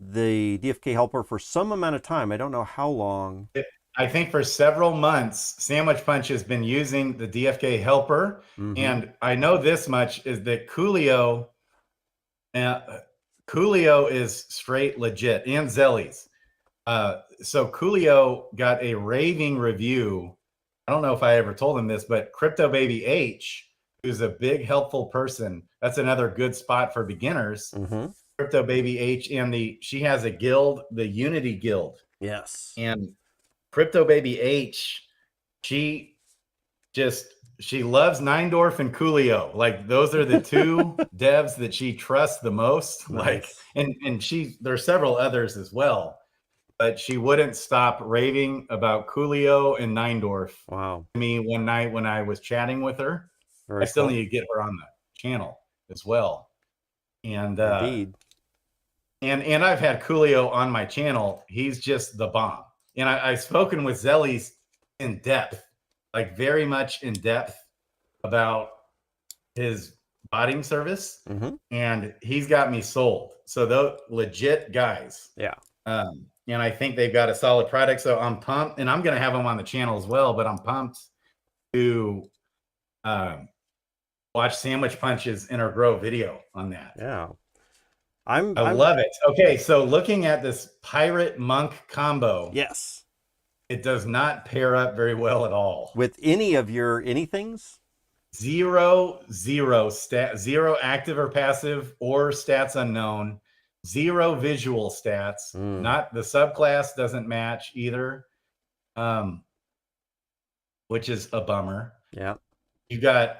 the DFK helper for some amount of time. I don't know how long. I think for several months, Sandwich Punch has been using the DFK helper. And I know this much, is that Coolio is straight legit, and Zellies. So Coolio got a raving review. I don't know if I ever told him this, but Crypto Baby H, who's a big helpful person, that's another good spot for beginners. Crypto Baby H, and she has a guild, the Unity Guild. Yes. And Crypto Baby H, she loves Neindorf and Coolio. Like, those are the two devs that she trusts the most. Nice. Like, and there's several others as well, but she wouldn't stop raving about Coolio and Neindorf. Wow. To me one night when I was chatting with her. I still need to get her on the channel as well. And indeed. And I've had Coolio on my channel. He's just the bomb. And I've spoken with Zellies in depth, like very much in depth, about his botting service. And he's got me sold. So those legit guys. Yeah. And I think they've got a solid product. So I'm pumped, and I'm going to have them on the channel as well. But I'm pumped to watch Sandwich Punch's Inner Grove video on that. Yeah. I love it. Okay, so looking at this pirate monk combo. Yes. It does not pair up very well at all. With any of your anythings? 0 active or passive or stats unknown. 0 visual stats. Not the subclass doesn't match either. Which is a bummer. Yeah. You got,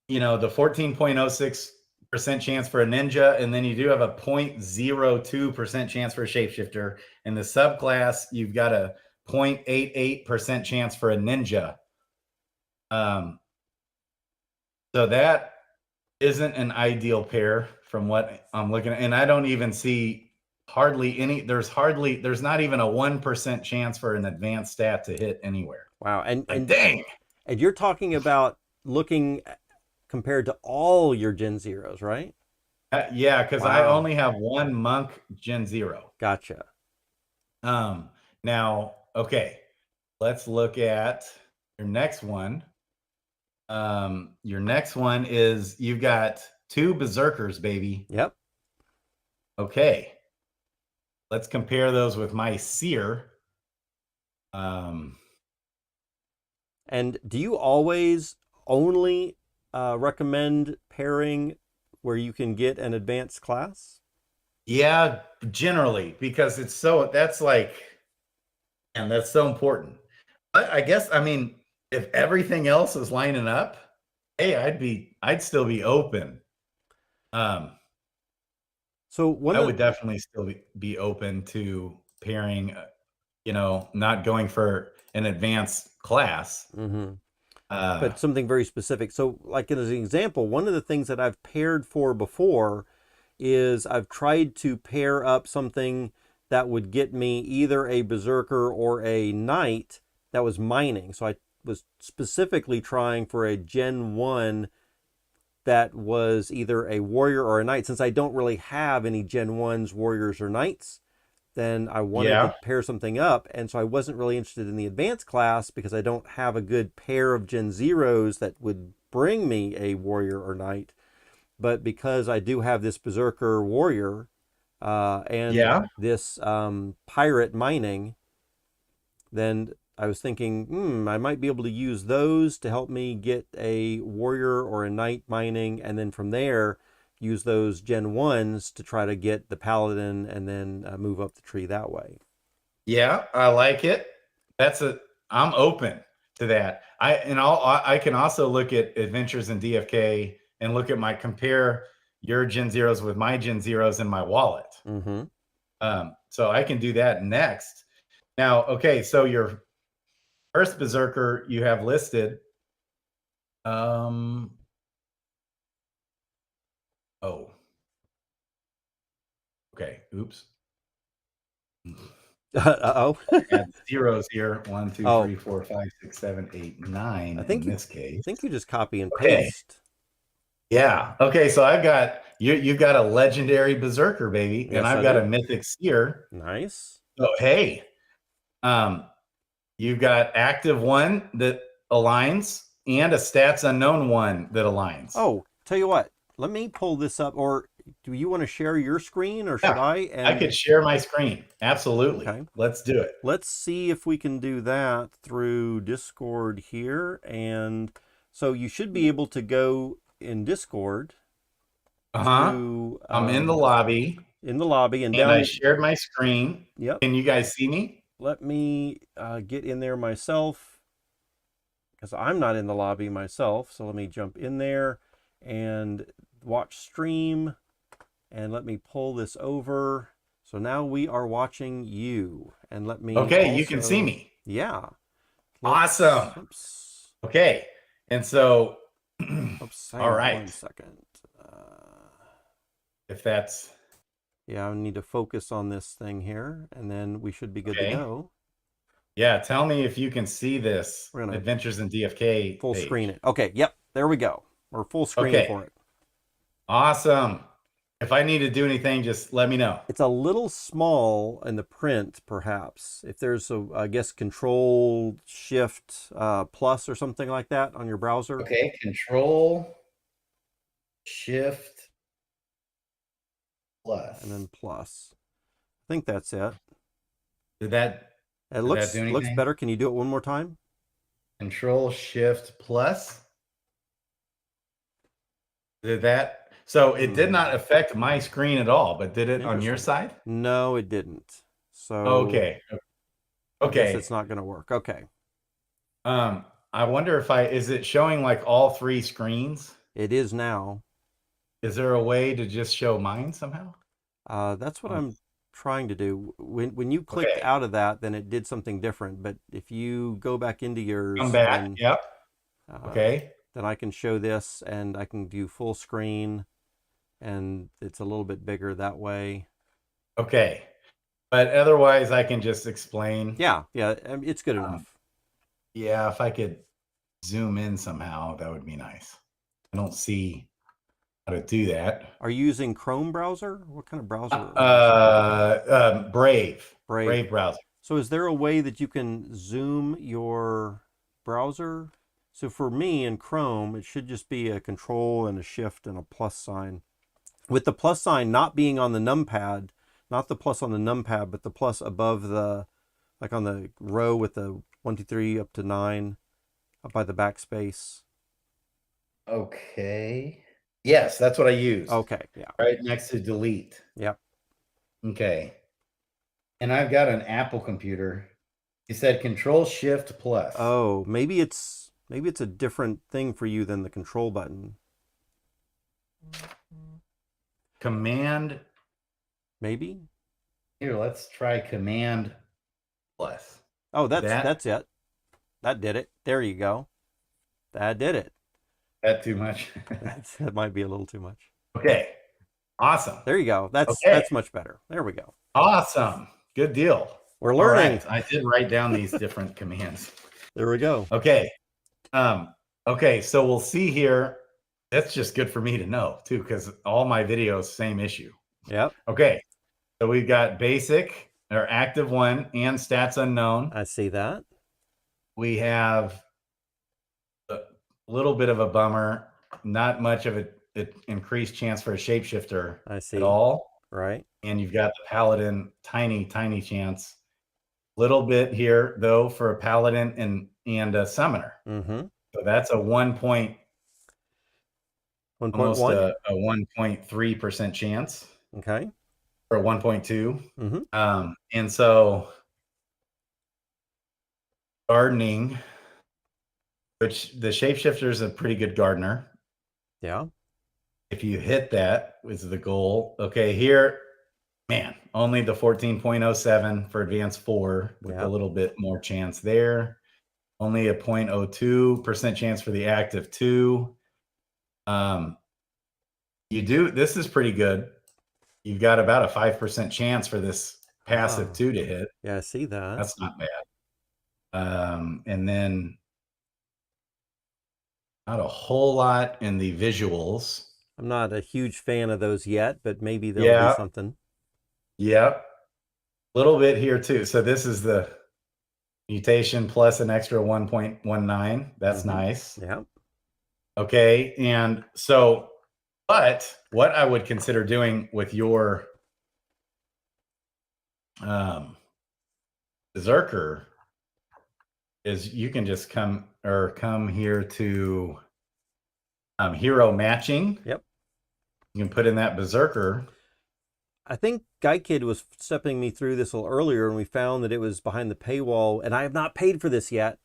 the 14.06 chance for a ninja, and then you do have a 0.02% chance for a shapeshifter. In the subclass, you've got a 0.88% chance for a ninja. So that isn't an ideal pair from what I'm looking at, and I don't even see hardly any. There's not even a 1% chance for an advanced stat to hit anywhere. Wow, and dang, and you're talking about looking compared to all your Gen Zeros, right? Yeah, because I only have one monk Gen 0. Gotcha. Now, okay, let's look at your next one. Your next one is you've got 2 berserkers, baby. Yep. Okay, let's compare those with my seer. And do you always only recommend pairing where you can get an advanced class? Yeah, generally, because it's that's so important. I guess, I mean, if everything else is lining up, hey, I'd still be open. So I would definitely still be open to pairing, not going for an advanced class. But something very specific. So like as an example, one of the things that I've paired for before is I've tried to pair up something that would get me either a berserker or a knight that was mining. So I was specifically trying for a Gen 1 that was either a warrior or a knight. Since I don't really have any Gen 1s, warriors, or knights, then I wanted to pair something up. And so I wasn't really interested in the advanced class because I don't have a good pair of Gen 0s that would bring me a warrior or knight. But because I do have this berserker warrior and this pirate mining, then I was thinking, I might be able to use those to help me get a warrior or a knight mining, and then from there use those Gen 1s to try to get the paladin and then move up the tree that way. Yeah, I like it. I'm open to that. I can also look at adventures in DFK and look at compare your Gen 0s with my Gen 0s in my wallet. So I can do that next. Now, okay, so your first berserker you have listed. Oh. Okay. Oops. Uh-oh. Add zeros here. 1, 2, 3, 4, 5, 6, 7, 8, 9 in this case. I think you just copy and paste. Yeah. Okay, so I've got you've got a legendary berserker, baby, and I've got a mythic seer. Nice. So hey, you've got active 1 that aligns and a stats unknown 1 that aligns. Oh, tell you what, let me pull this up, or do you want to share your screen, or should I? I could share my screen. Absolutely. Okay. Let's do it. Let's see if we can do that through Discord here. And so you should be able to go in Discord. I'm in the lobby. In the lobby, and I shared my screen. Yep. Can you guys see me? Let me get in there myself, because I'm not in the lobby myself. So let me jump in there and watch stream, and let me pull this over. So now we are watching you, and let me. Okay, you can see me. Yeah. Awesome. Oops. Okay, and so. Oops. All right. 1 second. If that's. Yeah, I need to focus on this thing here, and then we should be good to go. Yeah, tell me if you can see this. We're gonna Adventures in DFK full screen it. Okay, yep, there we go. We're full screen for it. Awesome. If I need to do anything, just let me know. It's a little small in the print, perhaps. If there's a, I guess, Control Shift plus or something like that on your browser. Okay, Control Shift plus. And then plus. I think that's it. Did that looks better. Can you do it one more time? Control Shift plus. Did that? So it did not affect my screen at all, but did it on your side? No, it didn't. So okay. I guess it's not going to work. Okay. I wonder if is it showing like all 3 screens? It is now. Is there a way to just show mine somehow? That's what I'm trying to do. When you clicked out of that, then it did something different. But if you go back into yours, come back. then, Yep. Okay. Then I can show this, and I can do full screen, and it's a little bit bigger that way. Okay. But otherwise, I can just explain. Yeah, it's good enough. Yeah, if I could zoom in somehow, that would be nice. I don't see how to do that. Are you using Chrome browser? What kind of browser? Brave browser. So is there a way that you can zoom your browser? So for me in Chrome, it should just be a control and a shift and a plus sign. With the plus sign not being on the numpad, not the plus on the numpad, but the plus above the, like on the row with the 1, 2, 3 up to 9, up by the backspace. Okay. Yes, that's what I use. Okay, yeah. Right next to delete. Yep. Okay. And I've got an Apple computer. You said Control Shift plus. Oh, maybe it's a different thing for you than the control button. Command. Maybe. Here, let's try Command plus. Oh, that's it. That did it. There you go. That did it. That too much? That might be a little too much. Okay. Awesome. There you go. That's much better. There we go. Awesome. Good deal. We're learning. Right. I did write down these different commands. There we go. Okay. Okay, so we'll see here. That's just good for me to know too, because all my videos, same issue. Yep. Okay. So we've got basic or active 1 and stats unknown. I see that. We have a little bit of a bummer, not much of an increased chance for a shapeshifter at all. Right. And you've got the paladin, tiny chance. Little bit here though for a paladin and a summoner. So that's a 1.1. Almost a 1.3% chance. Okay. Or 1.2. And so gardening, which the shapeshifter is a pretty good gardener. Yeah. If you hit that is the goal. Okay, here, man, only the 14.07 for advanced 4 with a little bit more chance there. Only a 0.02% chance for the active 2. This is pretty good. You've got about a 5% chance for this passive 2 to hit. Yeah, I see that. That's not bad. And then not a whole lot in the visuals. I'm not a huge fan of those yet, but maybe there'll be something. Yep. A little bit here too. So this is the mutation plus an extra 1.19. That's nice. Yeah. Okay. And so, but what I would consider doing with your Berserker is you can just come here to hero matching. Yep. You can put in that Berserker. I think Guy Kid was stepping me through this a little earlier, and we found that it was behind the paywall, and I have not paid for this yet.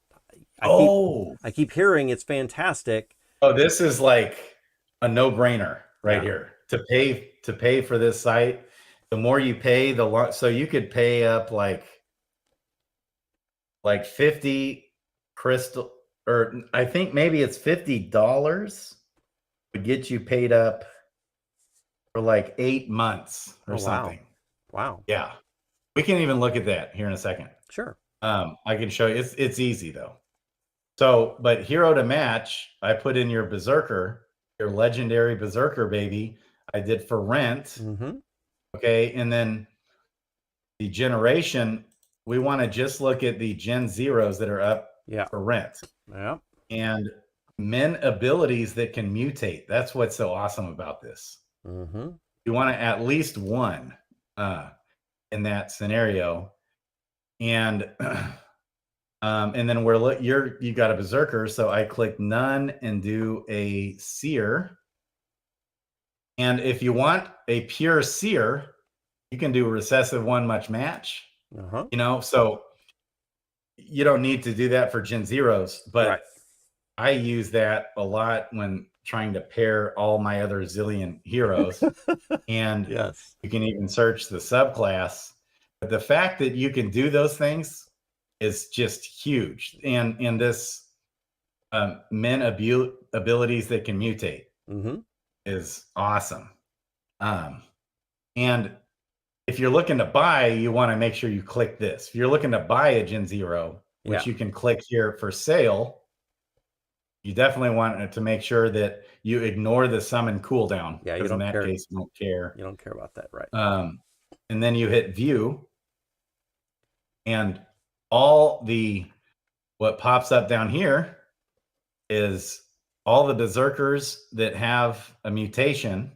I keep hearing it's fantastic. Oh, this is like a no-brainer right here to pay for this site. The more you pay, so you could pay up like 50 crystal, or I think maybe it's $50 would get you paid up for like 8 months or something. Wow. Yeah. We can even look at that here in a second. Sure. I can show you. It's easy though. So, but hero to match, I put in your Berserker, your legendary Berserker baby. I did for rent. Okay. And then the generation, we want to just look at the Gen 0s that are up for rent. Yeah. And men abilities that can mutate. That's what's so awesome about this. You want to at least one in that scenario. And then you got a Berserker. So I click none and do a Seer. And if you want a pure Seer, you can do a recessive 1 much match. You know, so you don't need to do that for Gen 0s, but I use that a lot when trying to pair all my other zillion heroes. And yes, you can even search the subclass. But the fact that you can do those things is just huge. And in this men abilities that can mutate is awesome. And if you're looking to buy, you want to make sure you click this. If you're looking to buy a Gen0, which you can click here for sale, you definitely want to make sure that you ignore the summon cooldown. Yeah, you don't in that care. case, you don't care. You don't care about that, right? And then you hit view, and what pops up down here is all the berserkers that have a mutation.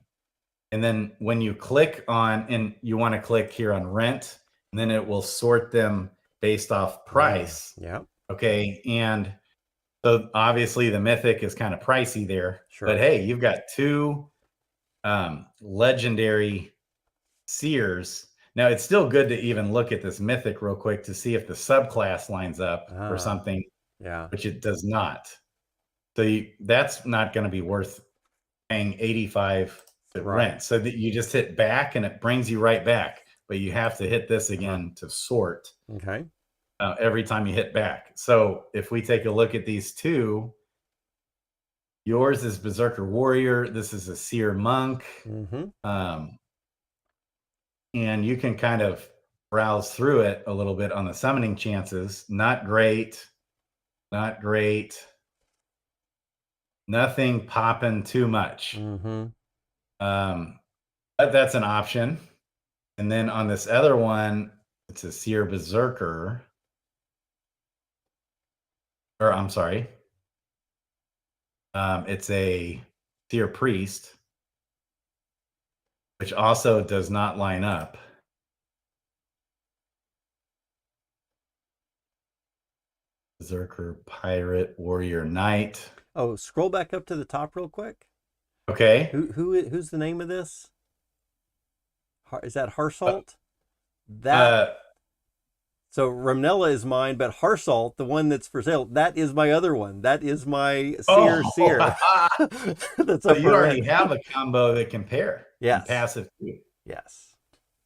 And then when you click on, and you want to click here on rent, and then it will sort them based off price. Yeah. Okay. And so obviously the mythic is kind of pricey there. Sure. But hey, you've got 2 legendary seers. Now it's still good to even look at this mythic real quick to see if the subclass lines up or something. Yeah. Which it does not. So that's not going to be worth paying 85 to rent. So that you just hit back and it brings you right back. But you have to hit this again to sort. Okay. Every time you hit back. So if we take a look at these 2, yours is Berserker Warrior. This is a Seer Monk. And you can kind of browse through it a little bit on the summoning chances. Not great. Not great. Nothing popping too much. But that's an option. And then on this other one, it's a Seer Berserker. Or I'm sorry. It's a Seer Priest, which also does not line up. Berserker, Pirate, Warrior, Knight. Oh, scroll back up to the top real quick. Okay. Who's the name of this? Is that Harsalt? So Ramnella is mine, but Harsalt, the one that's for sale, that is my other one. That is my Seer. That's so you already have a combo that can pair. Yes. Passive too. Yes.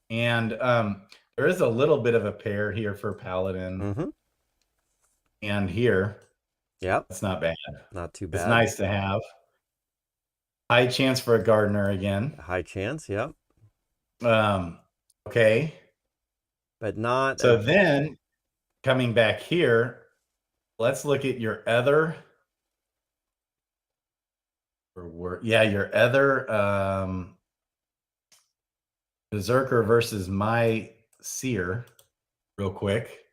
And there is a little bit of a pair here for Paladin. And here. Yep. It's not bad. Not too bad. It's nice to have. High chance for a Gardener again. High chance, yep. Okay. But not. So then coming back here, let's look at your other. Your other Berserker versus my Seer real quick.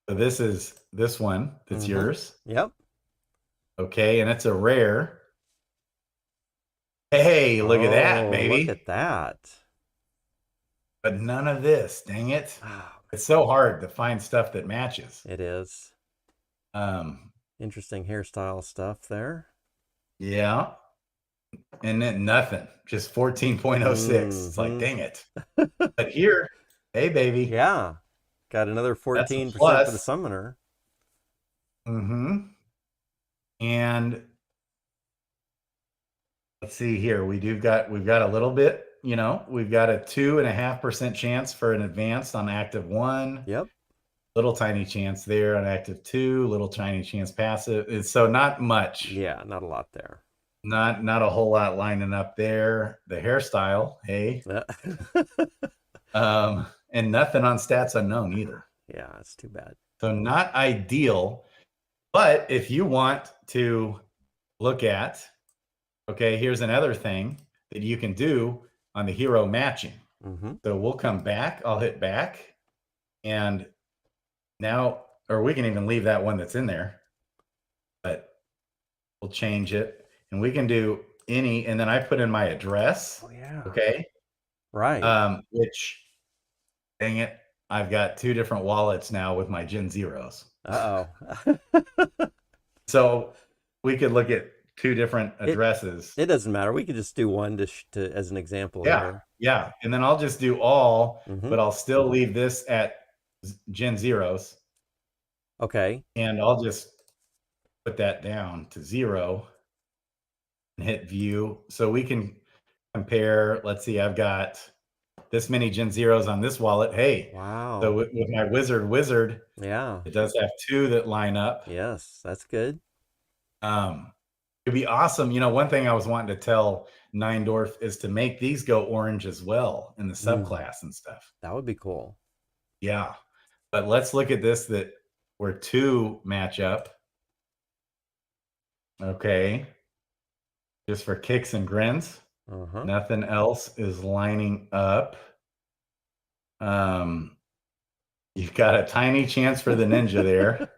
So this is this one that's yours. Yep. Okay, and it's a rare. Hey, look at that, baby. Look at that. But none of this, dang it. It's so hard to find stuff that matches. It is. Interesting hairstyle stuff there. Yeah. And then nothing. Just 14.06. It's like, dang it. But here, hey, baby. Yeah. Got another 14% for the summoner. And let's see here. We've got a little bit, we've got a 2.5% chance for an advanced on active 1. Yep. Little tiny chance there on active 2, little tiny chance passive. So not much. Yeah, not a lot there. Not a whole lot lining up there. The hairstyle, hey. And nothing on stats unknown either. Yeah, it's too bad. So not ideal. But if you want to look at, okay, here's another thing that you can do on the hero matching. So we'll come back. I'll hit back. And now, or we can even leave that one that's in there. But we'll change it. And we can do any, and then I put in my address. Oh, yeah. Okay. Right. Which, dang it, I've got 2 different wallets now with my Gen0s. So we could look at 2 different addresses. It doesn't matter. We could just do one to as an example. Yeah. Yeah. And then I'll just do all, but I'll still leave this at Gen0s. Okay. And I'll just put that down to 0 and hit view. So we can compare. Let's see, I've got this many Gen Zeros on this wallet. Hey, so Wow. with my wizard, Yeah. it does have 2 that line up. Yes, that's good. It'd be awesome. One thing I was wanting to tell Nine Dwarf is to make these go orange as well in the subclass and stuff. That would be cool. Yeah. But let's look at this where 2 match up. Okay. Just for kicks and grins. Nothing else is lining up. You've got a tiny chance for the ninja there.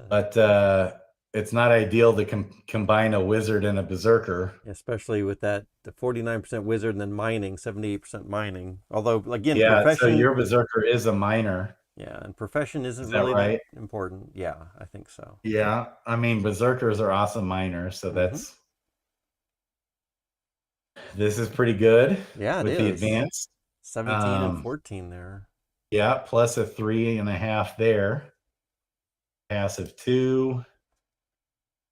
But it's not ideal to combine a wizard and a berserker. Especially with the 49% wizard and then mining, 78% mining. Although, again, Yeah, profession... so your berserker is a miner. Yeah, and profession isn't Is that really right? that important. Yeah, I think so. Yeah, I mean, berserkers are awesome miners, so this is pretty good. Yeah, it with is. The advanced. 17 and 14 there. Yeah, plus a 3.5 there. Passive 2.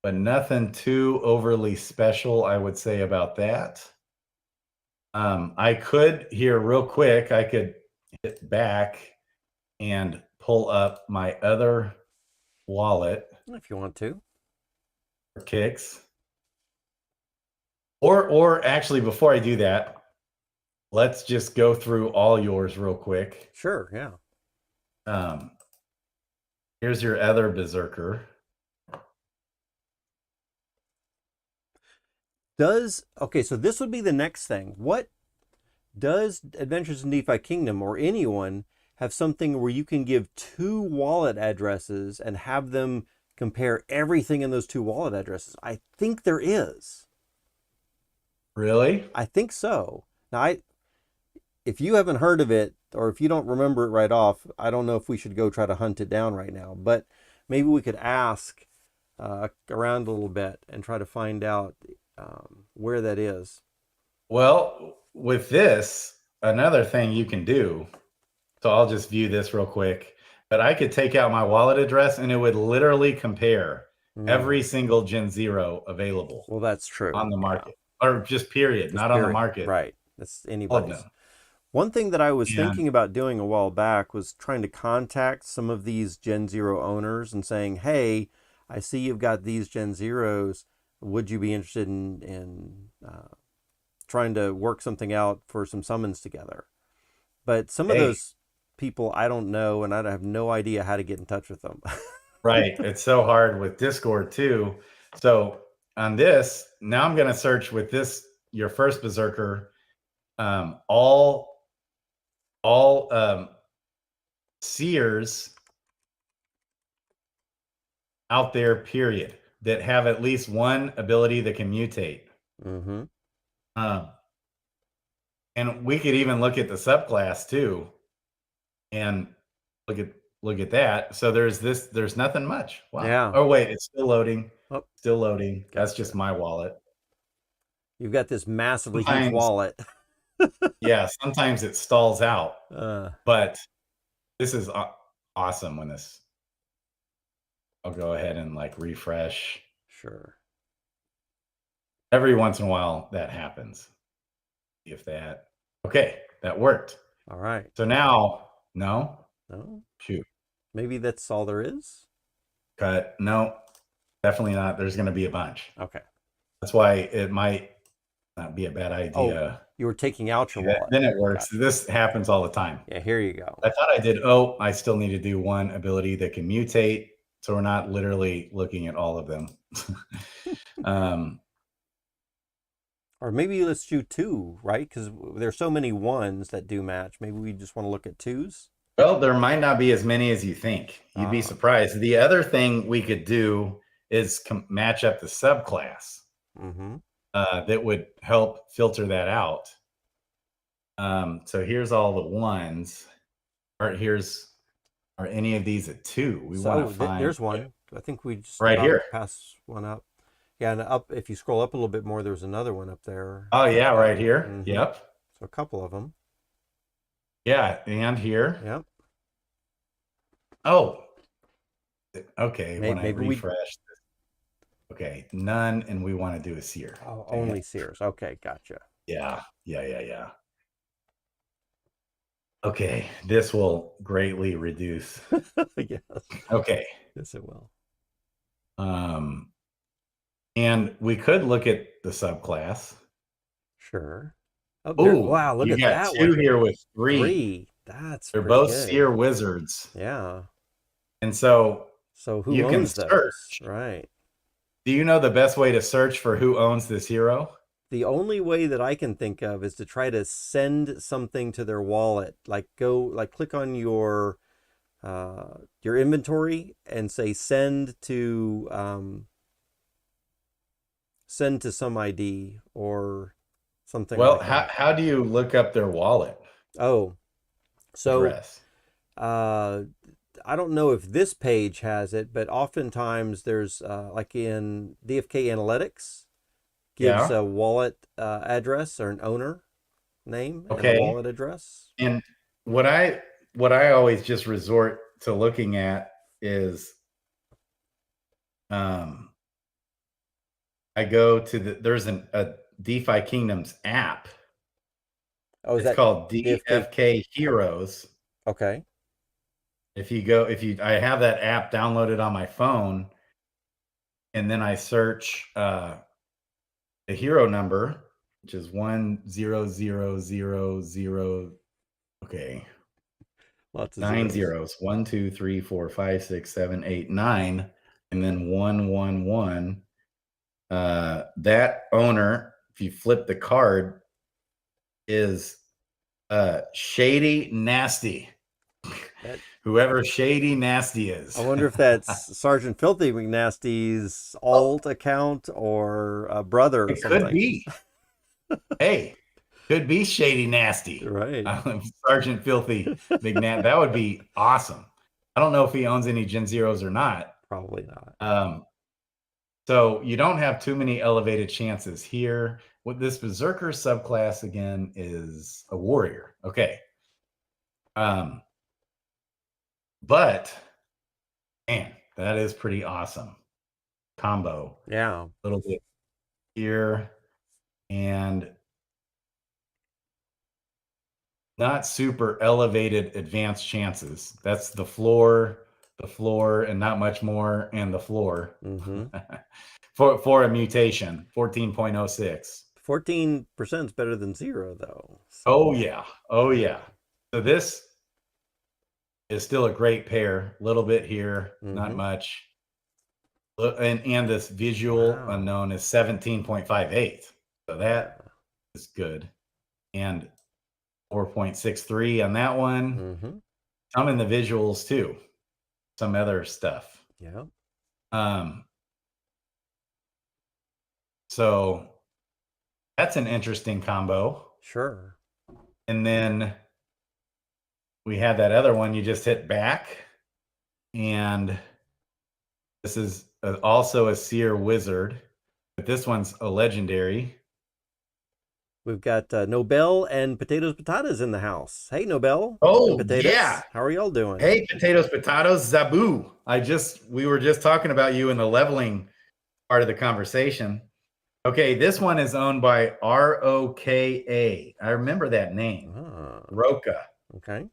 But nothing too overly special, I would say, about that. I could here real quick, I could hit back and pull up my other wallet If you want to. for kicks. Or actually, before I do that, let's just go through all yours real quick. Sure, yeah. Here's your other berserker. Okay, so this would be the next thing. What does Adventures in DeFi Kingdom or anyone have something where you can give 2 wallet addresses and have them compare everything in those 2 wallet addresses? I think there is. Really? I think so. Now, if you haven't heard of it, or if you don't remember it right off, I don't know if we should go try to hunt it down right now, but maybe we could ask around a little bit and try to find out where that is. Well, with this, another thing you can do, so I'll just view this real quick, but I could take out my wallet address and it would literally compare every single Gen 0 available. Well, that's true. On the market. Or just period, not on the market. Right. That's anybody's. All of them. One thing that I was thinking about doing a while back was trying to contact some of these Gen 0 owners and saying, hey, I see you've got these Gen 0s. Would you be interested in trying to work something out for some summons together? But some of those people I don't know, and I have no idea how to get in touch with them. Right. It's so hard with Discord too. So on this, now I'm going to search with this, your first berserker, all seers out there, period, that have at least one ability that can mutate. And we could even look at the subclass too, and look at that. So there's nothing much. Wow. Yeah. Oh wait, it's still loading. Oh, still loading. Gotcha. That's just my wallet. You've got this massively huge wallet. Yeah, sometimes it stalls out. But this is awesome when this. I'll go ahead and like refresh. Sure. Every once in a while that happens. If that. Okay, that worked. All right. So now, no? Shoot. Maybe that's all there is? Cut. No, definitely not. There's going to be a bunch. Okay. That's why it might not be a bad idea. Oh, you were taking out your wallet. Then it works. Gotcha. This happens all the time. Yeah, here you go. I thought I did. I still need to do one ability that can mutate. So we're not literally looking at all of them. Or maybe let's do 2, right? Because there's so many 1s that do match. Maybe we just want to look at 2s. Well, there might not be as many as you think. You'd be surprised. The other thing we could do is match up the subclass. That would help filter that out. So here's all the 1s. Are any of these a 2? We want to find. There's one. I think we just right here. Pass one up. Yeah, and up. If you scroll up a little bit more, there's another one up there. Oh yeah, right here. Yep. So a couple of them. Yeah, and here. Yep. Oh, Okay, when I Maybe we... refresh. Okay, none, and we want to do a seer. Oh, only seers. Okay, gotcha. Yeah. Okay, this will greatly reduce. Yes. Okay. Yes, it will. And we could look at the subclass. Sure. Oh, Oh, wow, look you at got that two one. here with three. 3. That's They're pretty both good. seer wizards. Yeah. And so So who you can owns those? search. Right. Do you know the best way to search for who owns this hero? The only way that I can think of is to try to send something to their wallet. Like click on your inventory and say send to some ID or something Well, like that. how do you look up their wallet Oh, so address? uh, I don't know if this page has it, but oftentimes there's like in DFK Analytics gives Yeah. a wallet address or an owner name and a Okay. wallet address. And what I always just resort to looking at is I go to there's a DeFi Kingdoms app. Oh, is It's that called DFK? DFK Heroes. Okay. I have that app downloaded on my phone, and then I search the hero number, which is 10000. Okay. Lots of 9 zeros. zeros. 1, 2, 3, 4, 5, 6, 7, 8, 9, and then 111. That owner, if you flip the card, is Shady Nasty. Whoever Shady Nasty is. I wonder if that's Sergeant Filthy McNasty's alt account or a brother or It something. could be. Hey, could be Shady Nasty. Right. Sergeant Filthy McNasty. That would be awesome. I don't know if he owns any Gen Zeros or not. Probably not. So you don't have too many elevated chances here. What this Berserker subclass again is a warrior. Okay. But man, that is pretty awesome combo. Yeah. A little bit here and not super elevated advanced chances. That's the floor, and not much more, and the floor. Mm-hmm. for a mutation, 14.06. 14% is better than 0, though. So. Oh yeah. So this is still a great pair. A little bit here, not much. And this visual unknown is 17.58. So that is good. And 4.63 on that one. Mm-hmm. Some in the visuals too. Some other stuff. Yeah. So that's an interesting combo. Sure. And then we had that other one you just hit back. And this is also a seer wizard, but this one's a legendary. We've got Nobel and Potatoes in the house. Hey, Nobel. Oh, Potatoes. yeah. How are y'all doing? Hey, Potatoes, Zabu. We were just talking about you in the leveling part of the conversation. Okay, this one is owned by ROKA. I remember that name. Roka. Okay.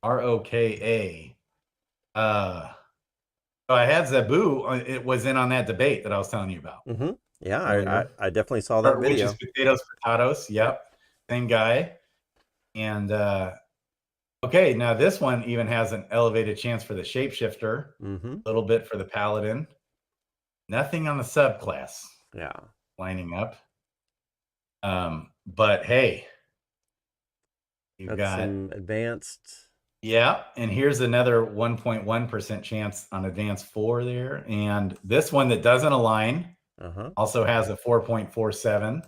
ROKA. So I had Zabu. It was in on that debate that I was telling you about. Mm-hmm. Yeah, I definitely saw that video. Which is Potatoes. Yep. Same guy. And okay, now this one even has an elevated chance for the shapeshifter. A little bit for the paladin. Nothing on the subclass. Yeah. Lining up. But hey, you've got some advanced. Yeah, and here's another 1.1% chance on advanced 4 there. And this one that doesn't align also has a 4.47.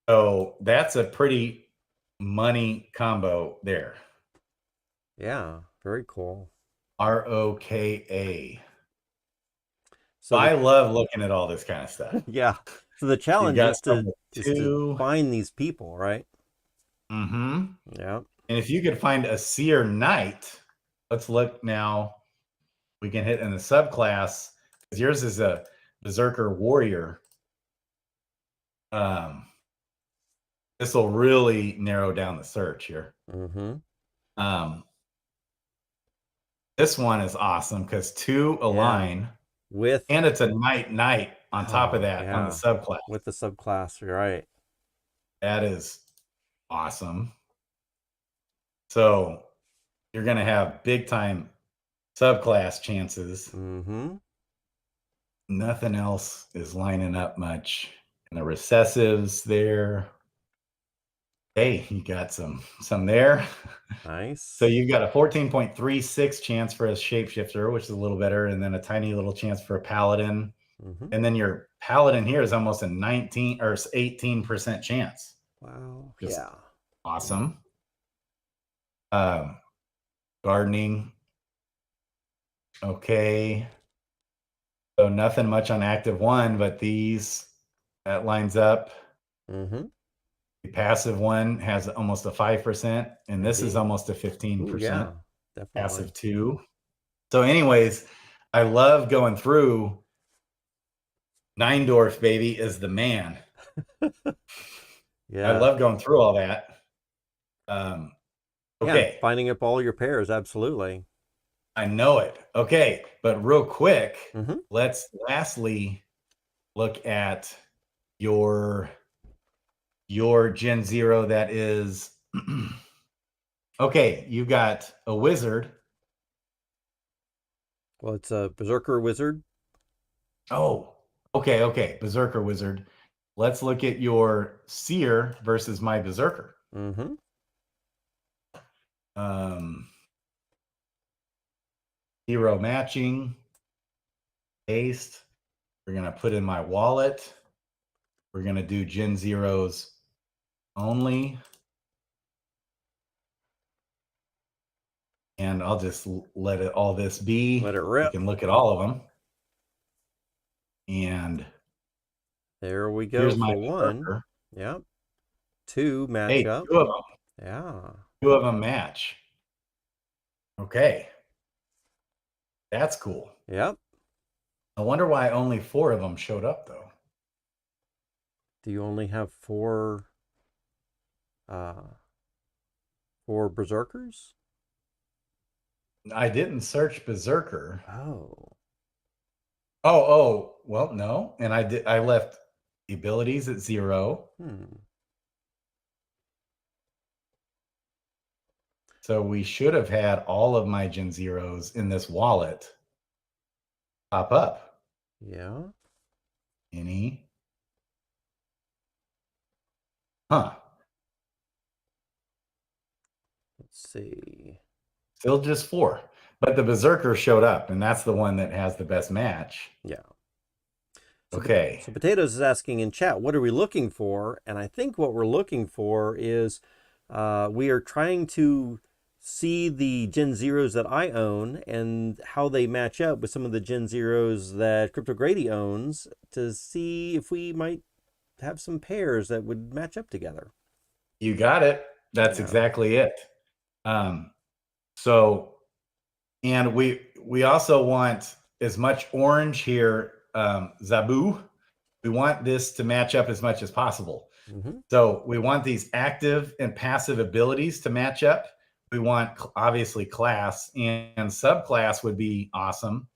So that's a pretty money combo there. Yeah, very cool. ROKA. So I love looking at all this kind of stuff. Yeah. So the challenge is to find these people, right? Mm-hmm. Yeah. And if you could find a seer knight, let's look now. we can hit in the subclass, because yours is a Berserker Warrior. This will really narrow down the search here. This one is awesome because 2 align with, and it's a night on top of that on the subclass. With the subclass, you're right. That is awesome. So you're going to have big time subclass chances. Nothing else is lining up much. And the recessives there. Hey, you got some there. Nice. So you've got a 14.36 chance for a shapeshifter, which is a little better, and then a tiny little chance for a paladin. And then your paladin here is almost a 19 or 18% chance. Wow. Just awesome. Gardening. Okay. So nothing much on active 1, but that lines up. The passive one has almost a 5%, and this is almost a 15%. Yeah, definitely. Passive 2. So anyways, I love going through. Neindorf, baby, is the man. I love going through all that. Okay. Finding up all your pairs, absolutely. I know it. Okay, but real quick, let's lastly look at your Gen0 that is okay, you've got a wizard. Well, it's a Berserker Wizard. Oh, okay. Berserker Wizard. Let's look at your Seer versus my Berserker. Hero matching. Paste. We're going to put in my wallet. We're going to do Gen0s only. And I'll just let all this be. Let it rip. You can look at all of them. And there we go. Here's my for one. Berserker. Yep. 2 match up. 2 of them. Yeah. 2 of them match. Okay. That's cool. Yep. I wonder why only 4 of them showed up, though. Do you only have 4 Berserkers? I didn't search Berserker. Oh. Well, no. And I left abilities at 0. So we should have had all of my Gen0s in this wallet pop up. Yeah. Any? Huh. Let's see. Still just 4. But the Berserker showed up, and that's the one that has the best match. Yeah. Okay. So Potatoes is asking in chat, what are we looking for? And I think what we're looking for is we are trying to see the Gen0s that I own and how they match up with some of the Gen0s that Crypto Grady owns to see if we might have some pairs that would match up together. You got it. That's exactly it. So, and we also want as much orange here, Zabu. We want this to match up as much as possible. So we want these active and passive abilities to match up. We want obviously class, and subclass would be awesome.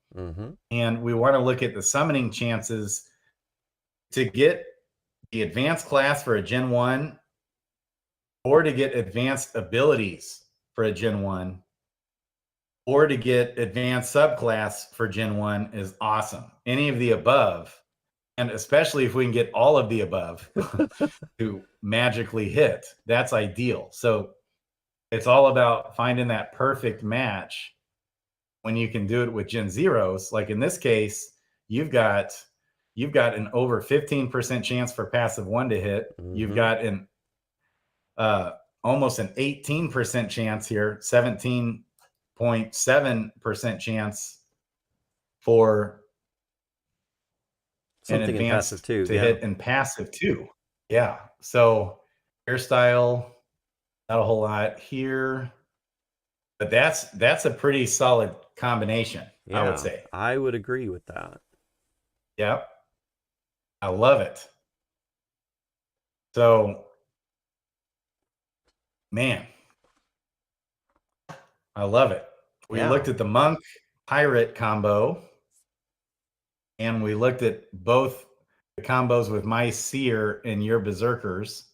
And we want to look at the summoning chances to get the advanced class for a Gen 1 or to get advanced abilities for a Gen 1 or to get advanced subclass for Gen 1 is awesome. Any of the above, and especially if we can get all of the above to magically hit, that's ideal. So it's all about finding that perfect match when you can do it with Gen0s. Like in this case, you've got an over 15% chance for passive 1 to hit. You've got an almost an 18% chance here, 17.7% chance for something an advanced in passive 2 to hit in passive 2. Yeah. So hairstyle, not a whole lot here, but that's a pretty solid combination, I would say. I would agree with that. Yep. I love it. So, man, I love it. We looked at the monk pirate combo, and we looked at both the combos with my seer and your berserkers.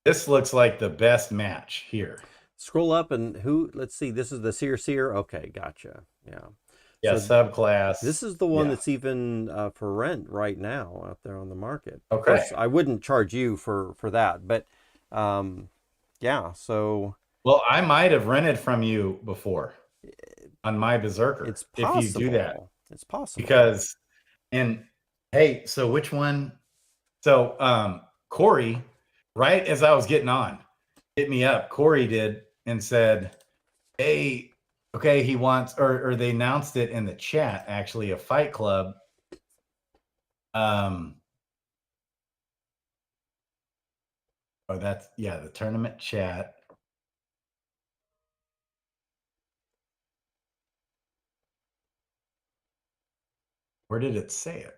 This looks like the best match here. Scroll up and let's see, this is the seer. Okay, gotcha. Yeah. Yeah, so subclass. This is the one that's even for rent right now out there on the market. Okay. Of course, I wouldn't charge you for that, but yeah, so. Well, I might have rented from you before on my berserker. It's possible. If you do that. It's possible. Because, and hey, so which one? So Corey, right as I was getting on, hit me up. Corey did and said, hey, okay, he wants, or they announced it in the chat, actually, a fight club. Oh, that's, yeah, the tournament chat. Where did it say it?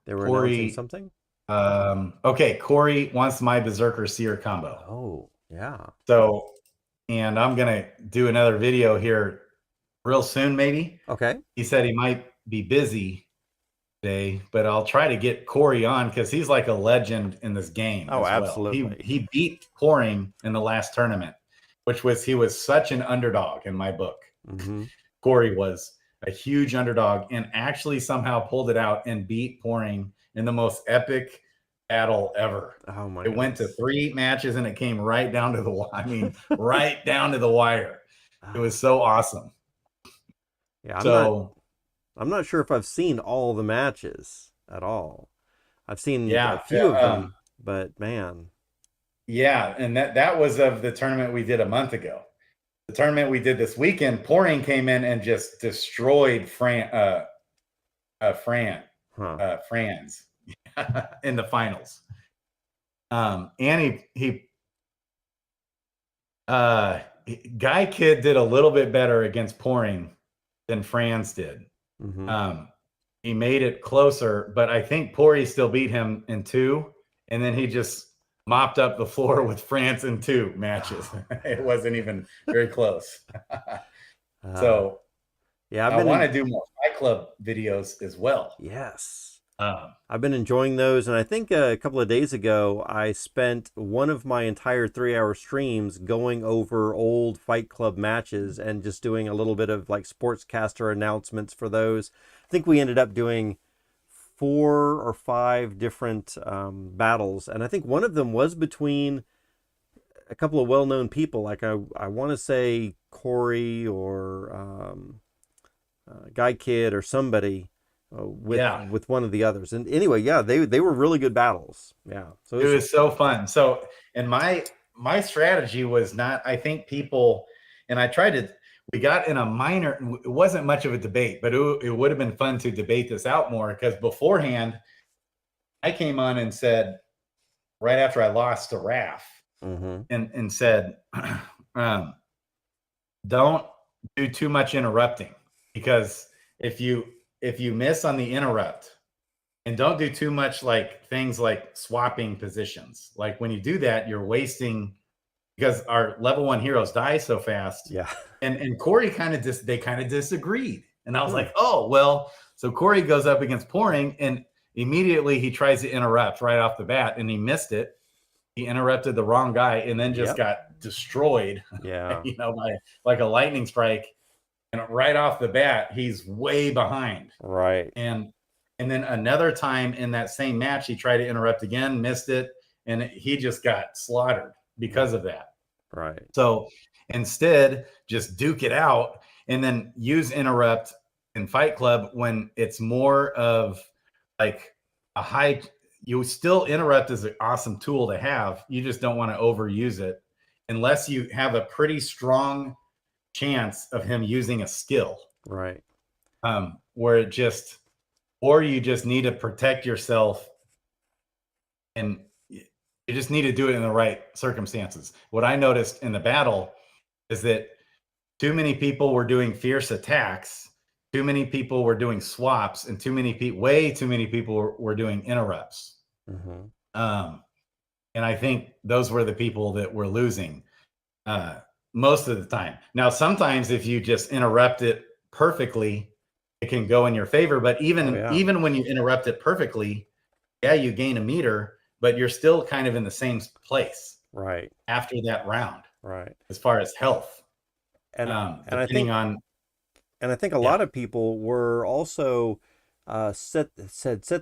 They were announcing something? Okay, Corey wants my Berserker Seer combo. Oh, yeah. So, and I'm going to do another video here real soon, maybe. Okay. He said he might be busy today, but I'll try to get Corey on because he's like a legend in this game. Oh, as well. absolutely. He beat Pouring in the last tournament, he was such an underdog in my book. Corey was a huge underdog and actually somehow pulled it out and beat Pouring in the most epic battle ever. Oh my! It went to 3 matches and it came right down to the, right down to the wire. It was so awesome. Yeah, I'm not sure if I've seen all the matches at all. I've seen a few of them, but man. Yeah, and that was of the tournament we did a month ago. The tournament we did this weekend, Pouring came in and just destroyed Franz in the finals. And Guy Kid did a little bit better against Pouring than Franz did. He made it closer, but I think Pouring still beat him in 2, and then he just mopped up the floor with France in 2 matches. It wasn't even very close. So, yeah, I want to do more Fight Club videos as well. Yes. I've been enjoying those, and I think a couple of days ago I spent one of my entire 3-hour streams going over old Fight Club matches and just doing a little bit of like sportscaster announcements for those. I think we ended up doing 4 or 5 different battles, and I think one of them was between a couple of well-known people, like I want to say Corey or Guy Kid or somebody. With one of the others, and anyway, yeah, they were really good battles. Yeah, so it was so fun. So, and my strategy was not, I think people, and I tried to, we got in a minor, it wasn't much of a debate, but it would have been fun to debate this out more, because beforehand I came on and said, right after I lost to Raph, and said, don't do too much interrupting, because if you miss on the interrupt, and don't do too much like things like swapping positions. Like when you do that, you're wasting, because our level 1 heroes die so fast. Yeah. And Corey they kind of disagreed. And I was like, oh, well, so Corey goes up against Pouring and immediately he tries to interrupt right off the bat and he missed it. He interrupted the wrong guy and then just got destroyed. Yeah. By like a lightning strike. And right off the bat, he's way behind. Right. And then another time in that same match, he tried to interrupt again, missed it, and he just got slaughtered because of that. Right. So instead, just duke it out and then use interrupt in Fight Club when it's more of like a high. You still, interrupt is an awesome tool to have. You just don't want to overuse it unless you have a pretty strong chance of him using a skill, right? Where it just, or you just need to protect yourself, and you just need to do it in the right circumstances. What I noticed in the battle is that too many people were doing fierce attacks, too many people were doing swaps, and way too many people were doing interrupts. And I think those were the people that were losing most of the time. Now, sometimes if you just interrupt it perfectly, it can go in your favor. But even when you interrupt it perfectly, yeah, you gain a meter, but you're still kind of in the same place right after that round, right, as far as health. and I Depending think on, and I think a lot of people were also set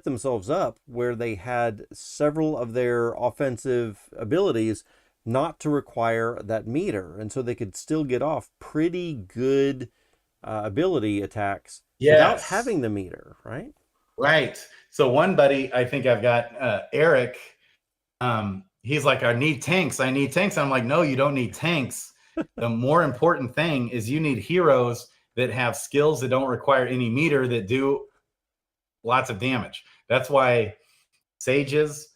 themselves up where they had several of their offensive abilities not to require that meter, and so they could still get off pretty good ability attacks without having the meter, right? Right. So one buddy, I think I've got Eric. He's like, I need tanks. I'm like, no, you don't need tanks. The more important thing is you need heroes that have skills that don't require any meter, that do lots of damage. That's why sages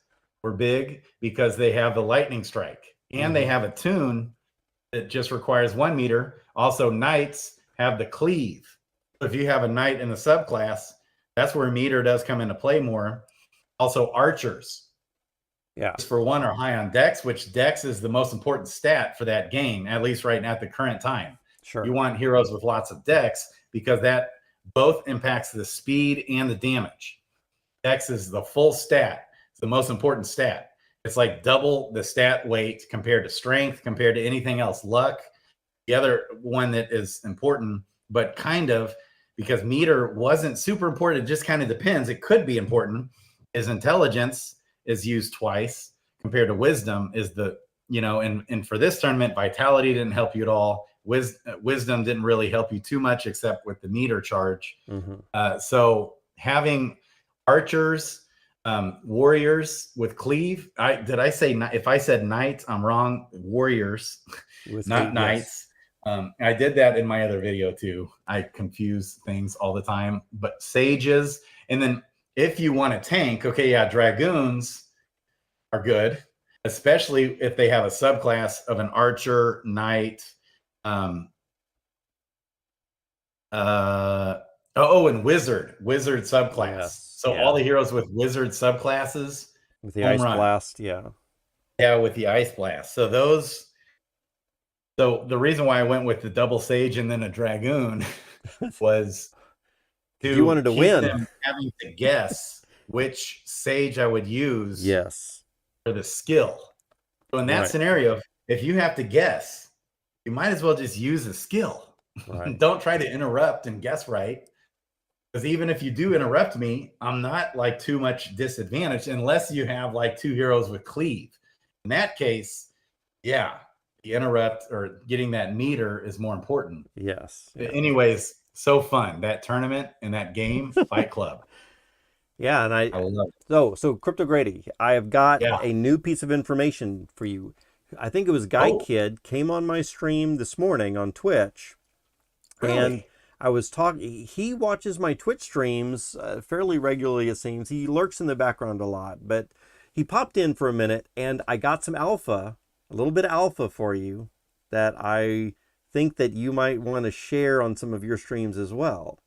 were big, because they have the lightning strike, and they have a tune that just requires 1 meter. Also, knights have the cleave. If you have a knight in the subclass, that's where meter does come into play more. Also, archers, for 1, are high on dex, which dex is the most important stat for that game, at least right now at the current time. Sure. You want heroes with lots of dex, because that both impacts the speed and the damage. Dex is the full stat. It's the most important stat. It's like double the stat weight compared to strength, compared to anything else. Luck, the other one that is important, but kind of, because meter wasn't super important, it just kind of depends. It could be important, is intelligence is used twice compared to wisdom is the, and for this tournament, vitality didn't help you at all. Wisdom didn't really help you too much, except with the meter charge. So having archers, warriors with cleave. Did I say, if I said knights, I'm wrong. Warriors, not knights. I did that in my other video too. I confuse things all the time. But sages, and then if you want a tank, dragoons are good, especially if they have a subclass of an archer, knight, and wizard subclass. All the heroes with wizard subclasses, with the ice blast, with the ice blast. So the reason why I went with the double sage and then a dragoon was you wanted to win. Them having to guess which sage I would use for the skill. So in that scenario, if you have to guess, you might as well just use the skill. Don't try to interrupt and guess right. Because even if you do interrupt me, I'm not like too much disadvantage, unless you have like 2 heroes with cleave. In that case, the interrupt or getting that meter is more important. Anyways, so fun, that tournament and that game, Fight Club. And I love it. So Crypto Grady, I have got a new piece of information for you. I think it was Guy Kid came on my stream this morning on Twitch. Really? And I was talking, he watches my Twitch streams fairly regularly, it seems. He lurks in the background a lot, but he popped in for a minute, and I got some alpha, a little bit of alpha for you that I think that you might want to share on some of your streams as well.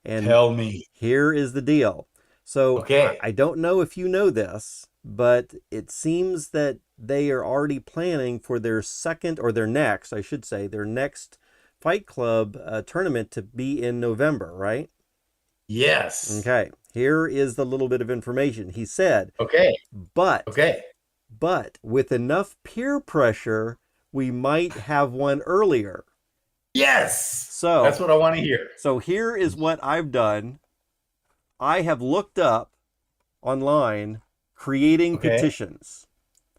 And tell me. Here is the deal. So I don't know if you know this, but it seems that they are already planning for their next Fight Club tournament to be in November, right? Yes. Okay. Here is the little bit of information. He said, but with enough peer pressure, we might have one earlier. Yes. So that's what I want to hear. So here is what I've done. I have looked up online creating petitions.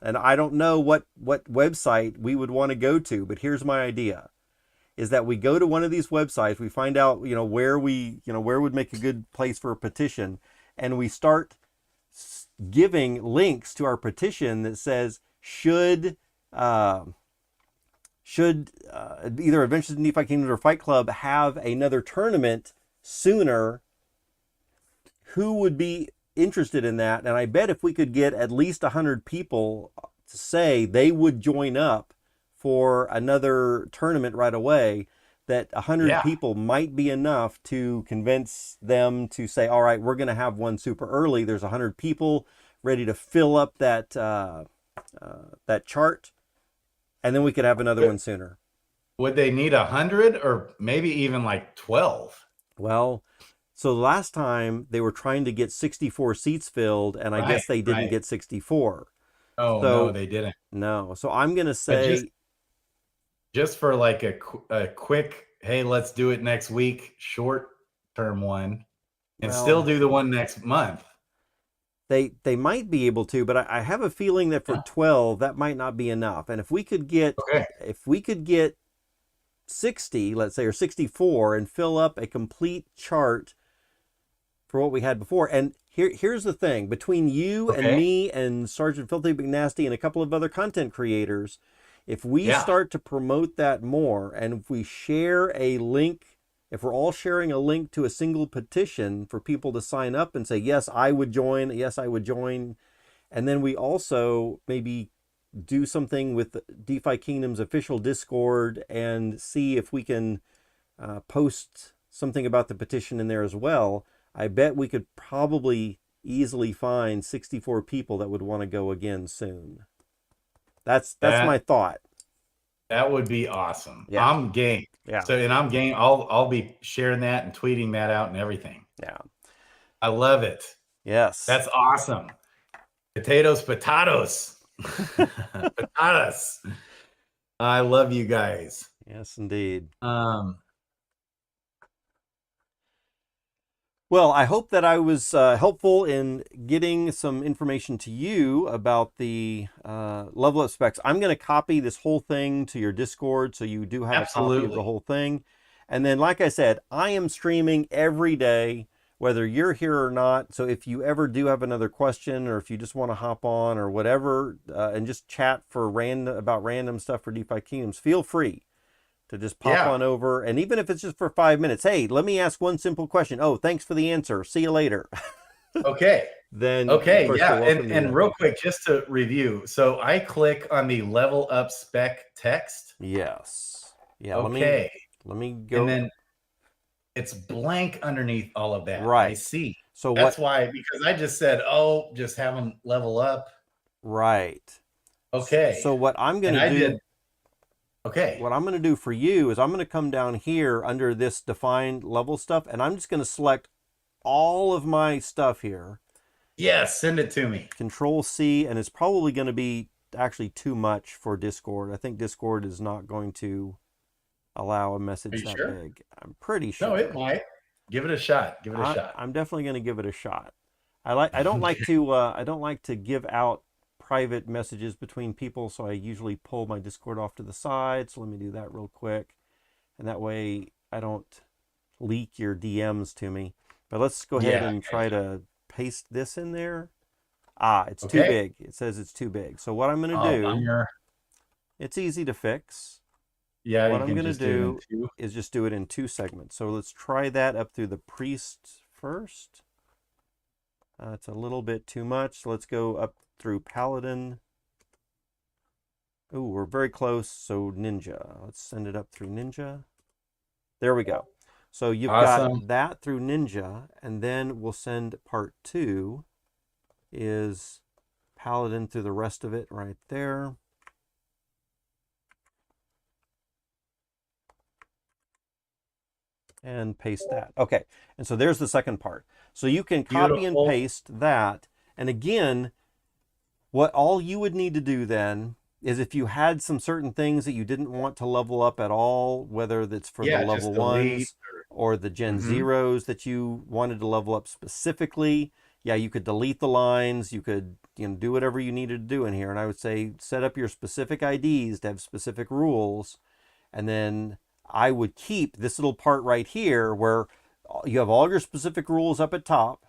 And I don't know what website we would want to go to, but here's my idea. Is that we go to one of these websites, we find out, where would make a good place for a petition, and we start giving links to our petition that says, should either Adventures in DeFi Kingdoms or Fight Club have another tournament sooner? Who would be interested in that? And I bet if we could get at least 100 people to say they would join up for another tournament right away, that 100 people might be enough to convince them to say, all right, we're going to have one super early. There's 100 people ready to fill up that that chart, and then we could have another one sooner. Would they need 100 or maybe even like 12? Well, so last time they were trying to get 64 seats filled, and I guess they didn't get 64. Oh, so, no, they didn't. No. So I'm going to say, just for like a quick, hey, let's do it next week, short-term one, and still do the one next month. They might be able to, but I have a feeling that for 12, that might not be enough. And if we could get 60, let's say, or 64, and fill up a complete chart for what we had before. And here's the thing, between you and me and Sergeant Filthy McNasty and a couple of other content creators, if we start to promote that more, and if we share a link, if we're all sharing a link to a single petition for people to sign up and say, yes, I would join, yes, I would join. And then we also maybe do something with DeFi Kingdoms official Discord and see if we can post something about the petition in there as well. I bet we could probably easily find 64 people that would want to go again soon. That's my thought. That would be awesome. Yeah. I'm game. Yeah. So, and I'm game. I'll be sharing that and tweeting that out and everything. Yeah. I love it. Yes. That's awesome. Potatoes. Potatoes. I love you guys. Yes, indeed. Well, I hope that I was helpful in getting some information to you about the level up specs. I'm going to copy this whole thing to your Discord so you do have a copy of the whole thing. And then, like I said, I am streaming every day, whether you're here or not. So if you ever do have another question, or if you just want to hop on or whatever, and just chat for about random stuff for DeFi Kingdoms, feel free to just pop on over. And even if it's just for 5 minutes, hey, let me ask one simple question. Oh, thanks for the answer. See you later. Okay. Then and real quick, just to review. So I click on the level up spec text. Yes. Yeah. Okay. Let me go. And then it's blank underneath all of that. Right. I see. So that's why, because I just said, oh, just have them level up. Right. Okay. So what I'm going to do. Okay. What I'm going to do for you is I'm going to come down here under this defined level stuff, and I'm just going to select all of my stuff here. Yes, send it to me. Control C, and it's probably going to be actually too much for Discord. I think Discord is not going to allow a message that big. I'm pretty sure. No, it might. Give it a shot. Give it a shot. I'm definitely going to give it a shot. I don't like to give out private messages between people, so I usually pull my Discord off to the side. So let me do that real quick, and that way I don't leak your DMs to me. But let's go ahead and try to paste this in there. It's too big. It says it's too big. So what I'm going to do, it's easy to fix. Yeah, what I'm going to do is just do it in 2 segments. So let's try that up through the priest first. It's a little bit too much. So let's go up through Paladin. Ooh, we're very close. So Ninja. Let's send it up through Ninja. There we go. So you've got that through Ninja, and then we'll send part 2 is Paladin through the rest of it right there. And paste that. Okay, and so there's the second part. So you can copy and paste that. And again, what all you would need to do then is if you had some certain things that you didn't want to level up at all, whether that's for the level 1s or the Gen 0s that you wanted to level up specifically, you could delete the lines, you could do whatever you needed to do in here. And I would say set up your specific IDs to have specific rules, and then I would keep this little part right here where you have all your specific rules up at top.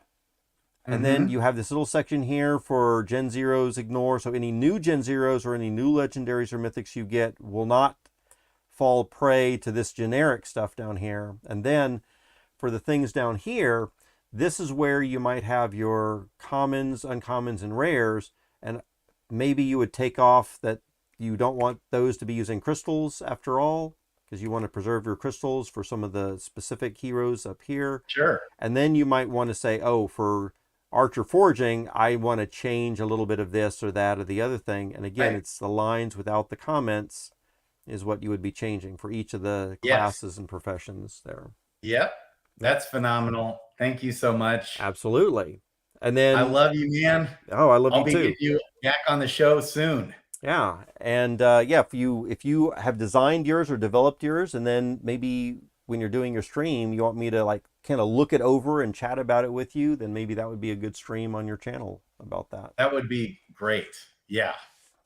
And then you have this little section here for Gen 0s ignore. So any new Gen 0s or any new legendaries or mythics you get will not fall prey to this generic stuff down here. And then for the things down here, this is where you might have your commons, uncommons, and rares. And maybe you would take off that you don't want those to be using crystals after all. because you want to preserve your crystals for some of the specific heroes up here. Sure. And then you might want to say, oh, for Archer Forging, I want to change a little bit of this or that or the other thing. And again, it's the lines without the comments is what you would be changing for each of the classes and professions there. Yep. That's phenomenal. Thank you so much. Absolutely. And then I love you, man. Oh, I love you too. I'll be getting you back on the show soon. Yeah. And yeah, if you have designed yours or developed yours, and then maybe when you're doing your stream, you want me to like kind of look it over and chat about it with you, then maybe that would be a good stream on your channel about that. That would be great. Yeah.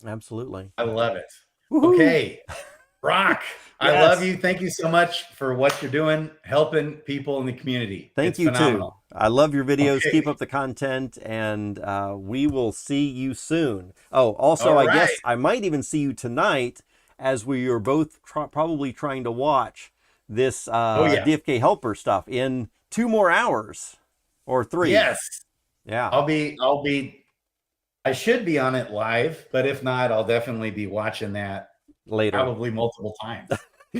Absolutely. I love it. Woo-hoo. Okay. Rock. Yes. I love you. Thank you so much for what you're doing, helping people in the community. Thank you phenomenal. Too. I love your videos. Okay. Keep up the content, and we will see you soon. Oh, also, I guess I might even see you tonight, as we are both probably trying to watch this DFK helper stuff in 2 more hours or 3. Yes. Yeah. I should be on it live, but if not, I'll definitely be watching that later, probably multiple times.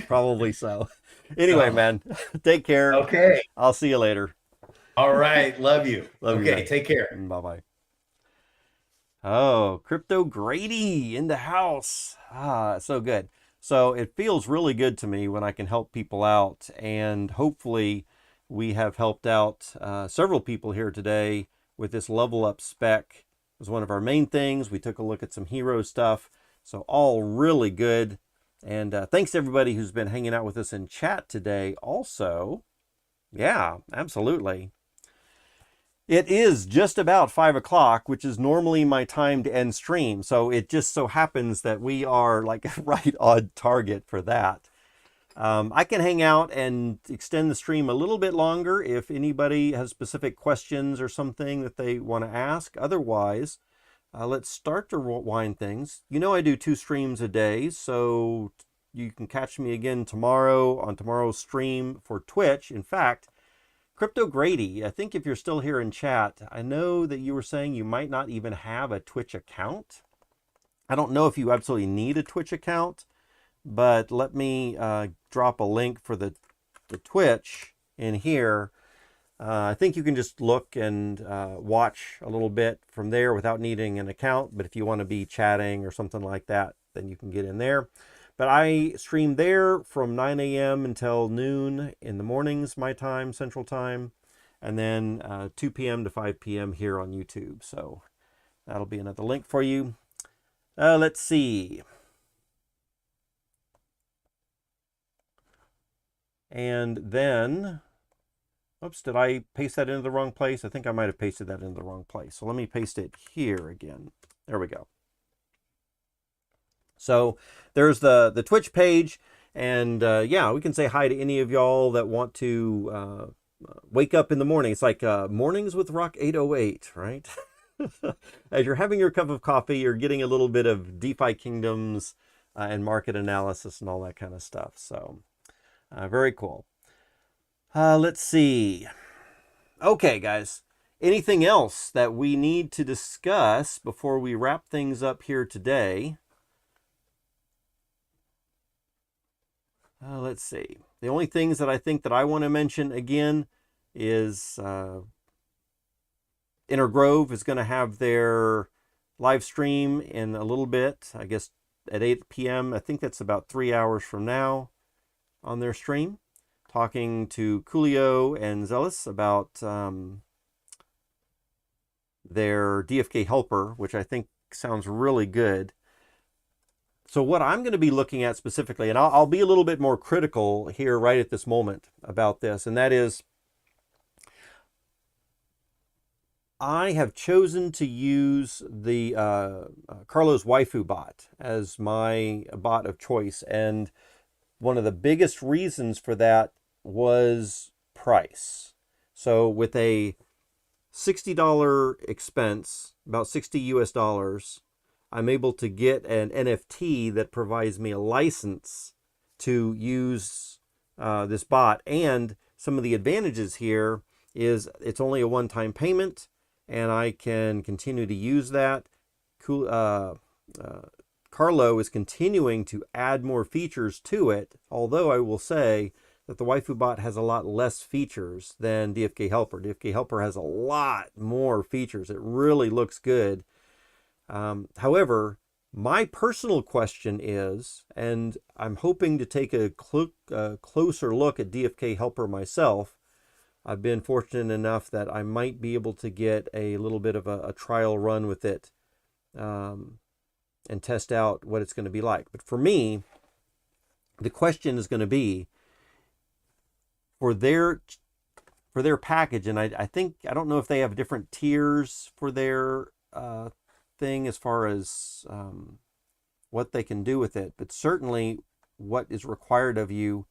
Probably so. Anyway, man, take care. Okay. I'll see you later. All right. Love you. Love you. Okay. Take care. Bye-bye. Oh, Crypto Grady in the house. So good. So it feels really good to me when I can help people out, and hopefully we have helped out several people here today with this level up spec. It was one of our main things. We took a look at some hero stuff. So all really good. And thanks to everybody who's been hanging out with us in chat today also. Yeah, absolutely. It is just about 5 o'clock, which is normally my time to end stream. So it just so happens that we are like right on target for that. I can hang out and extend the stream a little bit longer if anybody has specific questions or something that they want to ask. Otherwise, let's start to wind things. You know I do 2 streams a day, so you can catch me again tomorrow on tomorrow's stream for Twitch. In fact, Crypto Grady, I think if you're still here in chat, I know that you were saying you might not even have a Twitch account. I don't know if you absolutely need a Twitch account, but let me drop a link for the Twitch in here. I think you can just look and watch a little bit from there without needing an account. But if you want to be chatting or something like that, then you can get in there. But I stream there from 9 a.m. until noon in the mornings, my time, Central Time. And then 2 p.m. to 5 p.m. here on YouTube. So that'll be another link for you. Let's see. And then... Oops, did I paste that into the wrong place? I think I might have pasted that into the wrong place. So let me paste it here again. There we go. So there's the Twitch page. And yeah, we can say hi to any of y'all that want to wake up in the morning. It's like Mornings with Rock 808, right? As you're having your cup of coffee, you're getting a little bit of DeFi Kingdoms and market analysis and all that kind of stuff. So very cool. Let's see. Okay, guys. Anything else that we need to discuss before we wrap things up here today? Let's see. The only things that I think that I want to mention again is Inner Grove is going to have their live stream in a little bit. I guess at 8 p.m. I think that's about 3 hours from now on their stream. Talking to Coolio and Zealous about their DFK helper, which I think sounds really good. So what I'm going to be looking at specifically, and I'll be a little bit more critical here right at this moment about this, and that is I have chosen to use the Carlos Waifu bot as my bot of choice, and one of the biggest reasons for that was price. So with a $60 expense, about 60 US dollars, I'm able to get an NFT that provides me a license to use this bot. And some of the advantages here is it's only a one-time payment, and I can continue to use that. Carlo is continuing to add more features to it, although I will say that the waifu bot has a lot less features than DFK Helper. DFK Helper has a lot more features. It really looks good. However, my personal question is, and I'm hoping to take a closer look at DFK Helper myself. I've been fortunate enough that I might be able to get a little bit of a trial run with it and test out what it's going to be like. But for me, the question is going to be for their package, and I think, I don't know if they have different tiers for their thing as far as what they can do with it, but certainly what is required of you.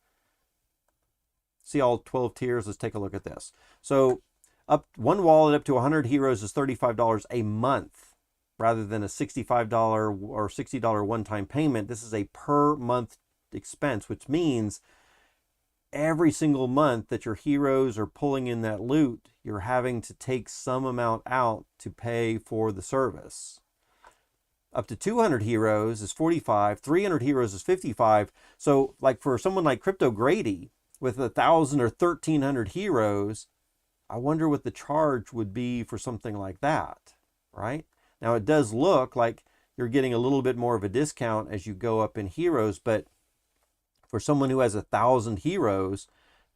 See all 12 tiers? Let's take a look at this. So up one wallet up to 100 heroes is $35 a month rather than a $65 or $60 one-time payment. This is a per month expense, which means every single month that your heroes are pulling in that loot, you're having to take some amount out to pay for the service. Up to 200 heroes is $45, 300 heroes is $55. So like for someone like Crypto Grady with 1,000 or 1,300 heroes, I wonder what the charge would be for something like that, right? Now it does look like you're getting a little bit more of a discount as you go up in heroes, but for someone who has 1,000 heroes,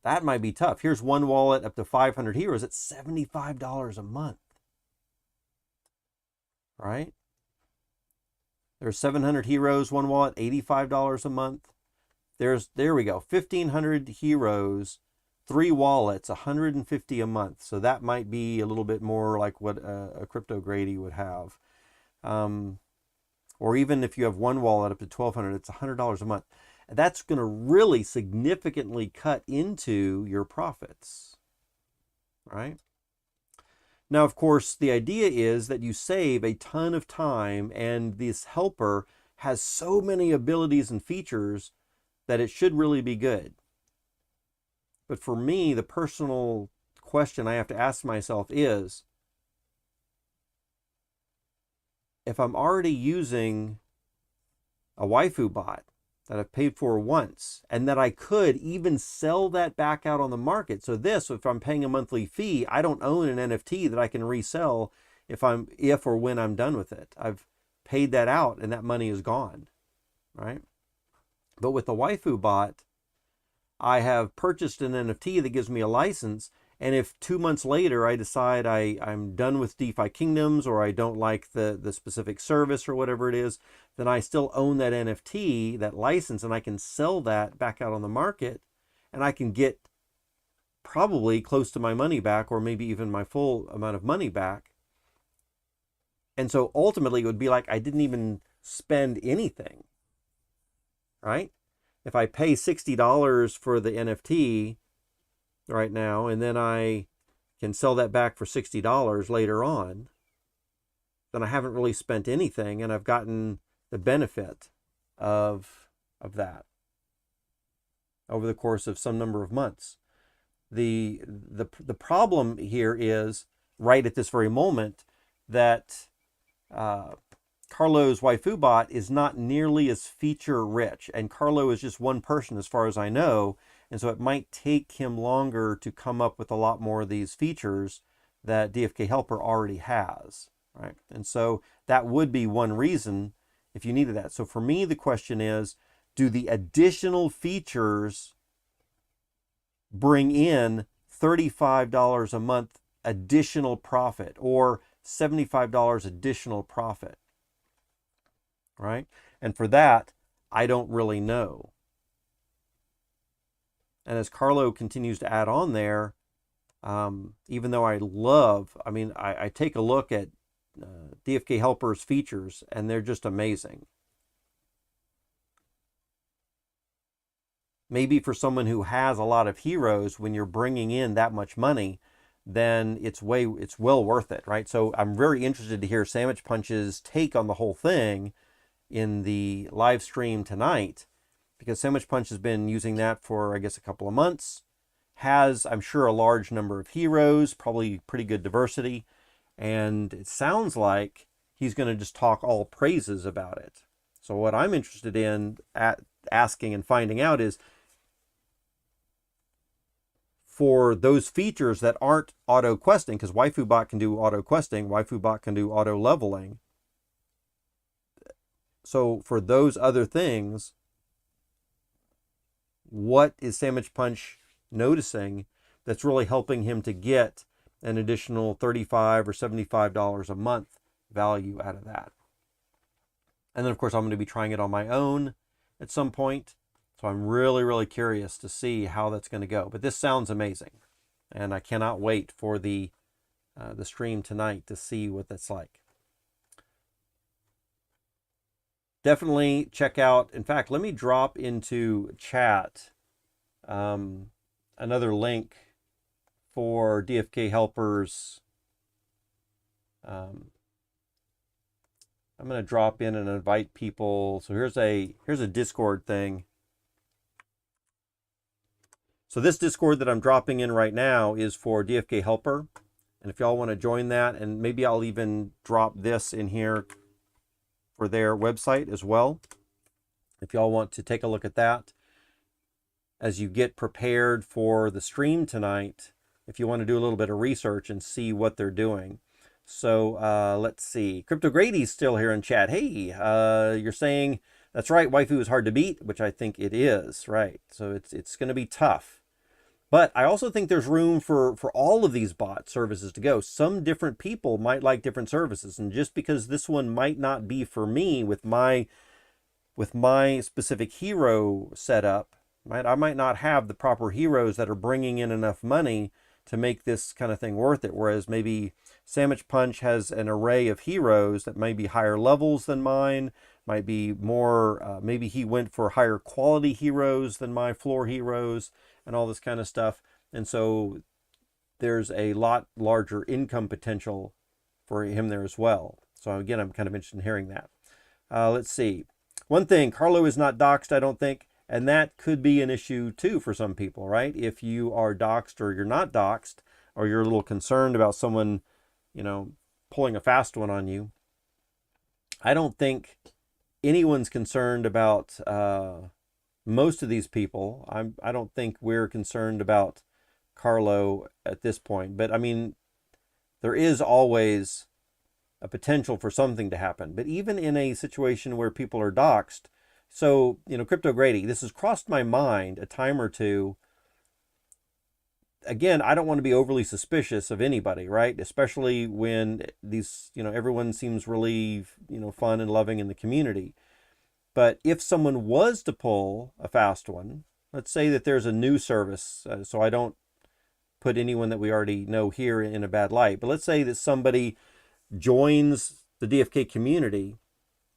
that might be tough. Here's one wallet up to 500 heroes. It's $75 a month, right? There's 700 heroes, one wallet, $85 a month. There we go, 1,500 heroes, 3 wallets, $150 a month. So that might be a little bit more like what a Crypto Grady would have. Or even if you have one wallet up to 1,200, it's $100 a month. That's going to really significantly cut into your profits, right? Now, of course, the idea is that you save a ton of time, and this helper has so many abilities and features that it should really be good. But for me, the personal question I have to ask myself is, if I'm already using a waifu bot that I've paid for once, and that I could even sell that back out on the market. So this, if I'm paying a monthly fee, I don't own an NFT that I can resell if or when I'm done with it. I've paid that out and that money is gone, right? But with the waifu bot, I have purchased an NFT that gives me a license, and if 2 months later I decide I'm done with DeFi Kingdoms, or I don't like the specific service or whatever it is, then I still own that NFT, that license, and I can sell that back out on the market, and I can get probably close to my money back, or maybe even my full amount of money back. And so ultimately it would be like I didn't even spend anything, right? If I pay $60 for the NFT right now, and then I can sell that back for $60 later on, then I haven't really spent anything, and I've gotten the benefit of that over the course of some number of months. The problem here is, right at this very moment, that Carlo's waifu bot is not nearly as feature rich, and Carlo is just one person as far as I know, and so it might take him longer to come up with a lot more of these features that DFK Helper already has, right? And so that would be one reason if you needed that. So for me, the question is, do the additional features bring in $35 a month additional profit, or $75 additional profit, right? And for that, I don't really know. And as Carlo continues to add on there, even though I take a look at DFK Helper's features, and they're just amazing. Maybe for someone who has a lot of heroes, when you're bringing in that much money, then it's well worth it, right? So I'm very interested to hear Sandwich Punch's take on the whole thing in the live stream tonight, because Sandwich Punch has been using that for, I guess, a couple of months, has, I'm sure, a large number of heroes, probably pretty good diversity, and it sounds like he's going to just talk all praises about it. So what I'm interested in asking and finding out is, for those features that aren't auto questing, because WaifuBot can do auto questing, WaifuBot can do auto leveling. So for those other things, what is Sandwich Punch noticing that's really helping him to get an additional $35 or $75 a month value out of that? And then, of course, I'm going to be trying it on my own at some point. So I'm really, really curious to see how that's going to go. But this sounds amazing. And I cannot wait for the stream tonight to see what that's like. Definitely check out. In fact, let me drop into chat another link for DFK helpers. I'm going to drop in and invite people. So here's a Discord thing. So this Discord that I'm dropping in right now is for DFK Helper. And if y'all want to join that, and maybe I'll even drop this in here for their website as well, if y'all want to take a look at that as you get prepared for the stream tonight, if you want to do a little bit of research and see what they're doing. So let's see. Crypto Grady's still here in chat. Hey, you're saying that's right, Waifu is hard to beat, which I think it is, right? So it's going to be tough. But I also think there's room for all of these bot services to go. Some different people might like different services, and just because this one might not be for me with my specific hero setup, right? I might not have the proper heroes that are bringing in enough money to make this kind of thing worth it. Whereas maybe Sandwich Punch has an array of heroes that may be higher levels than mine, might be more, maybe he went for higher quality heroes than my floor heroes, and all this kind of stuff. And so there's a lot larger income potential for him there as well. So again, I'm kind of interested in hearing that. Let's see. One thing, Carlo is not doxxed, I don't think, and that could be an issue too for some people, right? If you are doxxed or you're not doxxed, or you're a little concerned about someone, pulling a fast one on you. I don't think anyone's concerned about most of these people. I don't think we're concerned about Carlo at this point, but I mean, there is always a potential for something to happen. But even in a situation where people are doxxed, so, Crypto Grady, this has crossed my mind a time or two. Again, I don't want to be overly suspicious of anybody, right? Especially when these, everyone seems really, fun and loving in the community. But if someone was to pull a fast one, let's say that there's a new service, so I don't put anyone that we already know here in a bad light, but let's say that somebody joins the DFK community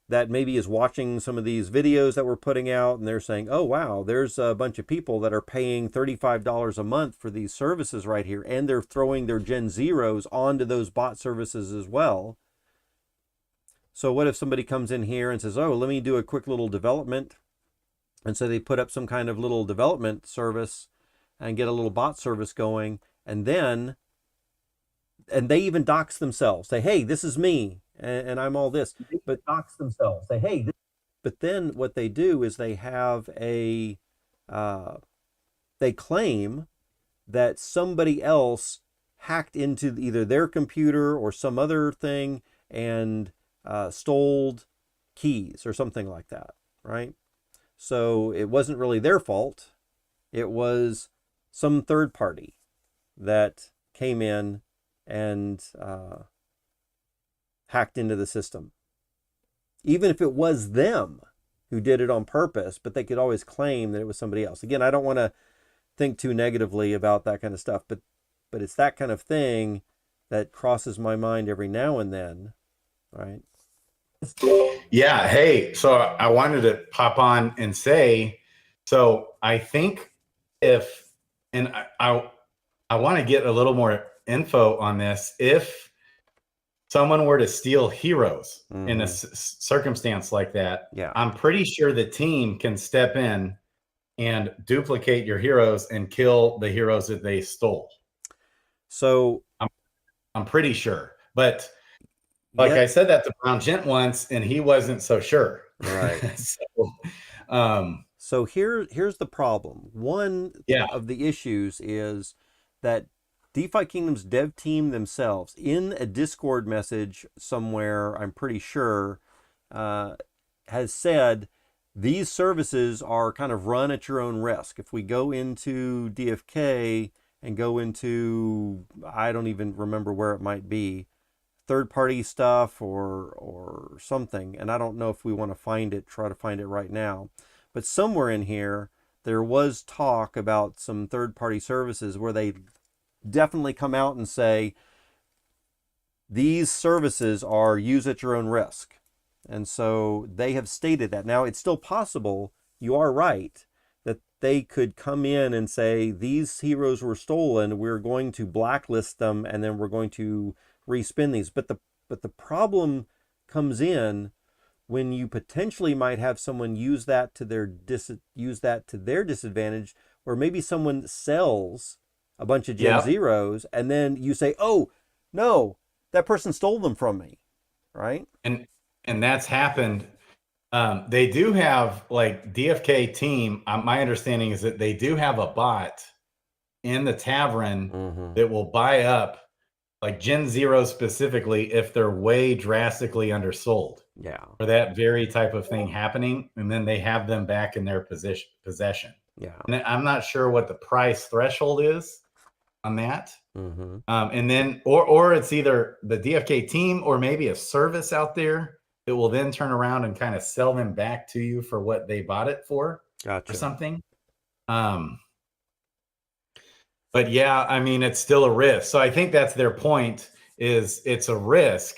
that maybe is watching some of these videos that we're putting out, and they're saying, oh, wow, there's a bunch of people that are paying $35 a month for these services right here, and they're throwing their Gen0s onto those bot services as well. So what if somebody comes in here and says, oh, let me do a quick little development. And so they put up some kind of little development service and get a little bot service going. And they even dox themselves, say, hey, this is me, and I'm all this. But dox themselves, say, hey. But then what they do is they have they claim that somebody else hacked into either their computer or some other thing and stole keys or something like that, right? So it wasn't really their fault. It was some third party that came in and hacked into the system. Even if it was them who did it on purpose, but they could always claim that it was somebody else. Again, I don't want to think too negatively about that kind of stuff, but it's that kind of thing that crosses my mind every now and then, right? Yeah. Hey, so I wanted to pop on and say, so I think I want to get a little more info on this. If someone were to steal heroes in a circumstance like that, yeah, I'm pretty sure the team can step in and duplicate your heroes and kill the heroes that they stole. So I'm pretty sure, but like I said that to Brown Gent once, and he wasn't so sure. Right. So, here's the problem. One yeah, of the issues is that DeFi Kingdoms dev team themselves, in a Discord message somewhere, I'm pretty sure, has said these services are kind of run at your own risk. If we go into DFK and go into, I don't even remember where it might be, third-party stuff or something, and I don't know if we want to try to find it right now. But somewhere in here, there was talk about some third-party services where they definitely come out and say, these services are use at your own risk. And so they have stated that. Now, it's still possible, you are right, that they could come in and say, these heroes were stolen, we're going to blacklist them, and then we're going to respin these. But the problem comes in when you potentially might have someone use that to their disadvantage, or maybe someone sells a bunch of Gen Zeros, and then you say, "Oh, no, that person stole them from me," right? And that's happened. They do have, like, DFK team. My understanding is that they do have a bot in the tavern that will buy up, like, Gen0 specifically, if they're way drastically undersold. Yeah. For that very type of thing happening, and then they have them back in their possession. Yeah. And I'm not sure what the price threshold is on that. And then, or it's either the DFK team or maybe a service out there that will then turn around and kind of sell them back to you for what they bought it for, or something. But yeah, I mean, it's still a risk. So I think that's their point, is it's a risk.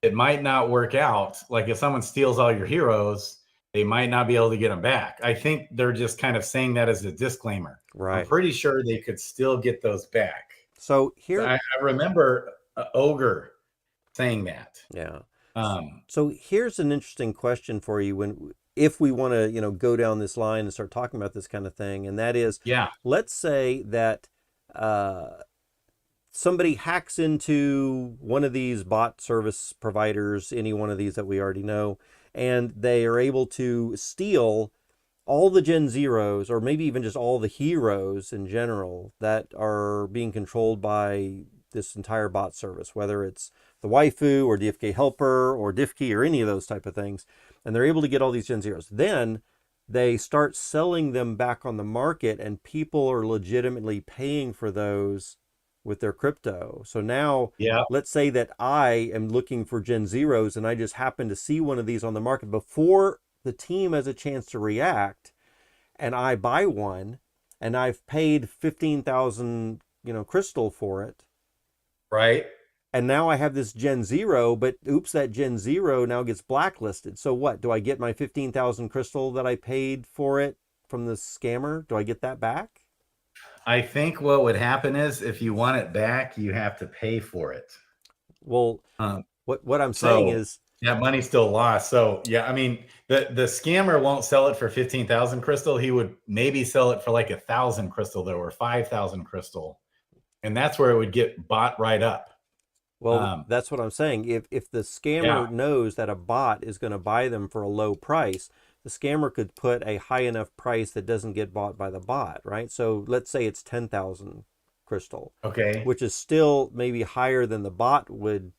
It might not work out. Like, if someone steals all your heroes, they might not be able to get them back. I think they're just kind of saying that as a disclaimer. Right. I'm pretty sure they could still get those back. So here, I remember Ogre saying that. Yeah. So here's an interesting question for you, if we want to, go down this line and start talking about this kind of thing, and that is, let's say that somebody hacks into one of these bot service providers, any one of these that we already know, and they are able to steal all the Gen Zeros, or maybe even just all the heroes in general that are being controlled by this entire bot service, whether it's the waifu or DFK helper or DFK or any of those type of things, and they're able to get all these Gen Zeros. Then they start selling them back on the market, and people are legitimately paying for those with their crypto. So now, let's say that I am looking for Gen Zeros and I just happen to see one of these on the market before the team has a chance to react, and I buy one, and I've paid 15,000, crystal for it. Right. And now I have this Gen 0, but oops, that Gen 0 now gets blacklisted. So what? Do I get my 15,000 crystal that I paid for it from the scammer? Do I get that back? I think what would happen is, if you want it back, you have to pay for it. Well, what I'm saying is, that money's still lost. So yeah, I mean, the scammer won't sell it for 15,000 crystal. He would maybe sell it for like 1,000 crystal, though, or 5,000 crystal, and that's where it would get bought right up. Well, that's what I'm saying. If the scammer knows that a bot is going to buy them for a low price, the scammer could put a high enough price that doesn't get bought by the bot, right? So let's say it's 10,000 crystal, which is still maybe higher than the bot would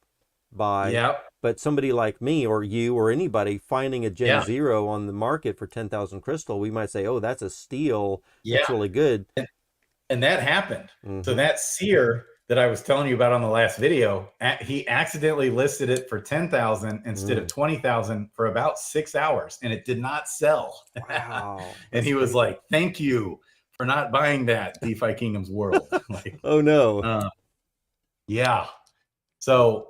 buy. But somebody like me or you or anybody finding a Gen 0 on the market for 10,000 crystal, we might say, oh, that's a steal. That's really good. And that happened. So that seer that I was telling you about on the last video, he accidentally listed it for 10,000 instead of 20,000 for about 6 hours, and it did not sell. Wow. And he was like, "Thank you for not buying that, DeFi Kingdoms world." Like, oh no. Yeah. So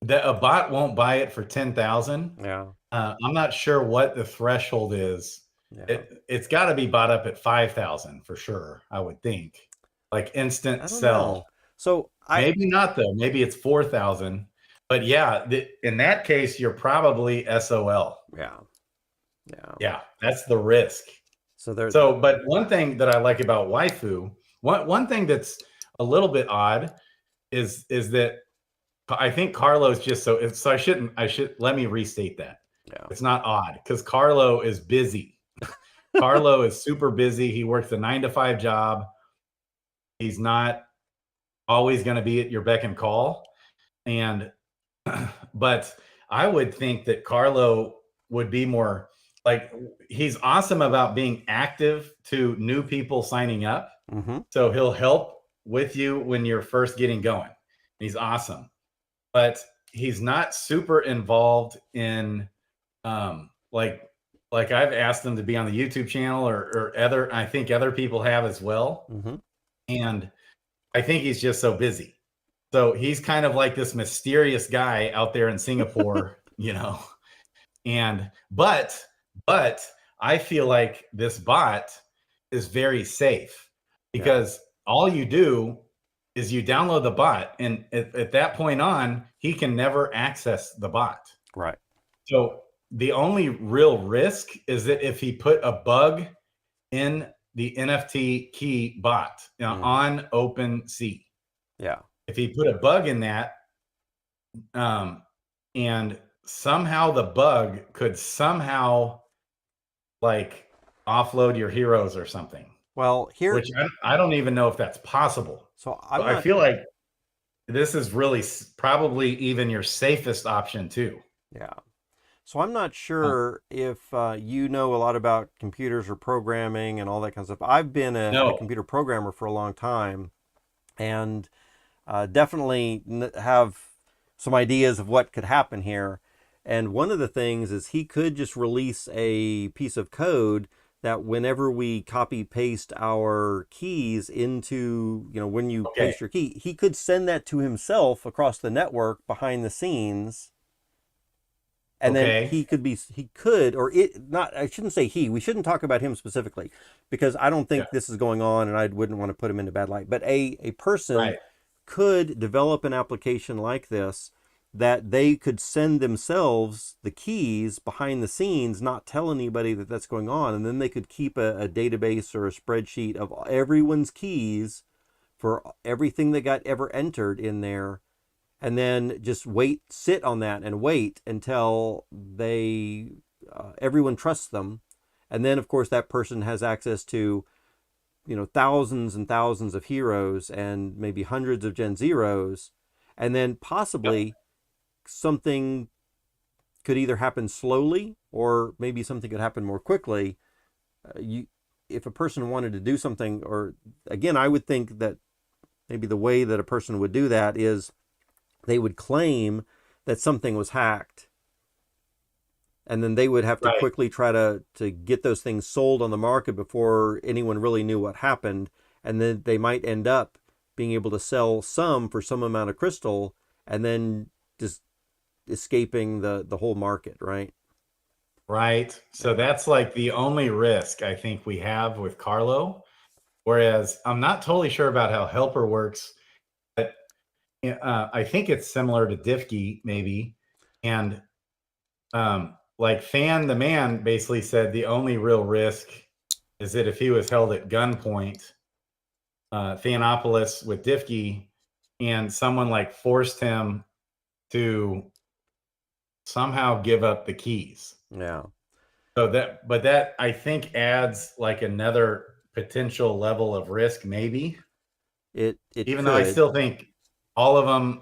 a bot won't buy it for 10,000. Yeah. I'm not sure what the threshold is. It's got to be bought up at 5,000 for sure, I would think. Like instant sell. Know. So maybe not, though. Maybe it's 4,000. But yeah, in that case, you're probably SOL. Yeah, that's the risk. But one thing that I like about waifu, one thing that's a little bit odd is that I think Carlos just so I should let me restate that. Yeah. It's not odd because Carlo is busy. Carlo is super busy. He works a 9-to-5 job. He's not always going to be at your beck and call. And, but I would think that Carlo would be more like, he's awesome about being active to new people signing up. Mm-hmm. So he'll help with you when you're first getting going. He's awesome. But he's not super involved in like I've asked him to be on the YouTube channel or other, I think other people have as well. Mm-hmm. And I think he's just so busy. So he's kind of like this mysterious guy out there in Singapore, you know. And but I feel like this bot is very safe because all you do is you download the bot, and at that point on, he can never access the bot. Right. So the only real risk is that if he put a bug in the NFT key bot, you know, on OpenSea. Yeah. If he put a bug in that, and somehow the bug could somehow like offload your heroes or something. Well, which I don't even know if that's possible. So I feel like this is really probably even your safest option too. Yeah. So I'm not sure if you know a lot about computers or programming and all that kind of stuff. I've been a computer programmer for a long time, and definitely have some ideas of what could happen here. And one of the things is he could just release a piece of code that whenever we copy paste our keys into, you know, when you paste your key, he could send that to himself across the network behind the scenes. And then he could, or it, not, I shouldn't say he, we shouldn't talk about him specifically because I don't think this is going on and I wouldn't want to put him into bad light. But a person could develop an application like this that they could send themselves the keys behind the scenes, not tell anybody that that's going on. And then they could keep a database or a spreadsheet of everyone's keys for everything that got ever entered in there. And then just sit on that and wait until they, everyone trusts them. And then, of course, that person has access to, you know, thousands and thousands of heroes and maybe hundreds of Gen0s. And then possibly something could either happen slowly or maybe something could happen more quickly. If a person wanted to do something, or again, I would think that maybe the way that a person would do that is they would claim that something was hacked, and then they would have to quickly try to get those things sold on the market before anyone really knew what happened. And then they might end up being able to sell some for some amount of crystal and then just escaping the whole market, right? Right. So that's like the only risk I think we have with Carlo. Whereas I'm not totally sure about how Helper works. I think it's similar to DFK maybe. And like Fan the Man basically said the only real risk is that if he was held at gunpoint, Thanopolis with DFK, and someone like forced him to somehow give up the keys. Yeah. So that I think adds like another potential level of risk maybe. Even though I still think all of them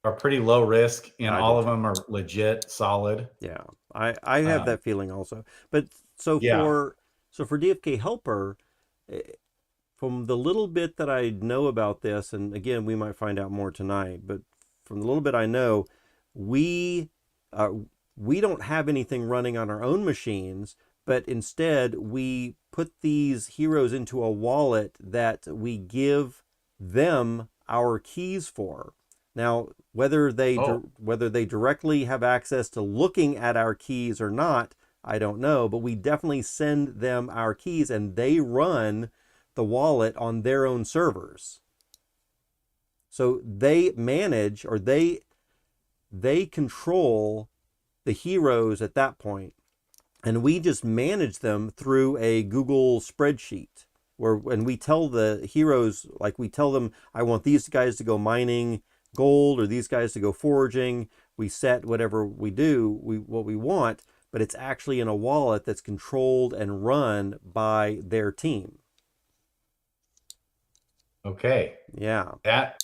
are pretty low risk and all of them are legit solid. Yeah, I have that feeling also. But for DFK Helper, from the little bit that I know about this, and again, we might find out more tonight, but from the little bit I know, we don't have anything running on our own machines, but instead we put these heroes into a wallet that we give them our keys for. Now, whether they directly have access to looking at our keys or not, I don't know, but we definitely send them our keys and they run the wallet on their own servers. So they manage, or they control the heroes at that point, and we just manage them through a Google spreadsheet when we tell the heroes, like we tell them, I want these guys to go mining gold or these guys to go foraging. We set whatever we do, what we want, but it's actually in a wallet that's controlled and run by their team. Okay. Yeah. That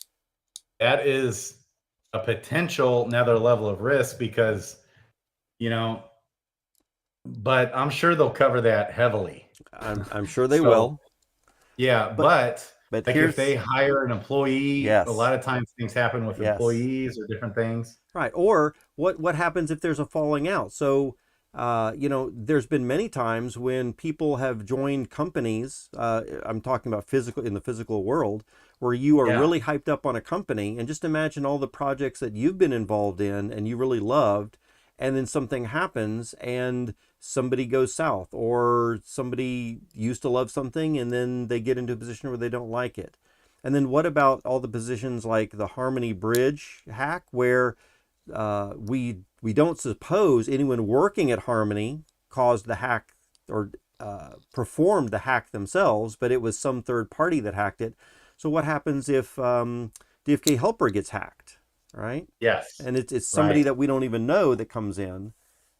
is a potential another level of risk because, but I'm sure they'll cover that heavily. I'm sure they will. Yeah, but like if they here's hire an employee, yes. a lot of times things happen with employees or different things. Right. Or what happens if there's a falling out? So, there's been many times when people have joined companies. I'm talking about in the physical world, where you are really hyped up on a company, and just imagine all the projects that you've been involved in and you really loved, and then something happens and somebody goes south, or somebody used to love something and then they get into a position where they don't like it. And then what about all the positions like the Harmony Bridge hack, where we don't suppose anyone working at Harmony caused the hack or performed the hack themselves, but it was some third party that hacked it. So what happens if DFK Helper gets hacked, right? Yes. And it's somebody that we don't even know that comes in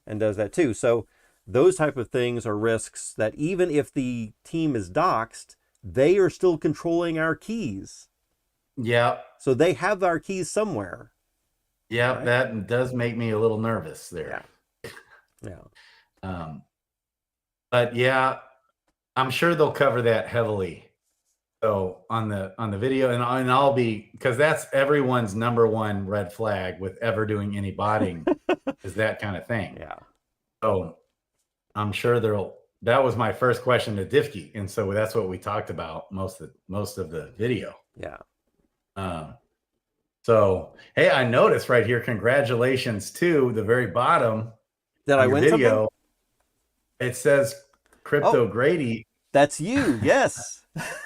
and does that too. So those type of things are risks that even if the team is doxxed, they are still controlling our keys. Yeah. So they have our keys somewhere. Yeah, right? That does make me a little nervous there. Yeah. But yeah, I'm sure they'll cover that heavily. So on the video, and I'll be, because that's everyone's number one red flag with ever doing any botting is that kind of thing. Yeah. So I'm sure that was my first question to Diffkey, and so that's what we talked about most of the video. Yeah. So hey, I noticed right here, congratulations to the very bottom. Did I win video, something? It says Crypto Grady. That's you, yes.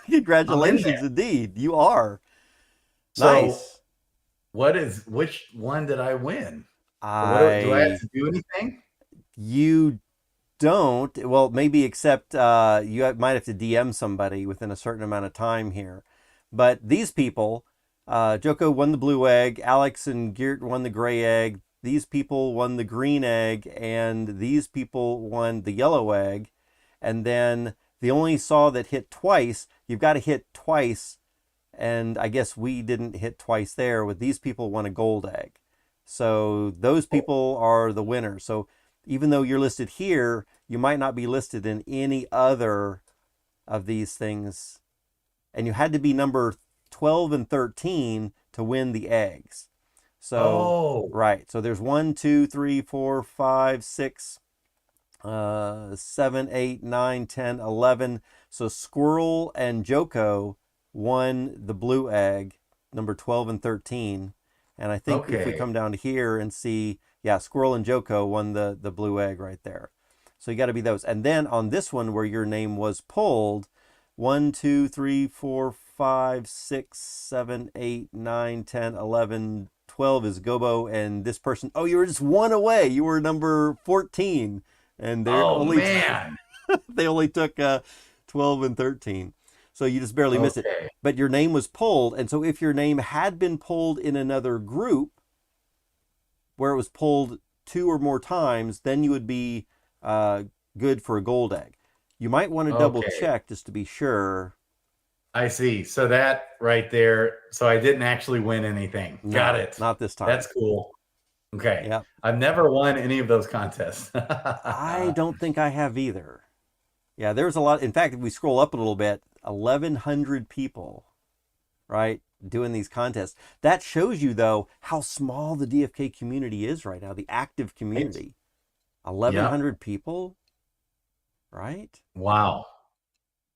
Congratulations indeed. You are. Nice. So which one did I win? Do I have to do anything? You don't. Well, maybe except you might have to DM somebody within a certain amount of time here. But these people, Joko won the blue egg, Alex and Geert won the gray egg, these people won the green egg, and these people won the yellow egg. And then the only saw that hit twice, you've got to hit twice. And I guess we didn't hit twice there. With these people won a gold egg. So those people are the winners. So even though you're listed here, you might not be listed in any other of these things. And you had to be number 12 and 13 to win the eggs. So, right. So there's 1, 2, 3, 4, 5, 6, 7, 8, 9, 10, 11. So Squirrel and Joko won the blue egg, number 12 and 13. And I think if we come down to here and see, Squirrel and Joko won the blue egg right there. So you got to be those. And then on this one where your name was pulled, 1, 2, 3, 4, 5, 6, 7, 8, 9, 10, 11, 12 is Gobo, and this person, you were just one away. You were number 14. And they're they only took 12 and 13. So you just barely missed it. But your name was pulled. And so if your name had been pulled in another group where it was pulled 2 or more times, then you would be good for a gold egg. You might want to double check just to be sure. I see. So that right there. So I didn't actually win anything. No, got it. Not this time. That's cool. Okay. Yep. I've never won any of those contests. I don't think I have either. Yeah, there's a lot. In fact, if we scroll up a little bit, 1,100 people, right, doing these contests. That shows you, though, how small the DFK community is right now, the active community. 1,100 people, right? Wow.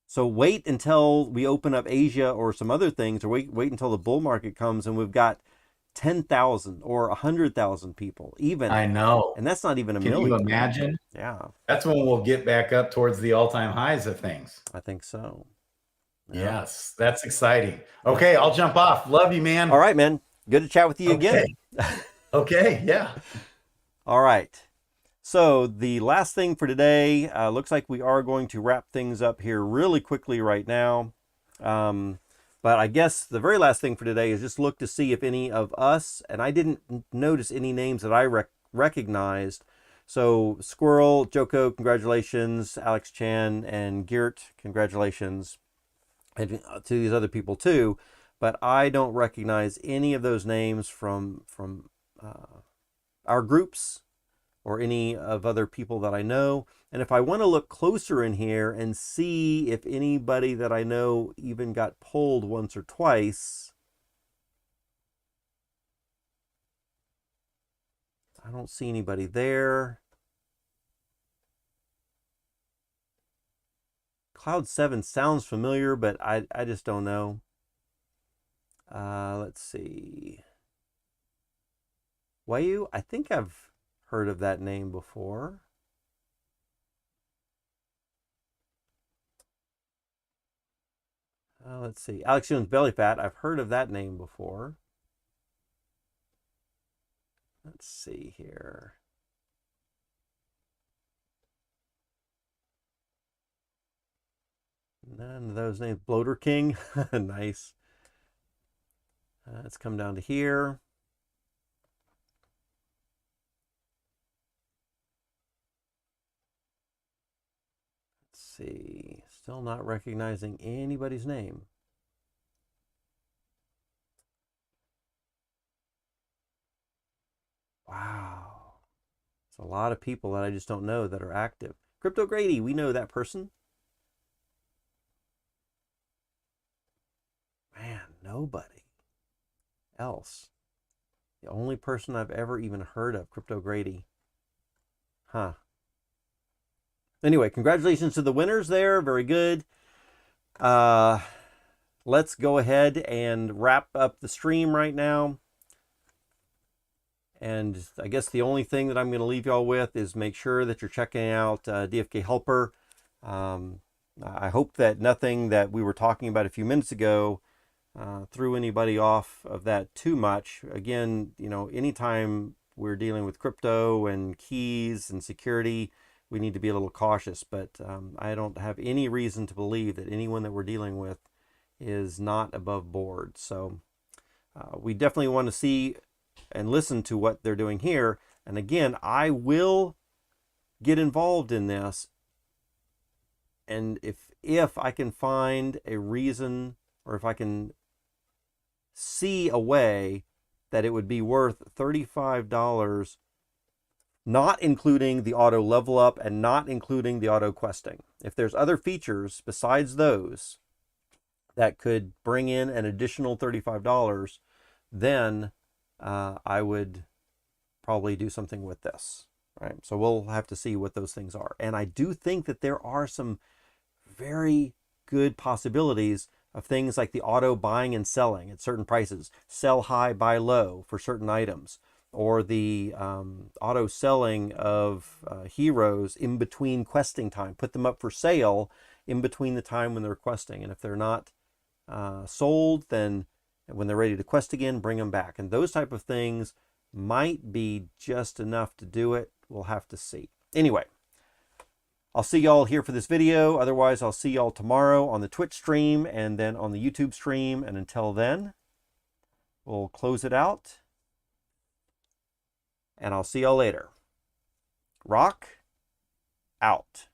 So wait until we open up Asia or some other things, or wait until the bull market comes and we've got 10,000 or 100,000 people even. I know. And that's not even a million. Can you imagine? Yeah. That's when we'll get back up towards the all-time highs of things. I think so. Yeah. Yes, that's exciting. Okay, I'll jump off. Love you, man. All right, man. Good to chat with you again. Okay, yeah. All right. So the last thing for today, looks like we are going to wrap things up here really quickly right now. But I guess the very last thing for today is just look to see if any of us, and I didn't notice any names that I recognized, So Squirrel, Joko, congratulations. Alex Chan and Geert, congratulations. And to these other people too. But I don't recognize any of those names from our groups or any of other people that I know. And if I want to look closer in here and see if anybody that I know even got pulled once or twice, I don't see anybody there. Cloud 7 sounds familiar, but I just don't know. Let's see. Wayu, I think I've heard of that name before. Let's see. Alex Jones Belly Fat, I've heard of that name before. Let's see here. None of those names. Bloater King, nice. Let's come down to here. Let's see. Still not recognizing anybody's name. Wow. It's a lot of people that I just don't know that are active. Crypto Grady, we know that person. Man, nobody else. The only person I've ever even heard of, Crypto Grady. Huh. Anyway, congratulations to the winners there. Very good. Let's go ahead and wrap up the stream right now. And I guess the only thing that I'm going to leave y'all with is make sure that you're checking out DFK Helper. I hope that nothing that we were talking about a few minutes ago threw anybody off of that too much. Again, you know, anytime we're dealing with crypto and keys and security, we need to be a little cautious. But I don't have any reason to believe that anyone that we're dealing with is not above board. So we definitely want to see and listen to what they're doing here. And again, I will get involved in this. And if I can find a reason, or if I can see a way that it would be worth $35, not including the auto level up and not including the auto questing. If there's other features besides those that could bring in an additional $35, then I would probably do something with this, right? So we'll have to see what those things are. And I do think that there are some very good possibilities of things like the auto buying and selling at certain prices, sell high, buy low for certain items, or the auto selling of heroes in between questing time, put them up for sale in between the time when they're questing. And if they're not sold, then when they're ready to quest again, bring them back. And those type of things might be just enough to do it. We'll have to see. Anyway, I'll see y'all here for this video. Otherwise, I'll see y'all tomorrow on the Twitch stream and then on the YouTube stream. And until then, we'll close it out. And I'll see y'all later. Rock out.